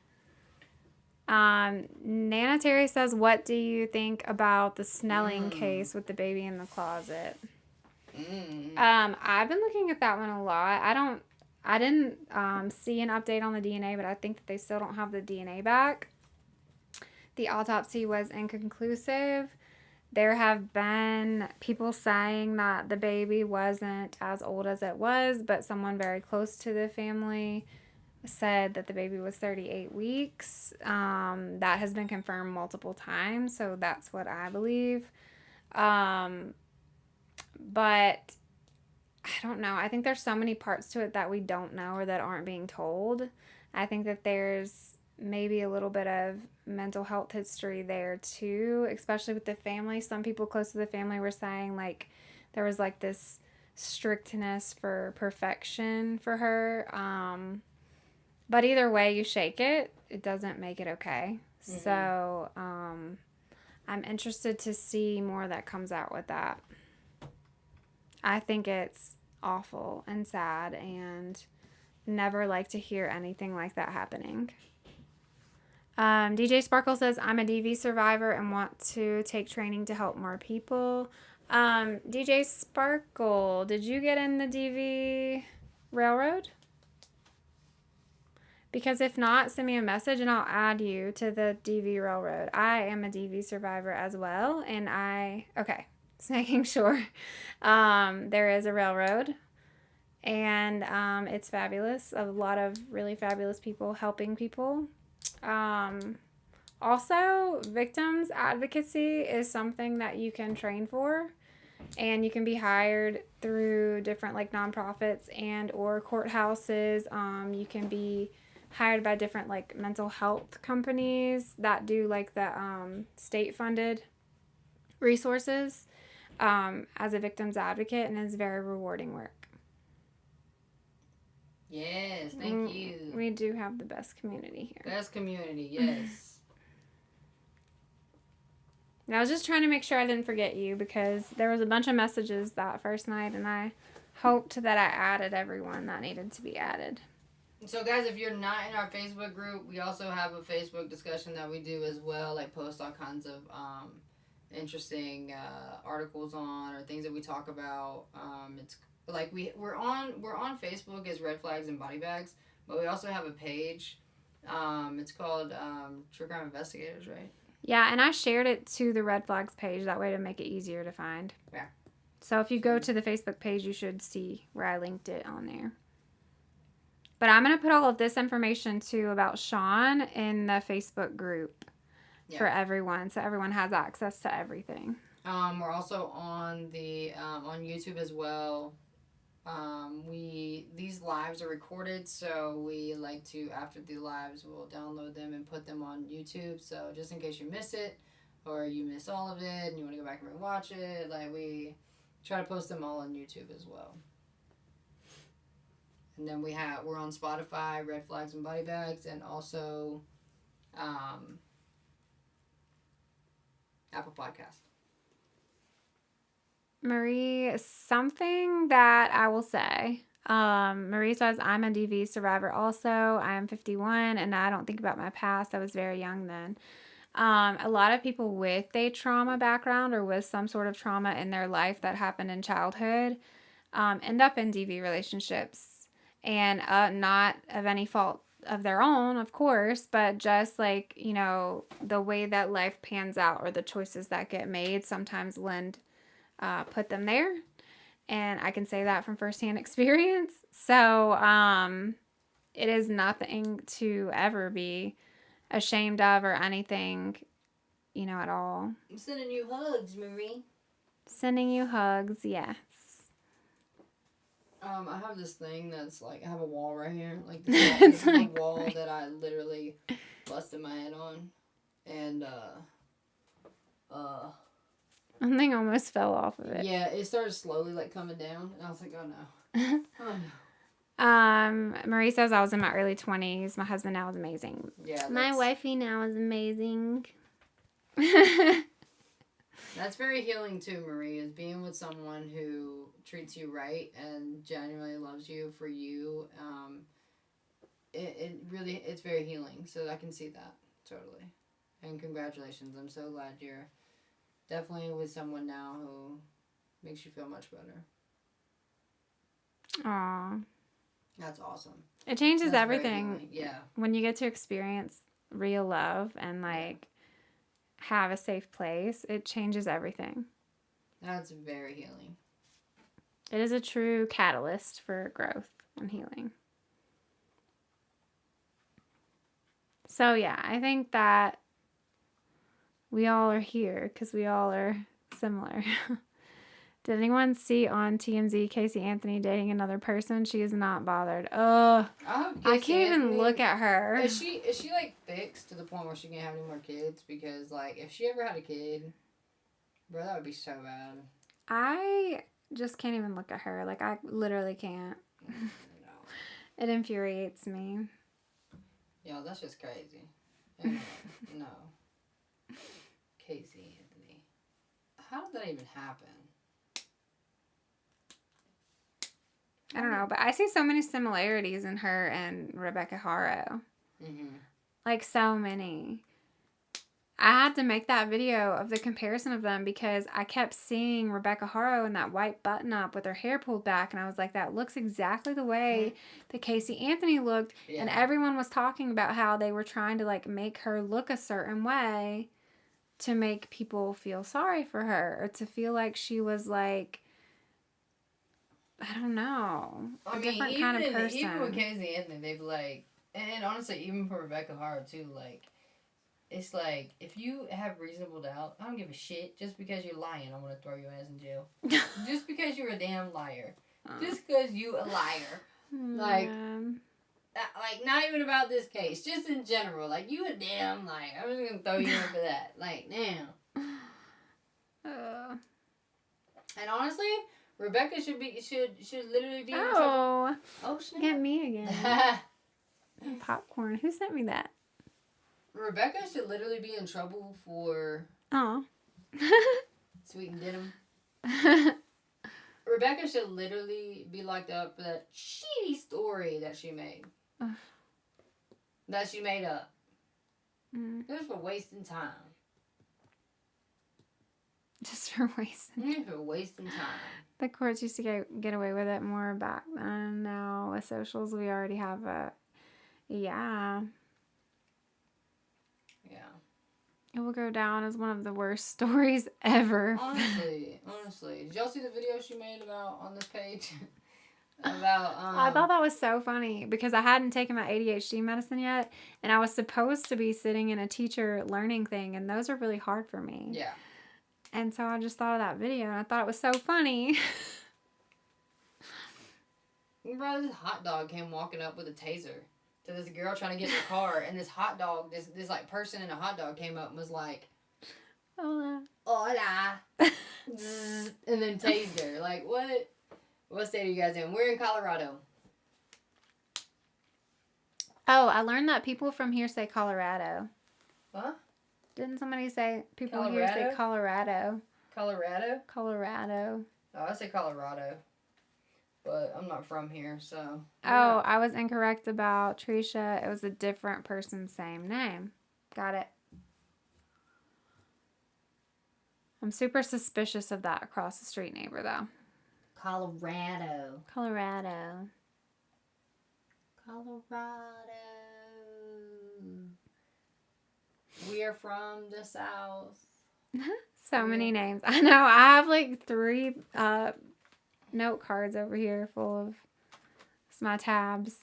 Nana Terry says, what do you think about the Snelling case with the baby in the closet? I've been looking at that one a lot. I didn't see an update on the DNA, but I think that they still don't have the DNA back. The autopsy was inconclusive. There have been people saying that the baby wasn't as old as it was, but someone very close to the family said that the baby was 38 weeks. That has been confirmed multiple times, so that's what I believe. But I don't know. I think there's so many parts to it that we don't know or that aren't being told. I think that there's maybe a little bit of mental health history there too, especially with the family. Some people close to the family were saying like there was like this strictness for perfection for her. But either way you shake it, it doesn't make it okay. So I'm interested to see more that comes out with that. I think it's awful and sad, and never like to hear anything like that happening. DJ Sparkle says, I'm a DV survivor and want to take training to help more people. DJ Sparkle, did you get in the DV railroad? Because if not, send me a message and I'll add you to the DV railroad. I am a DV survivor as well, and just making sure. There is a railroad, and it's fabulous. A lot of really fabulous people helping people. Also, victims advocacy is something that you can train for, and you can be hired through different like nonprofits and or courthouses. You can be hired by different like mental health companies that do like the state funded resources as a victim's advocate, and it's very rewarding work. Yes, thank you. We do have the best community here. Best community, yes. And I was just trying to make sure I didn't forget you, because there was a bunch of messages that first night, and I hoped that I added everyone that needed to be added. So, guys, if you're not in our Facebook group, we also have a Facebook discussion that we do as well, like post all kinds of interesting articles on or things that we talk about. It's like we're on Facebook as Red Flags and Body Bags, but we also have a page. It's called True Crime Investigators, right? Yeah, and I shared it to the Red Flags page that way to make it easier to find. Yeah. So if you go to the Facebook page, you should see where I linked it on there. But I'm going to put all of this information too about Sean in the Facebook group for everyone, so everyone has access to everything. We're also on the on YouTube as well. These lives are recorded, so we like to, after the lives, we'll download them and put them on YouTube. So just in case you miss it or you miss all of it and you want to go back and rewatch it, like we try to post them all on YouTube as well. And then we're on Spotify, Red Flags and Body Bags, and also Apple Podcast. Marie, something that I will say. Marie says, I'm a DV survivor also. I am 51 and I don't think about my past. I was very young then. A lot of people with a trauma background or with some sort of trauma in their life that happened in childhood end up in DV relationships. And not of any fault of their own, of course, but just like, the way that life pans out or the choices that get made sometimes put them there. And I can say that from firsthand experience. So it is nothing to ever be ashamed of or anything, at all. I'm sending you hugs, Marie. Sending you hugs, yes. I have this thing that's like, I have a wall right here. Like, this wall, it's a wall that I literally busted my head on. And, Something almost fell off of it. Yeah, it started slowly, like, coming down. And I was like, oh, no. Oh, no. Marie says I was in my early 20s. My husband now is amazing. Yeah, my wifey now is amazing. That's very healing too, Marie, is being with someone who treats you right and genuinely loves you for you. It's very healing. So I can see that totally. And congratulations. I'm so glad you're definitely with someone now who makes you feel much better. Aww. That's awesome. It changes everything. Yeah. When you get to experience real love and have a safe place, it changes everything. That's very healing. It is a true catalyst for growth and healing. So yeah, I think that we all are here because we all are similar. Did anyone see on TMZ Casey Anthony dating another person? She is not bothered. I can't even look at her. Is she like fixed to the point where she can't have any more kids? Because like if she ever had a kid, bro, that would be so bad. I just can't even look at her. Like I literally can't. No. It infuriates me. Yo, that's just crazy. Anyway, no. Casey Anthony. How did that even happen? I don't know, but I see so many similarities in her and Rebecca Haro. Mm-hmm. Like, so many. I had to make that video of the comparison of them because I kept seeing Rebecca Haro in that white button-up with her hair pulled back, and I was like, that looks exactly the way that Casey Anthony looked, and everyone was talking about how they were trying to, like, make her look a certain way to make people feel sorry for her, or to feel like she was, like, I don't know. Different kind of person. Even with Casey Anthony, they've like, and honestly, even for Rebecca Haro too, like, it's like, if you have reasonable doubt, I don't give a shit. Just because you're lying, I'm gonna throw your ass in jail. Just because you're a damn liar. Just because you a liar. Like, not even about this case. Just in general. Like, you a damn liar. I'm just gonna throw you in for that. Like, damn. And honestly, Rebecca should literally be in trouble. Oh, snap. Get me again. Popcorn. Who sent me that? Rebecca should literally be in trouble for... Oh. Sweet and Denim. Rebecca should literally be locked up for that shitty story that she made. Ugh. That she made up. Mm. It was for wasting time. Just for wasting. For wasting time. The courts used to get away with it more back then. Now with socials, we already have a. Yeah. Yeah. It will go down as one of the worst stories ever. Honestly. Did y'all see the video she made about on this page? About I thought that was so funny because I hadn't taken my ADHD medicine yet, and I was supposed to be sitting in a teacher learning thing, and those are really hard for me. Yeah. And so I just thought of that video, and I thought it was so funny. Bro, this hot dog came walking up with a taser to this girl trying to get in the car, and this hot dog, this like person in a hot dog came up and was like, Hola. Hola. And then tased her. Like, what? What state are you guys in? We're in Colorado. Oh, I learned that people from here say Colorado. Huh? Didn't somebody say people Colorado? here say Colorado? Colorado? Colorado. Oh, I say Colorado. But I'm not from here, so. Oh, I was incorrect about Trisha. It was a different person's same name. Got it. I'm super suspicious of that across the street neighbor, though. Colorado. Colorado. We are from the South. So many names. I know. I have like 3 note cards over here full of my tabs.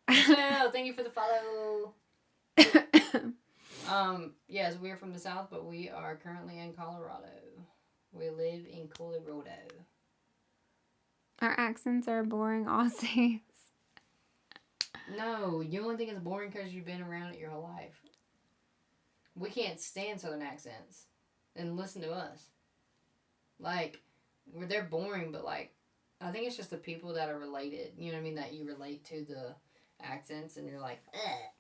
Michelle, thank you for the follow. Yes, we're from the South, but we are currently in Colorado. We live in Colorado. Our accents are boring Aussies. No, you only think it's boring because you've been around it your whole life. We can't stand Southern accents. And listen to us. Like, they're boring, but like, I think it's just the people that are related. You know what I mean? That you relate to the accents and you're like, ugh.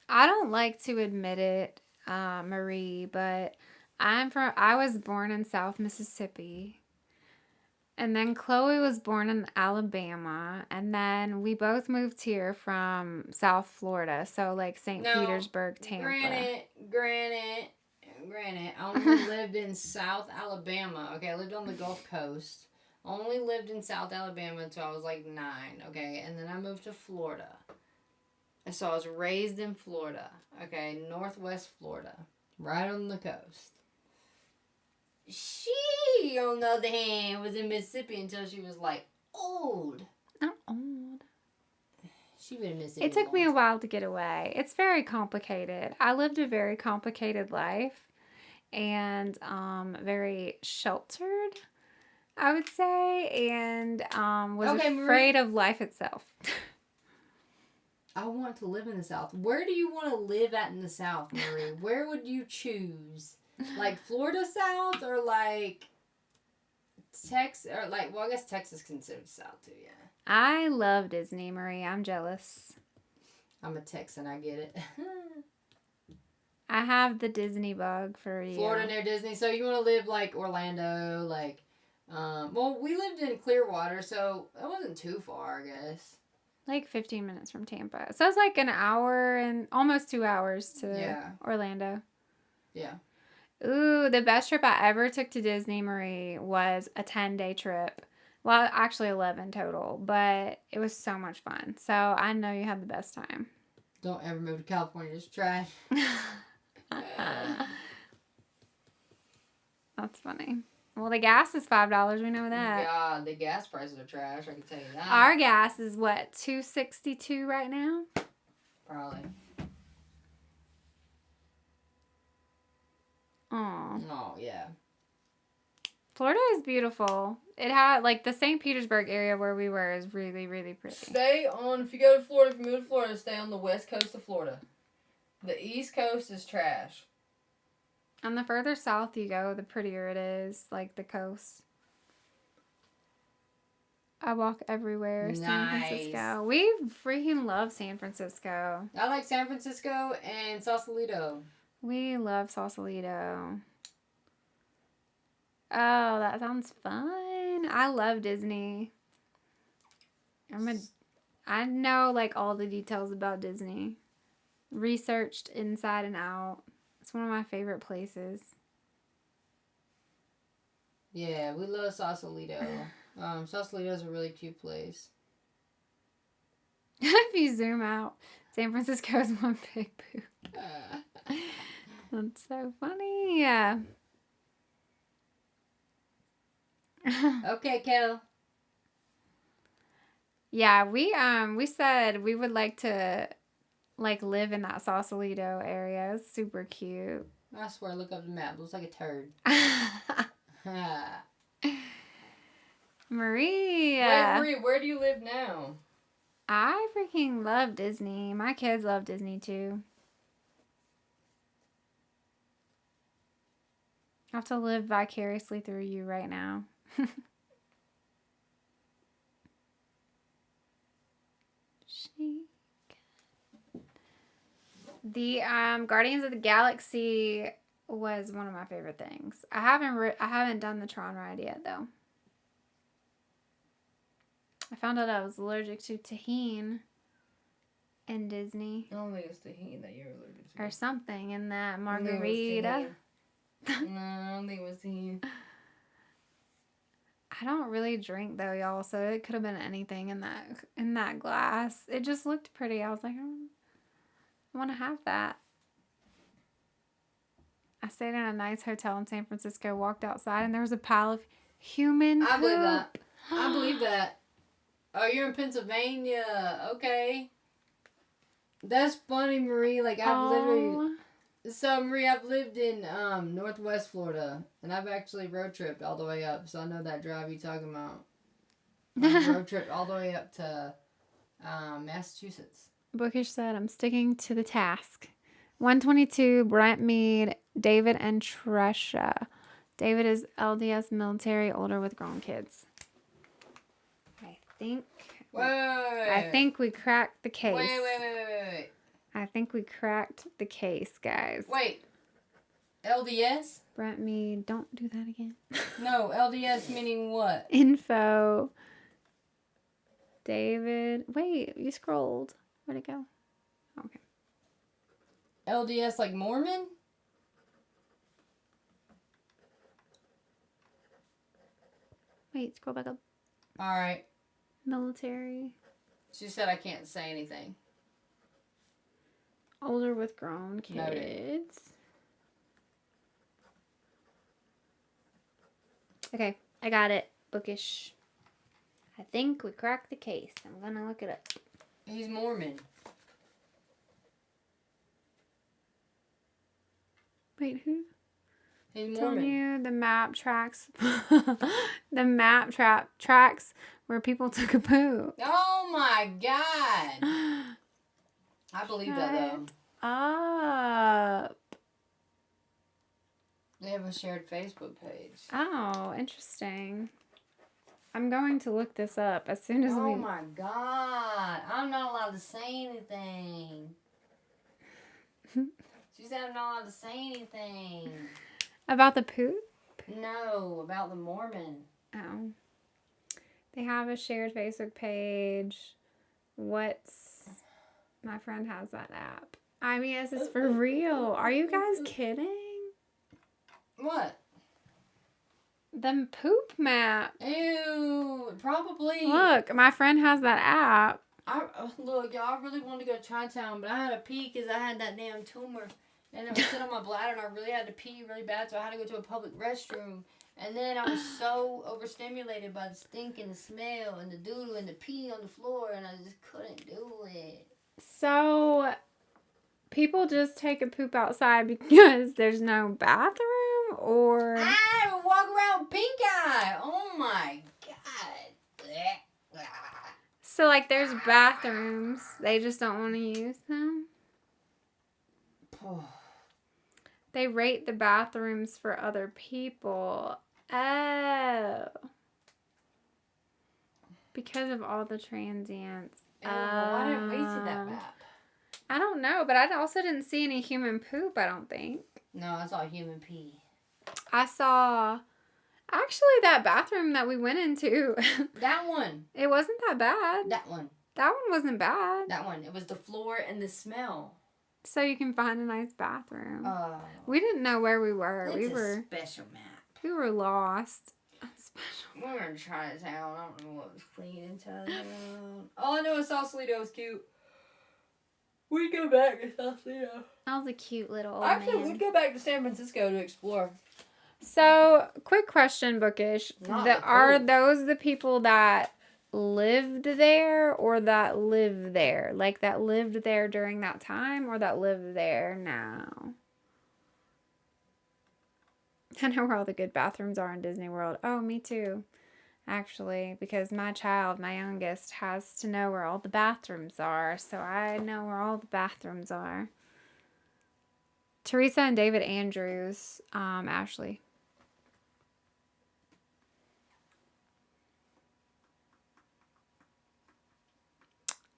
I don't like to admit it, Marie, but I was born in South Mississippi. And then Chloe was born in Alabama. And then we both moved here from South Florida. So like St. Petersburg, Tampa. Granted, I only lived in South Alabama. Okay, I lived on the Gulf Coast. Only lived in South Alabama until I was like 9. Okay, and then I moved to Florida. And so I was raised in Florida. Okay, Northwest Florida. Right on the coast. She, on the other hand, was in Mississippi until she was like old. I'm old. She been in Mississippi. It took me a while to get away. It's very complicated. I lived a very complicated life and very sheltered, I would say, and was afraid of life itself. I want to live in the South. Where do you want to live at in the South, Marie? Where would you choose? Like Florida South or like Texas? Or like, well, I guess Texas is considered South too, yeah. I love Disney, Marie. I'm jealous. I'm a Texan, I get it. I have the Disney bug for you. Florida near Disney. So you want to live like Orlando, like, well, we lived in Clearwater, so that wasn't too far, I guess. Like 15 minutes from Tampa. So it's like an hour and almost 2 hours to Orlando. Yeah. Ooh, the best trip I ever took to Disney, Marie, was a 10-day trip. Well, actually 11 total, but it was so much fun. So I know you had the best time. Don't ever move to California. It's trash. That's funny. Well, the gas is $5. We know that. God, the gas prices are trash. I can tell you that. Our gas is what, $2.62 right now? Probably. Oh, yeah. Florida is beautiful. It had, like, the St. Petersburg area where we were is really, really pretty. If you go to Florida, if you move to Florida, stay on the west coast of Florida. The east coast is trash. And the further south you go, the prettier it is, like the coast. I walk everywhere. Nice. San Francisco. We freaking love San Francisco. I like San Francisco and Sausalito. We love Sausalito. Oh, that sounds fun. I love Disney. I know like all the details about Disney. Researched inside and out. It's one of my favorite places. Yeah, we love Sausalito. Sausalito's a really cute place. If you zoom out, San Francisco is one big poop. That's so funny. Yeah. Okay, Kel. Yeah, we said we would like to like live in that Sausalito area. It's super cute. I swear, look up the map. Looks like a turd. Maria. Wait, Maria, where do you live now? I freaking love Disney. My kids love Disney too. I have to live vicariously through you right now. The Guardians of the Galaxy was one of my favorite things. I haven't done the Tron ride yet though. I found out I was allergic to tahini in Disney. I don't think it's tahini that you're allergic to. Or something in that margarita. No, I don't think it was tahini. I don't really drink though, y'all, so it could have been anything in that glass. It just looked pretty. I was like, oh, I want to have that. I stayed in a nice hotel in San Francisco, walked outside, and there was a pile of human poop. I believe that. I believe that. Oh, you're in Pennsylvania. Okay. That's funny, Marie. Like, I've literally... So, Marie, I've lived in Northwest Florida, and I've actually road tripped all the way up, so I know that drive you're talking about. I've road tripped all the way up to Massachusetts. Bookish said, I'm sticking to the task. 122, Brent Mead, David and Tresha. David is LDS military, older with grown kids. I think we cracked the case. Wait. I think we cracked the case, guys. Wait. LDS? Brent Mead, don't do that again. No, LDS meaning what? Info. David. Wait, you scrolled. Where'd it go? Okay. LDS like Mormon? Wait, scroll back up. Alright. Military. She said I can't say anything. Older with grown kids. Noted. Okay, I got it. Bookish. I think we cracked the case. I'm gonna look it up. He's Mormon. Wait, who? He's Telling Mormon. you the map tracks. The map tracks where people took a poo. Oh my god! I believe that though. Up. They have a shared Facebook page. Oh, interesting. I'm going to look this up as soon as we... Oh my god. I'm not allowed to say anything. She said I'm not allowed to say anything. About the poop? No, about the Mormon. Oh. They have a shared Facebook page. My friend has that app. I mean, is this for real? Are you guys kidding? What? The poop map. Ew, probably. Look, my friend has that app. Look, y'all, I really wanted to go to Chinatown, but I had to pee because I had that damn tumor. And it was sitting on my bladder, and I really had to pee really bad, so I had to go to a public restroom. And then I was so overstimulated by the stink and the smell and the doodle and the pee on the floor, and I just couldn't do it. So, people just take a poop outside because there's no bathroom, or... I walk around pink eye. Oh my god. So, like, there's bathrooms. They just don't want to use them. They rate the bathrooms for other people. Oh. Because of all the transients. Why didn't we see that map? I don't know, but I also didn't see any human poop, I don't think. No, I saw human pee. I saw Actually, that bathroom that we went into, That one. it wasn't that bad. That one. That one wasn't bad. That one. It was the floor and the smell. So you can find a nice bathroom. Oh. We didn't know where we were. It's we a were special map. we were lost. Special. We're in Chinatown. I don't know what was clean in Chinatown. All I know is Sausalito was cute. We'd go back to Sausalito. That was a cute little old Actually, man. we'd go back to San Francisco to explore. So, quick question, Bookish. Not the Are coast. those the people that lived there or that live there? Like that lived there during that time or that live there now? I know where all the good bathrooms are in Disney World. Oh, me too. Actually, because my child, my youngest, has to know where all the bathrooms are. So I know where all the bathrooms are. Teresa and David Andrews, Ashley.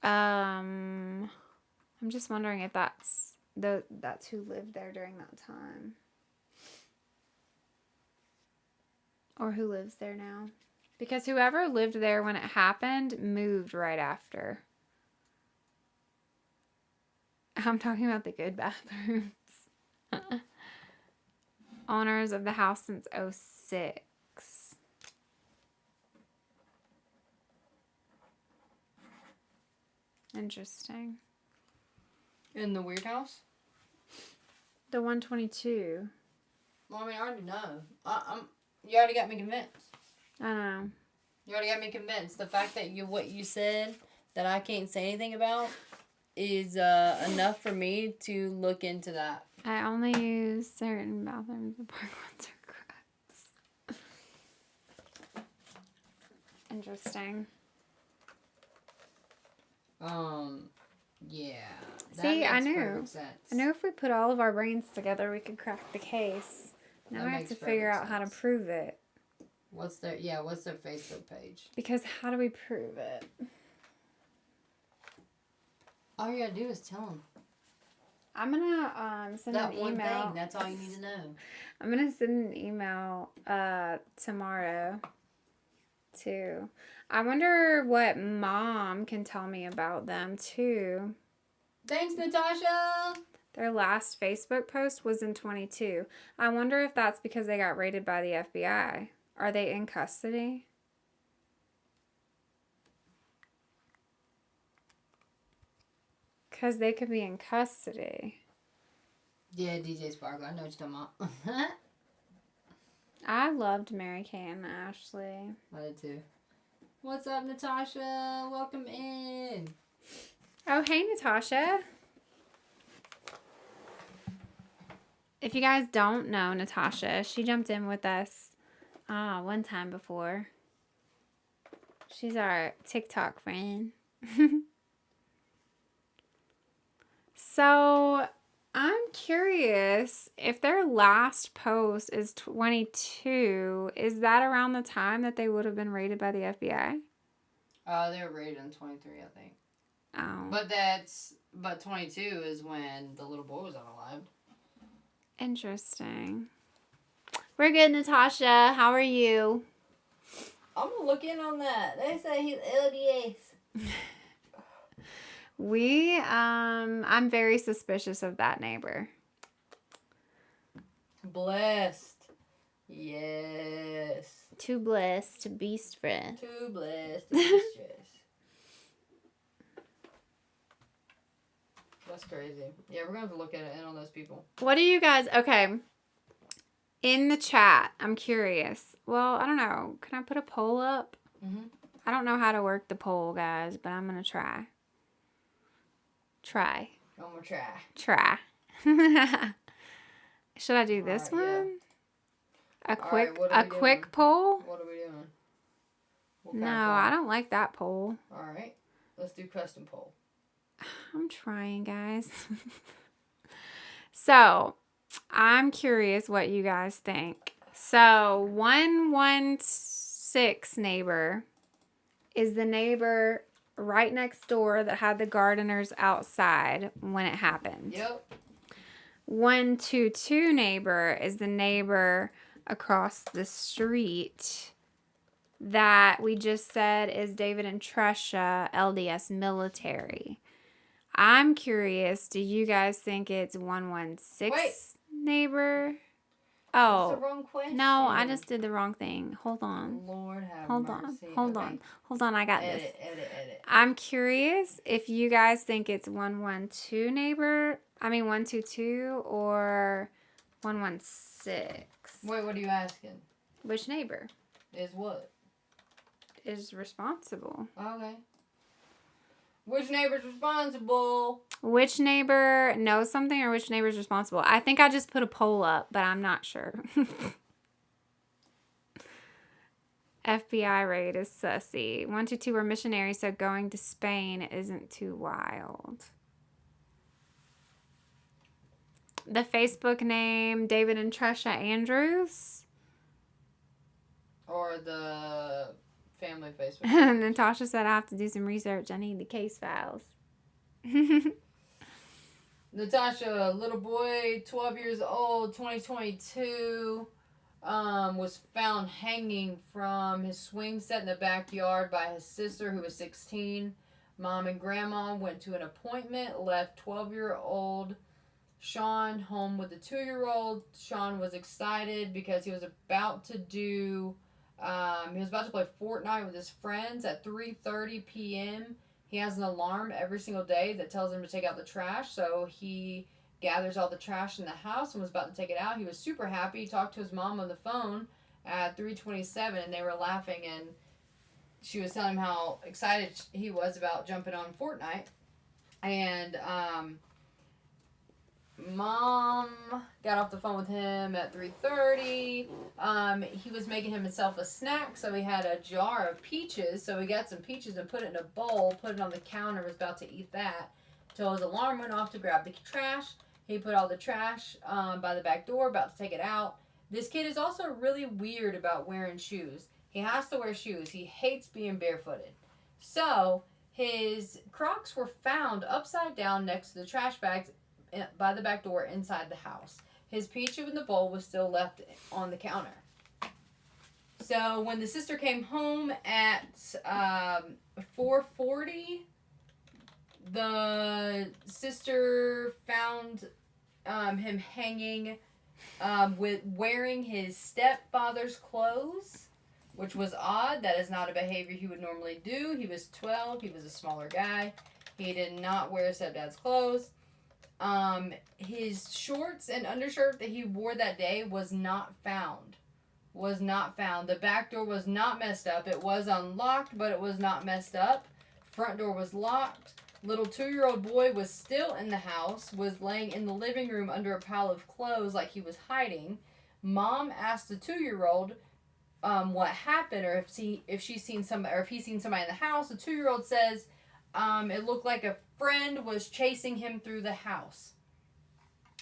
I'm just wondering if that's who lived there during that time. Or who lives there now. Because whoever lived there when it happened moved right after. I'm talking about the good bathrooms. Owners of the house since 2006. Interesting. In the weird house? The 122. Well, I mean, I already know. You already got me convinced. I don't know. You already got me convinced. The fact that what you said that I can't say anything about is enough for me to look into that. I only use certain bathrooms. The park ones are gross. Interesting. Yeah. That See, I makes knew. perfect sense. I knew if we put all of our brains together, we could crack the case. Now That I have makes to figure perfect out how to sense. prove it. What's their Facebook page? Because how do we prove it? All you gotta do is tell them. I'm gonna send That an one email. thing. That's all you need to know. I'm gonna send an email tomorrow too. I wonder what Mom can tell me about them too. Thanks, Natasha. Their last Facebook post was in 22. I wonder if that's because they got raided by the FBI. Are they in custody? Because they could be in custody. Yeah, DJ Sparkle. I know what you're talking about. I loved Mary Kay and Ashley. I did too. What's up, Natasha? Welcome in. Oh, hey, Natasha. If you guys don't know Natasha, she jumped in with us one time before. She's our TikTok friend. So, I'm curious if their last post is 22, is that around the time that they would have been raided by the FBI? They were rated in 23, I think. Oh. But 22 is when the little boy was unalived. Interesting. We're good, Natasha. How are you? I'm gonna look in on that. They say he's LDS. I'm very suspicious of that neighbor. Blessed. Yes. Too blessed to be stressed. Too blessed to be stressed. That's crazy. Yeah, we're gonna have to look at it in on those people. What do you guys, okay, in the chat, I'm curious. Well, I don't know. Can I put a poll up? Mm-hmm. I don't know how to work the poll, guys, but I'm going to try. I'm gonna Try. Should I do this Alright, one? yeah. A quick Alright, what are we doing? poll? What are we doing? What No, kind of poll? I don't like that poll. Alright. Let's do custom poll. I'm trying, guys. So, I'm curious what you guys think. So, 116 neighbor is the neighbor right next door that had the gardeners outside when it happened. Yep. 122 neighbor is the neighbor across the street that we just said is David and Tresha, LDS military. I'm curious, do you guys think it's 116 Wait. neighbor? That's Oh, the wrong question. no, I just did the wrong thing. Hold on. Lord have Hold mercy. on. Hold on. I got this. Edit. I'm curious if you guys think it's 112 neighbor. 122 or 116. Wait, what are you asking? Which neighbor Is what? is responsible? Okay. Which neighbor's responsible? Which neighbor knows something or which neighbor's responsible? I think I just put a poll up, but I'm not sure. FBI raid is sussy. 122 were missionaries, so going to Spain isn't too wild. The Facebook name, David and Tresha Andrews. Or the family Facebook. Natasha said, I have to do some research. I need the case files. Natasha, little boy, 12 years old, 2022, was found hanging from his swing set in the backyard by his sister, who was 16. Mom and grandma went to an appointment, left 12-year-old Sean home with the 2-year-old. Sean was excited because he was about to play Fortnite with his friends at 3:30 p.m. He has an alarm every single day that tells him to take out the trash, so he gathers all the trash in the house and was about to take it out. He was super happy. He talked to his mom on the phone at 3:27, and they were laughing, and she was telling him how excited he was about jumping on Fortnite. And Mom got off the phone with him at 3:30. He was making himself a snack, so he had a jar of peaches. So he got some peaches and put it in a bowl, put it on the counter, was about to eat that. Till his alarm went off to grab the trash. He put all the trash by the back door, about to take it out. This kid is also really weird about wearing shoes. He has to wear shoes. He hates being barefooted. So his Crocs were found upside down next to the trash bags by the back door inside the house. His peach in the bowl was still left on the counter. So when the sister came home at 4:40, the sister found him hanging with wearing his stepfather's clothes, which was odd. That is not a behavior he would normally do. He was 12. He was a smaller guy. He did not wear stepdad's clothes. His shorts and undershirt that he wore that day was not found. The back door was not messed up. It was unlocked, but it was not messed up. Front door was locked. Little 2-year-old boy was still in the house, was laying in the living room under a pile of clothes like he was hiding. Mom asked the 2-year-old what happened, or if he's seen somebody in the house. The 2-year-old says it looked like a friend was chasing him through the house.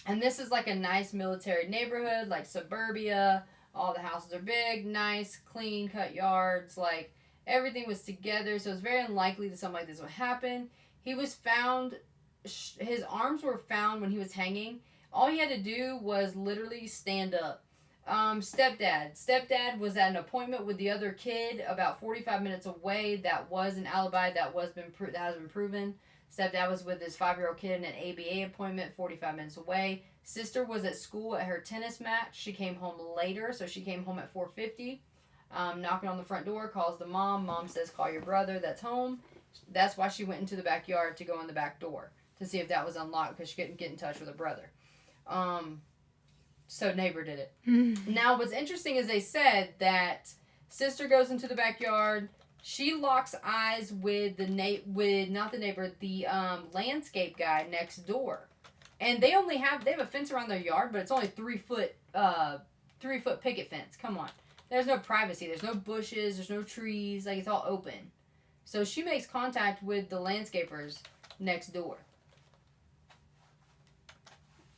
And this is like a nice military neighborhood, like suburbia. All the houses are big, nice, clean cut yards. Like everything was together, so it's very unlikely that something like this would happen. He was found. His arms were found when he was hanging. All he had to do was literally stand up. Stepdad was at an appointment with the other kid about 45 minutes away. That was an alibi that has been proven. Stepdad was with his 5-year-old kid in an ABA appointment 45 minutes away. Sister was at school at her tennis match. She came home later, so she came home at 4:50. Knocking on the front door, calls the mom. Mom says, call your brother that's home. That's why she went into the backyard to go in the back door to see if that was unlocked, because she couldn't get in touch with her brother. So neighbor did it. Now what's interesting is they said that sister goes into the backyard. She locks eyes with the landscape guy next door, and they have a fence around their yard, but it's only 3-foot picket fence. Come on, there's no privacy. There's no bushes. There's no trees. Like, it's all open. So she makes contact with the landscapers next door.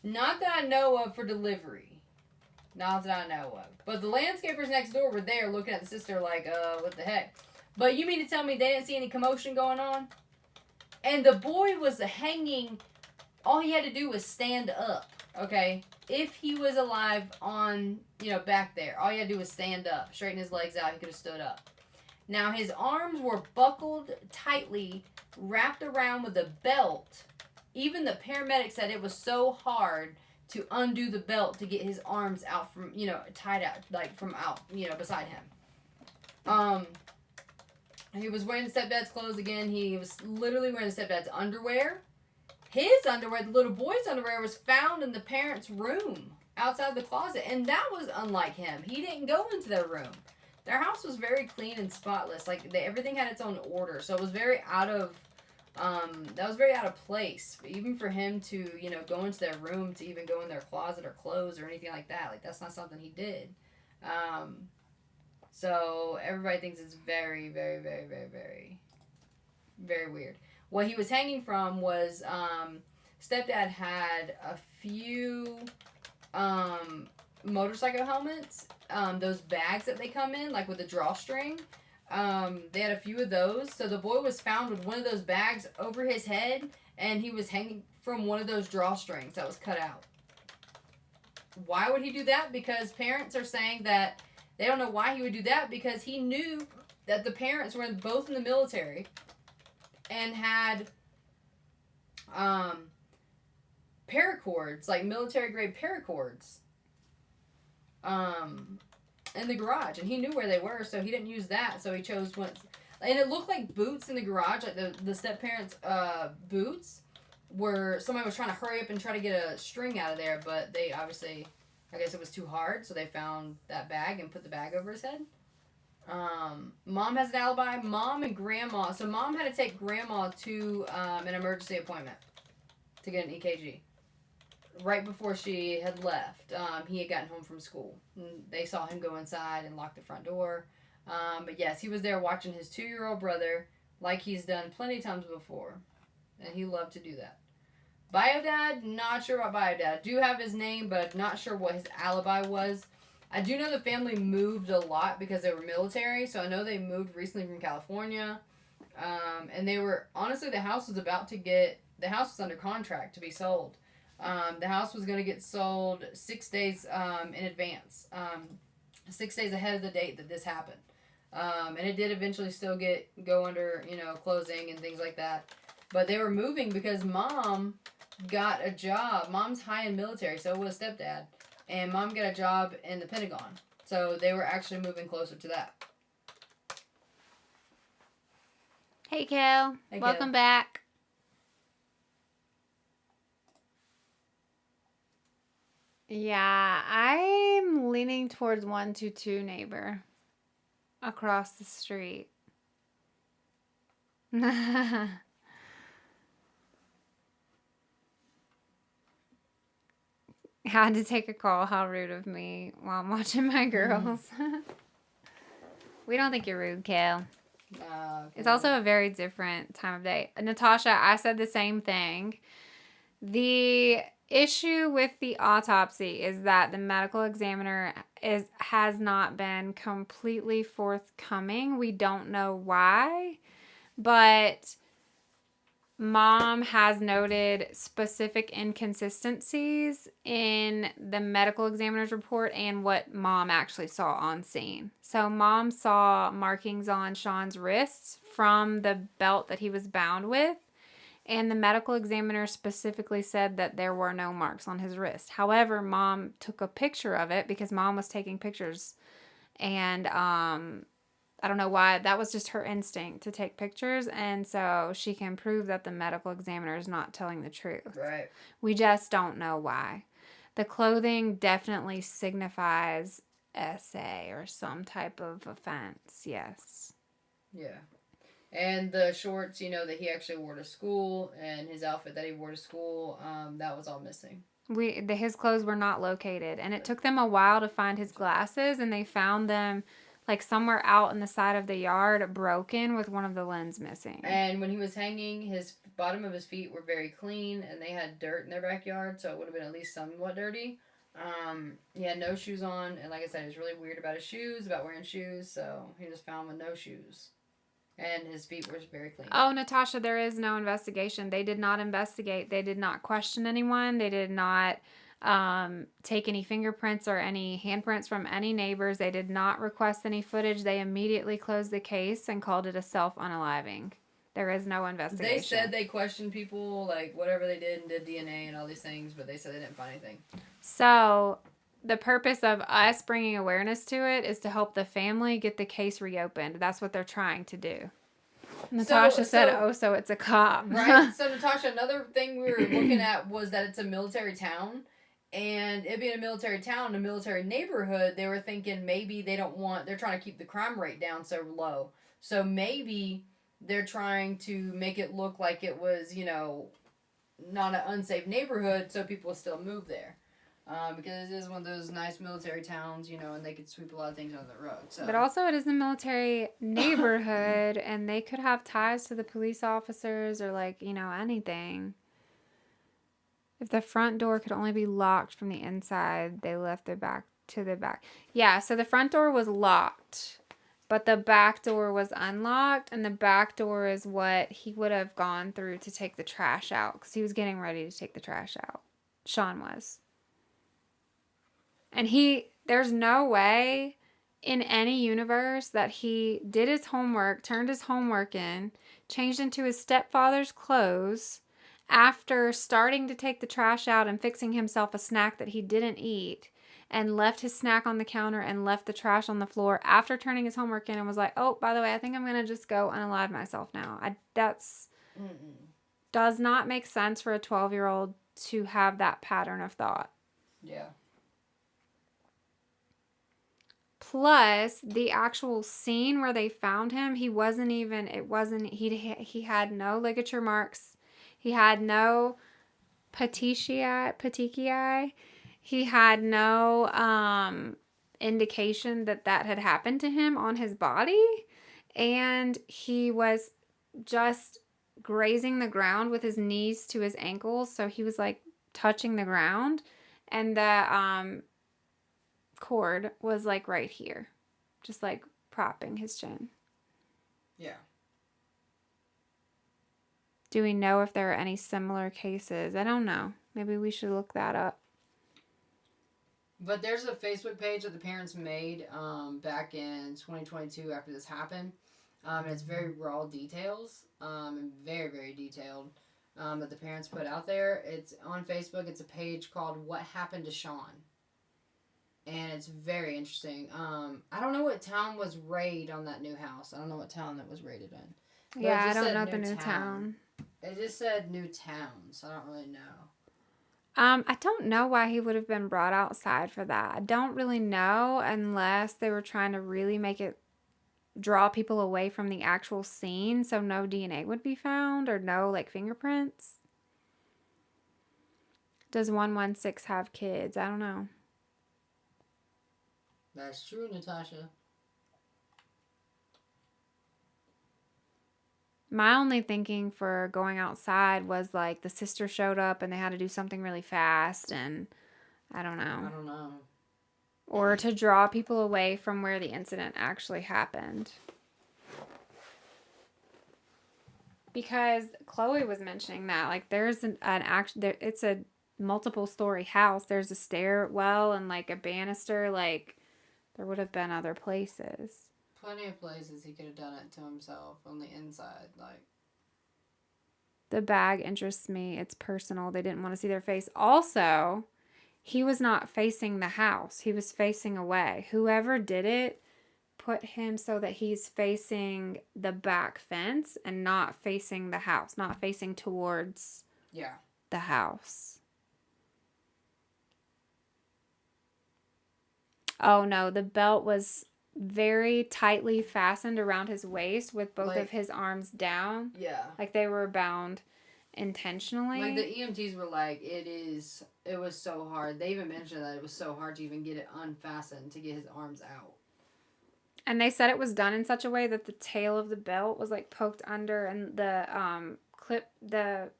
Not that I know of for delivery. Not that I know of. But the landscapers next door were there looking at the sister like, what the heck? But you mean to tell me they didn't see any commotion going on? And the boy was hanging. All he had to do was stand up, okay? if he was alive on, back there, all he had to do was stand up, straighten his legs out, he could have stood up. Now, his arms were buckled tightly, wrapped around with a belt. Even the paramedic said it was so hard to undo the belt to get his arms out from, tied out, like from out, beside him. He was wearing stepdad's clothes again. He was literally wearing stepdad's underwear. His underwear, the little boy's underwear, was found in the parents' room outside the closet. And that was unlike him. He didn't go into their room. Their house was very clean and spotless. Like, everything had its own order. So it was very out of place. Even for him to, go into their room, to even go in their closet or clothes or anything like that. Like, that's not something he did. So everybody thinks it's very, very, very, very, very, very weird. What he was hanging from was, stepdad had a few, motorcycle helmets, those bags that they come in, like with a drawstring. They had a few of those. So the boy was found with one of those bags over his head, and he was hanging from one of those drawstrings that was cut out. Why would he do that? Because parents are saying that they don't know why he would do that, because he knew that the parents were both in the military and had paracords, like military grade paracords, in the garage, and he knew where they were, so he didn't use that. So he chose one, and it looked like boots in the garage, like the step parents' boots, where somebody was trying to hurry up and try to get a string out of there, but they obviously, I guess it was too hard, so they found that bag and put the bag over his head. Mom has an alibi. Mom and grandma. So mom had to take grandma to an emergency appointment to get an EKG. Right before she had left, he had gotten home from school. And they saw him go inside and lock the front door. But yes, he was there watching his 2-year-old brother, like he's done plenty of times before. And he loved to do that. Biodad, not sure about Biodad. Do have his name, but not sure what his alibi was. I do know the family moved a lot because they were military, so I know they moved recently from California. And they were, honestly, the house was under contract to be sold. The house was going to get sold 6 days in advance, 6 days ahead of the date that this happened. And it did eventually still go under, closing and things like that. But they were moving because mom got a job. Mom's high in military, so was stepdad. And mom got a job in the Pentagon. So they were actually moving closer to that. Hey, Kel. Hey, Welcome back. Yeah, I'm leaning towards 122 neighbor across the street. I had to take a call. How rude of me while I'm watching my girls. We don't think you're rude, Kale. It's also a very different time of day. Natasha, I said the same thing. The issue with the autopsy is that the medical examiner has not been completely forthcoming. We don't know why, but mom has noted specific inconsistencies in the medical examiner's report and what mom actually saw on scene. So mom saw markings on Sean's wrists from the belt that he was bound with, and the medical examiner specifically said that there were no marks on his wrist. However, mom took a picture of it because mom was taking pictures, and I don't know why. That was just her instinct to take pictures, and so she can prove that the medical examiner is not telling the truth. Right. We just don't know why. The clothing definitely signifies SA or some type of offense, yes. Yeah. And the shorts, that he actually wore to school, and his outfit that he wore to school, that was all missing. His clothes were not located, and it took them a while to find his glasses, and they found them like somewhere out in the side of the yard, broken with one of the lens missing. And when he was hanging, his bottom of his feet were very clean, and they had dirt in their backyard, so it would have been at least somewhat dirty. He had no shoes on, and like I said, he was really weird about his shoes, about wearing shoes, so he was found with no shoes. And his feet were very clean. Oh, Natasha, there is no investigation. They did not investigate. They did not question anyone. They did not take any fingerprints or any handprints from any neighbors. They did not request any footage. They immediately closed the case and called it a self-unaliving. There is no investigation. They said they questioned people, like, whatever they did and did DNA and all these things, but they said they didn't find anything. So the purpose of us bringing awareness to it is to help the family get the case reopened. That's what they're trying to do. Natasha said, "Oh, so it's a cop." Right. So, Natasha, another thing we were looking at was that it's a military town. And it being a military town, a military neighborhood, they were thinking maybe they're trying to keep the crime rate down so low. So maybe they're trying to make it look like it was, not an unsafe neighborhood, so people still move there. Because it is one of those nice military towns, and they could sweep a lot of things under the rug. So. But also, it is a military neighborhood, and they could have ties to the police officers or, anything. If the front door could only be locked from the inside, they left the back to the back. Yeah, so the front door was locked, but the back door was unlocked, and the back door is what he would have gone through to take the trash out, because he was getting ready to take the trash out. Sean was. And there's no way in any universe that he did his homework, turned his homework in, changed into his stepfather's clothes after starting to take the trash out and fixing himself a snack that he didn't eat, and left his snack on the counter and left the trash on the floor after turning his homework in and was like, "Oh, by the way, I think I'm going to just go unalive myself now." Does not make sense for a 12-year-old to have that pattern of thought. Yeah. Plus, the actual scene where they found him, he had no ligature marks. He had no petechiae. He had no indication that had happened to him on his body. And he was just grazing the ground with his knees to his ankles. So he was like touching the ground. And the cord was like right here, just like propping his chin. Yeah. Do we know if there are any similar cases? I don't know. Maybe we should look that up. But there's a Facebook page that the parents made back in 2022 after this happened. And it's very raw details and very, very detailed that the parents put out there. It's on Facebook. It's a page called What Happened to Sean. And it's very interesting. I don't know what town was raided on that new house. I don't know what town it was raided in. But yeah, I don't know the new town. It just said new town, so I don't really know. I don't know why he would have been brought outside for that. I don't really know, unless they were trying to really make it draw people away from the actual scene so no DNA would be found or no fingerprints. Does 116 have kids? I don't know. That's true, Natasha. My only thinking for going outside was the sister showed up and they had to do something really fast, and I don't know. Or to draw people away from where the incident actually happened. Because Chloe was mentioning that there's it's a multiple story house. There's a stairwell and a banister. There would have been other places. Plenty of places he could have done it to himself on the inside. The bag interests me. It's personal. They didn't want to see their face. Also, he was not facing the house. He was facing away. Whoever did it put him so that he's facing the back fence and not facing the house. Not facing towards the house. Oh, no. The belt was very tightly fastened around his waist with both of his arms down. Yeah. They were bound intentionally. The EMTs were it was so hard. They even mentioned that it was so hard to even get it unfastened to get his arms out. And they said it was done in such a way that the tail of the belt was poked under, and the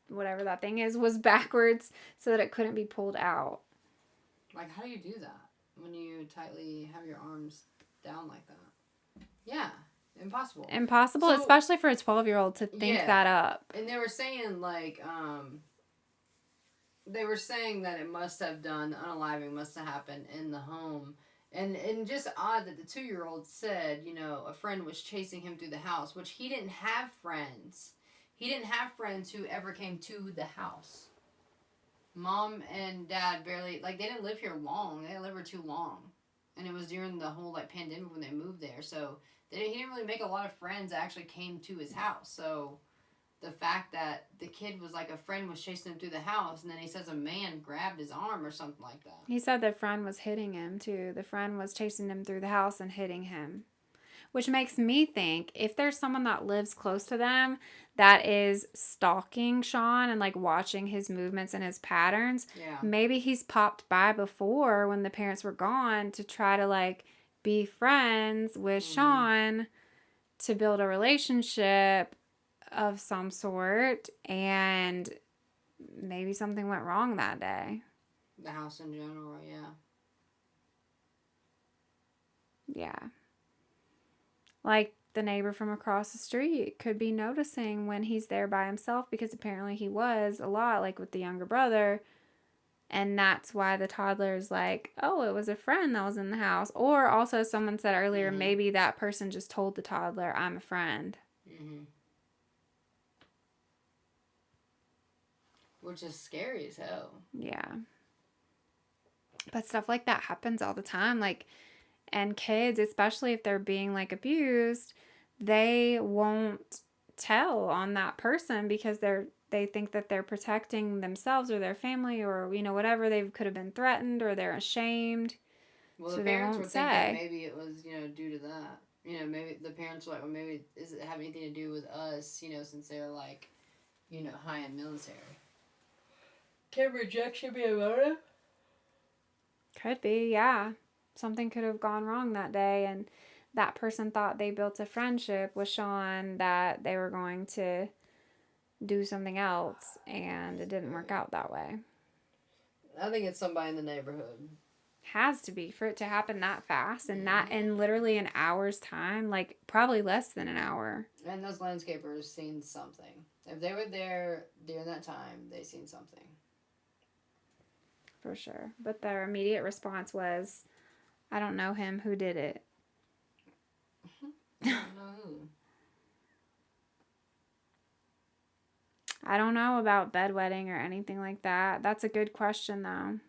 whatever that thing is was backwards so that it couldn't be pulled out. How do you do that? When you tightly have your arms down like that. Yeah, impossible. Impossible, especially for a 12-year-old to think that up. And they were saying, they were saying that it must have done, unaliving must have happened in the home. And just odd that the 2-year-old said, a friend was chasing him through the house, which he didn't have friends. He didn't have friends who ever came to the house. Mom and dad barely, like, they didn't live here long. They didn't live here too long. And it was during the whole, like, pandemic when they moved there. So he didn't really make a lot of friends that actually came to his house. So the fact that the kid was like, a friend was chasing him through the house, and then he says a man grabbed his arm or something like that. He said the friend was hitting him too. The friend was chasing him through the house and hitting him. Which makes me think if there's someone that lives close to them that is stalking Sean and like watching his movements and his patterns, maybe he's popped by before when the parents were gone to try to like be friends with Sean to build a relationship of some sort, and maybe something went wrong that day. The house in general, yeah. Yeah. Like the neighbor from across the street could be noticing when he's there by himself, because apparently he was a lot, like with the younger brother. And that's why the toddler is like, oh, it was a friend that was in the house. Or also someone said earlier, maybe that person just told the toddler, I'm a friend. Which is scary as hell. Yeah. But stuff like that happens all the time. Like, and kids, especially if they're being like abused, they won't tell on that person because they think that they're protecting themselves or their family, or whatever, they could have been threatened or they're ashamed. Well, the parents were thinking maybe it was due to that. Maybe the parents were like, well, maybe does it have anything to do with us? Since they're like, high-end military. Can rejection be a motive? Could be, yeah. Something could have gone wrong that day, and that person thought they built a friendship with Sean, that they were going to do something else, and it didn't work out that way. I think it's somebody in the neighborhood. Has to be, for it to happen that fast, and not in literally an hour's time, like probably less than an hour. And those landscapers seen something. If they were there during that time, they seen something. For sure. But their immediate response was, I don't know him. Who did it? I don't know who. I don't know about bedwetting or anything like that. That's a good question, though.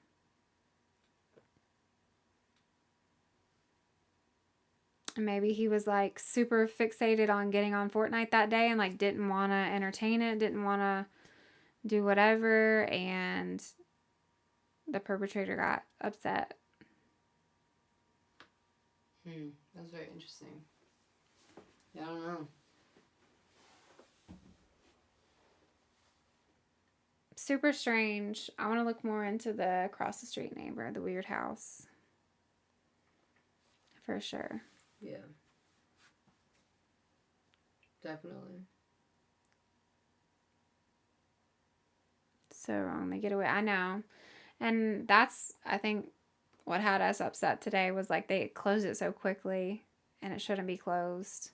Maybe he was like super fixated on getting on Fortnite that day and like didn't want to entertain it, didn't want to do whatever, and the perpetrator got upset. That's very interesting. Yeah, I don't know. Super strange. I want to look more into the across the street neighbor, the weird house. For sure. Yeah. Definitely. So wrong. They get away. I know. And that's, I think, what had us upset today was like they closed it so quickly and it shouldn't be closed.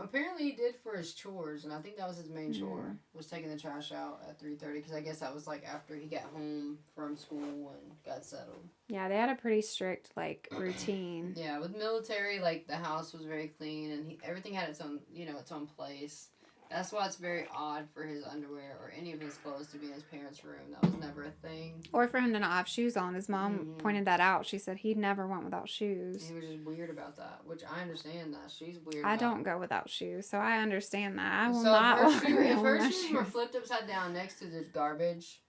Apparently he did for his chores, and I think that was his main chore, was taking the trash out at 3:30, because I guess that was like after he got home from school and got settled. Yeah, they had a pretty strict like routine. Yeah, with military, like the house was very clean, and everything had its own, its own place. That's why it's very odd for his underwear or any of his clothes to be in his parents' room. That was never a thing. Or for him to not have shoes on. His mom pointed that out. She said he never went without shoes. He was just weird about that, which I understand that. She's weird I don't go without shoes, so I understand that. I will not walk around if her shoes were flipped upside down next to the garbage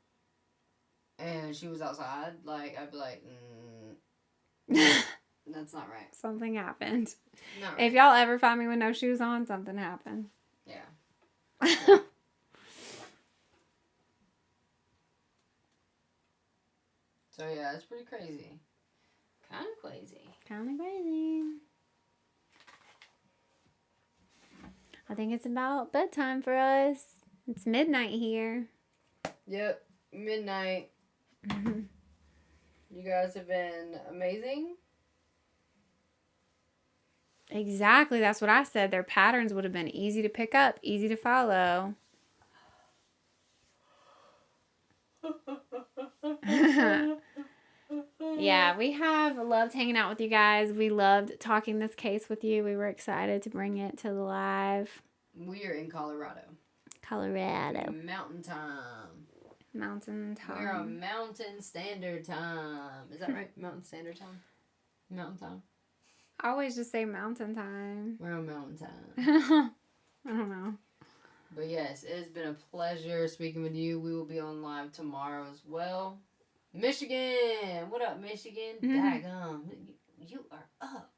and she was outside, like, I'd be like, that's not right. Something happened. Not right. If y'all ever find me with no shoes on, something happened. Yeah. So yeah, it's pretty crazy. Kind of crazy. I think it's about bedtime for us. It's midnight here. Yep, midnight. You guys have been amazing. Exactly, that's what I said. Their patterns would have been easy to pick up, easy to follow. Yeah, we have loved hanging out with you guys. We loved talking this case with you. We were excited to bring it to the live. We are in Colorado. Colorado. Mountain time. Mountain time. We're on Mountain Standard Time. Is that right? Mountain Standard Time? Mountain Time? I always just say mountain time. We're on Mountain Time. I don't know. But yes, it has been a pleasure speaking with you. We will be on live tomorrow as well. Michigan! What up, Michigan? Daggum. You are up.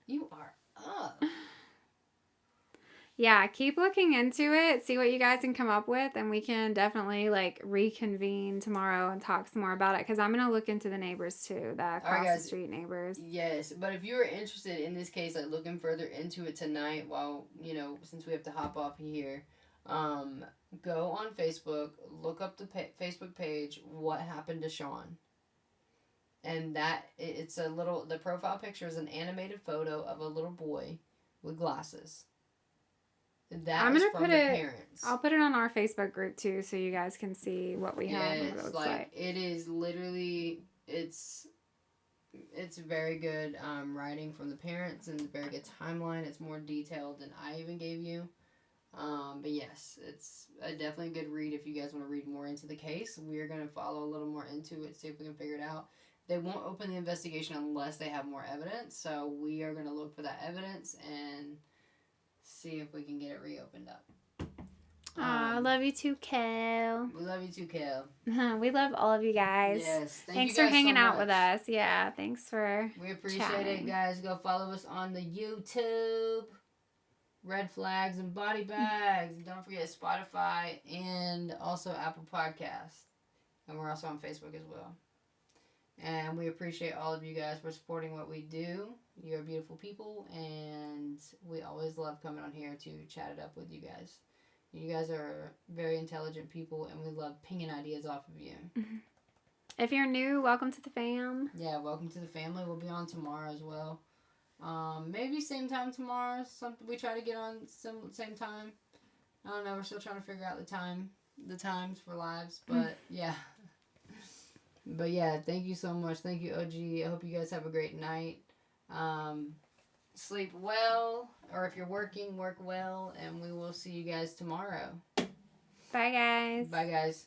You are up. Yeah, keep looking into it. See what you guys can come up with, and we can definitely like reconvene tomorrow and talk some more about it. Because I'm gonna look into the neighbors too, the across the street neighbors. Yes, but if you're interested in this case, like looking further into it tonight, while since we have to hop off here, go on Facebook, look up the Facebook page. What happened to Sean? And it's the profile picture is an animated photo of a little boy with glasses. I'm gonna put it. Parents. I'll put it on our Facebook group too, so you guys can see what we have and what it looks like. It is literally it's very good writing from the parents and very good timeline. It's more detailed than I even gave you. But yes, it's definitely a good read if you guys want to read more into the case. We are gonna follow a little more into it, see if we can figure it out. They won't open the investigation unless they have more evidence. So we are gonna look for that evidence and see if we can get it reopened up. I love you too, Kel. We love you too, Kel. We love all of you guys. Yes. Thanks for hanging out with us. Yeah, thanks for We appreciate it, guys. Go follow us on the YouTube. Red Flags and Body Bags. And don't forget Spotify and also Apple Podcasts. And we're also on Facebook as well. And we appreciate all of you guys for supporting what we do. You're beautiful people, and we always love coming on here to chat it up with you guys. You guys are very intelligent people, and we love pinging ideas off of you. Mm-hmm. If you're new, welcome to the fam. Yeah, welcome to the family. We'll be on tomorrow as well. Maybe same time tomorrow. We try to get on same time. I don't know. We're still trying to figure out the times for lives, but yeah. But yeah, thank you so much. Thank you, OG. I hope you guys have a great night. Sleep well, or if you're working, work well, and we will see you guys tomorrow. Bye, guys. Bye, guys.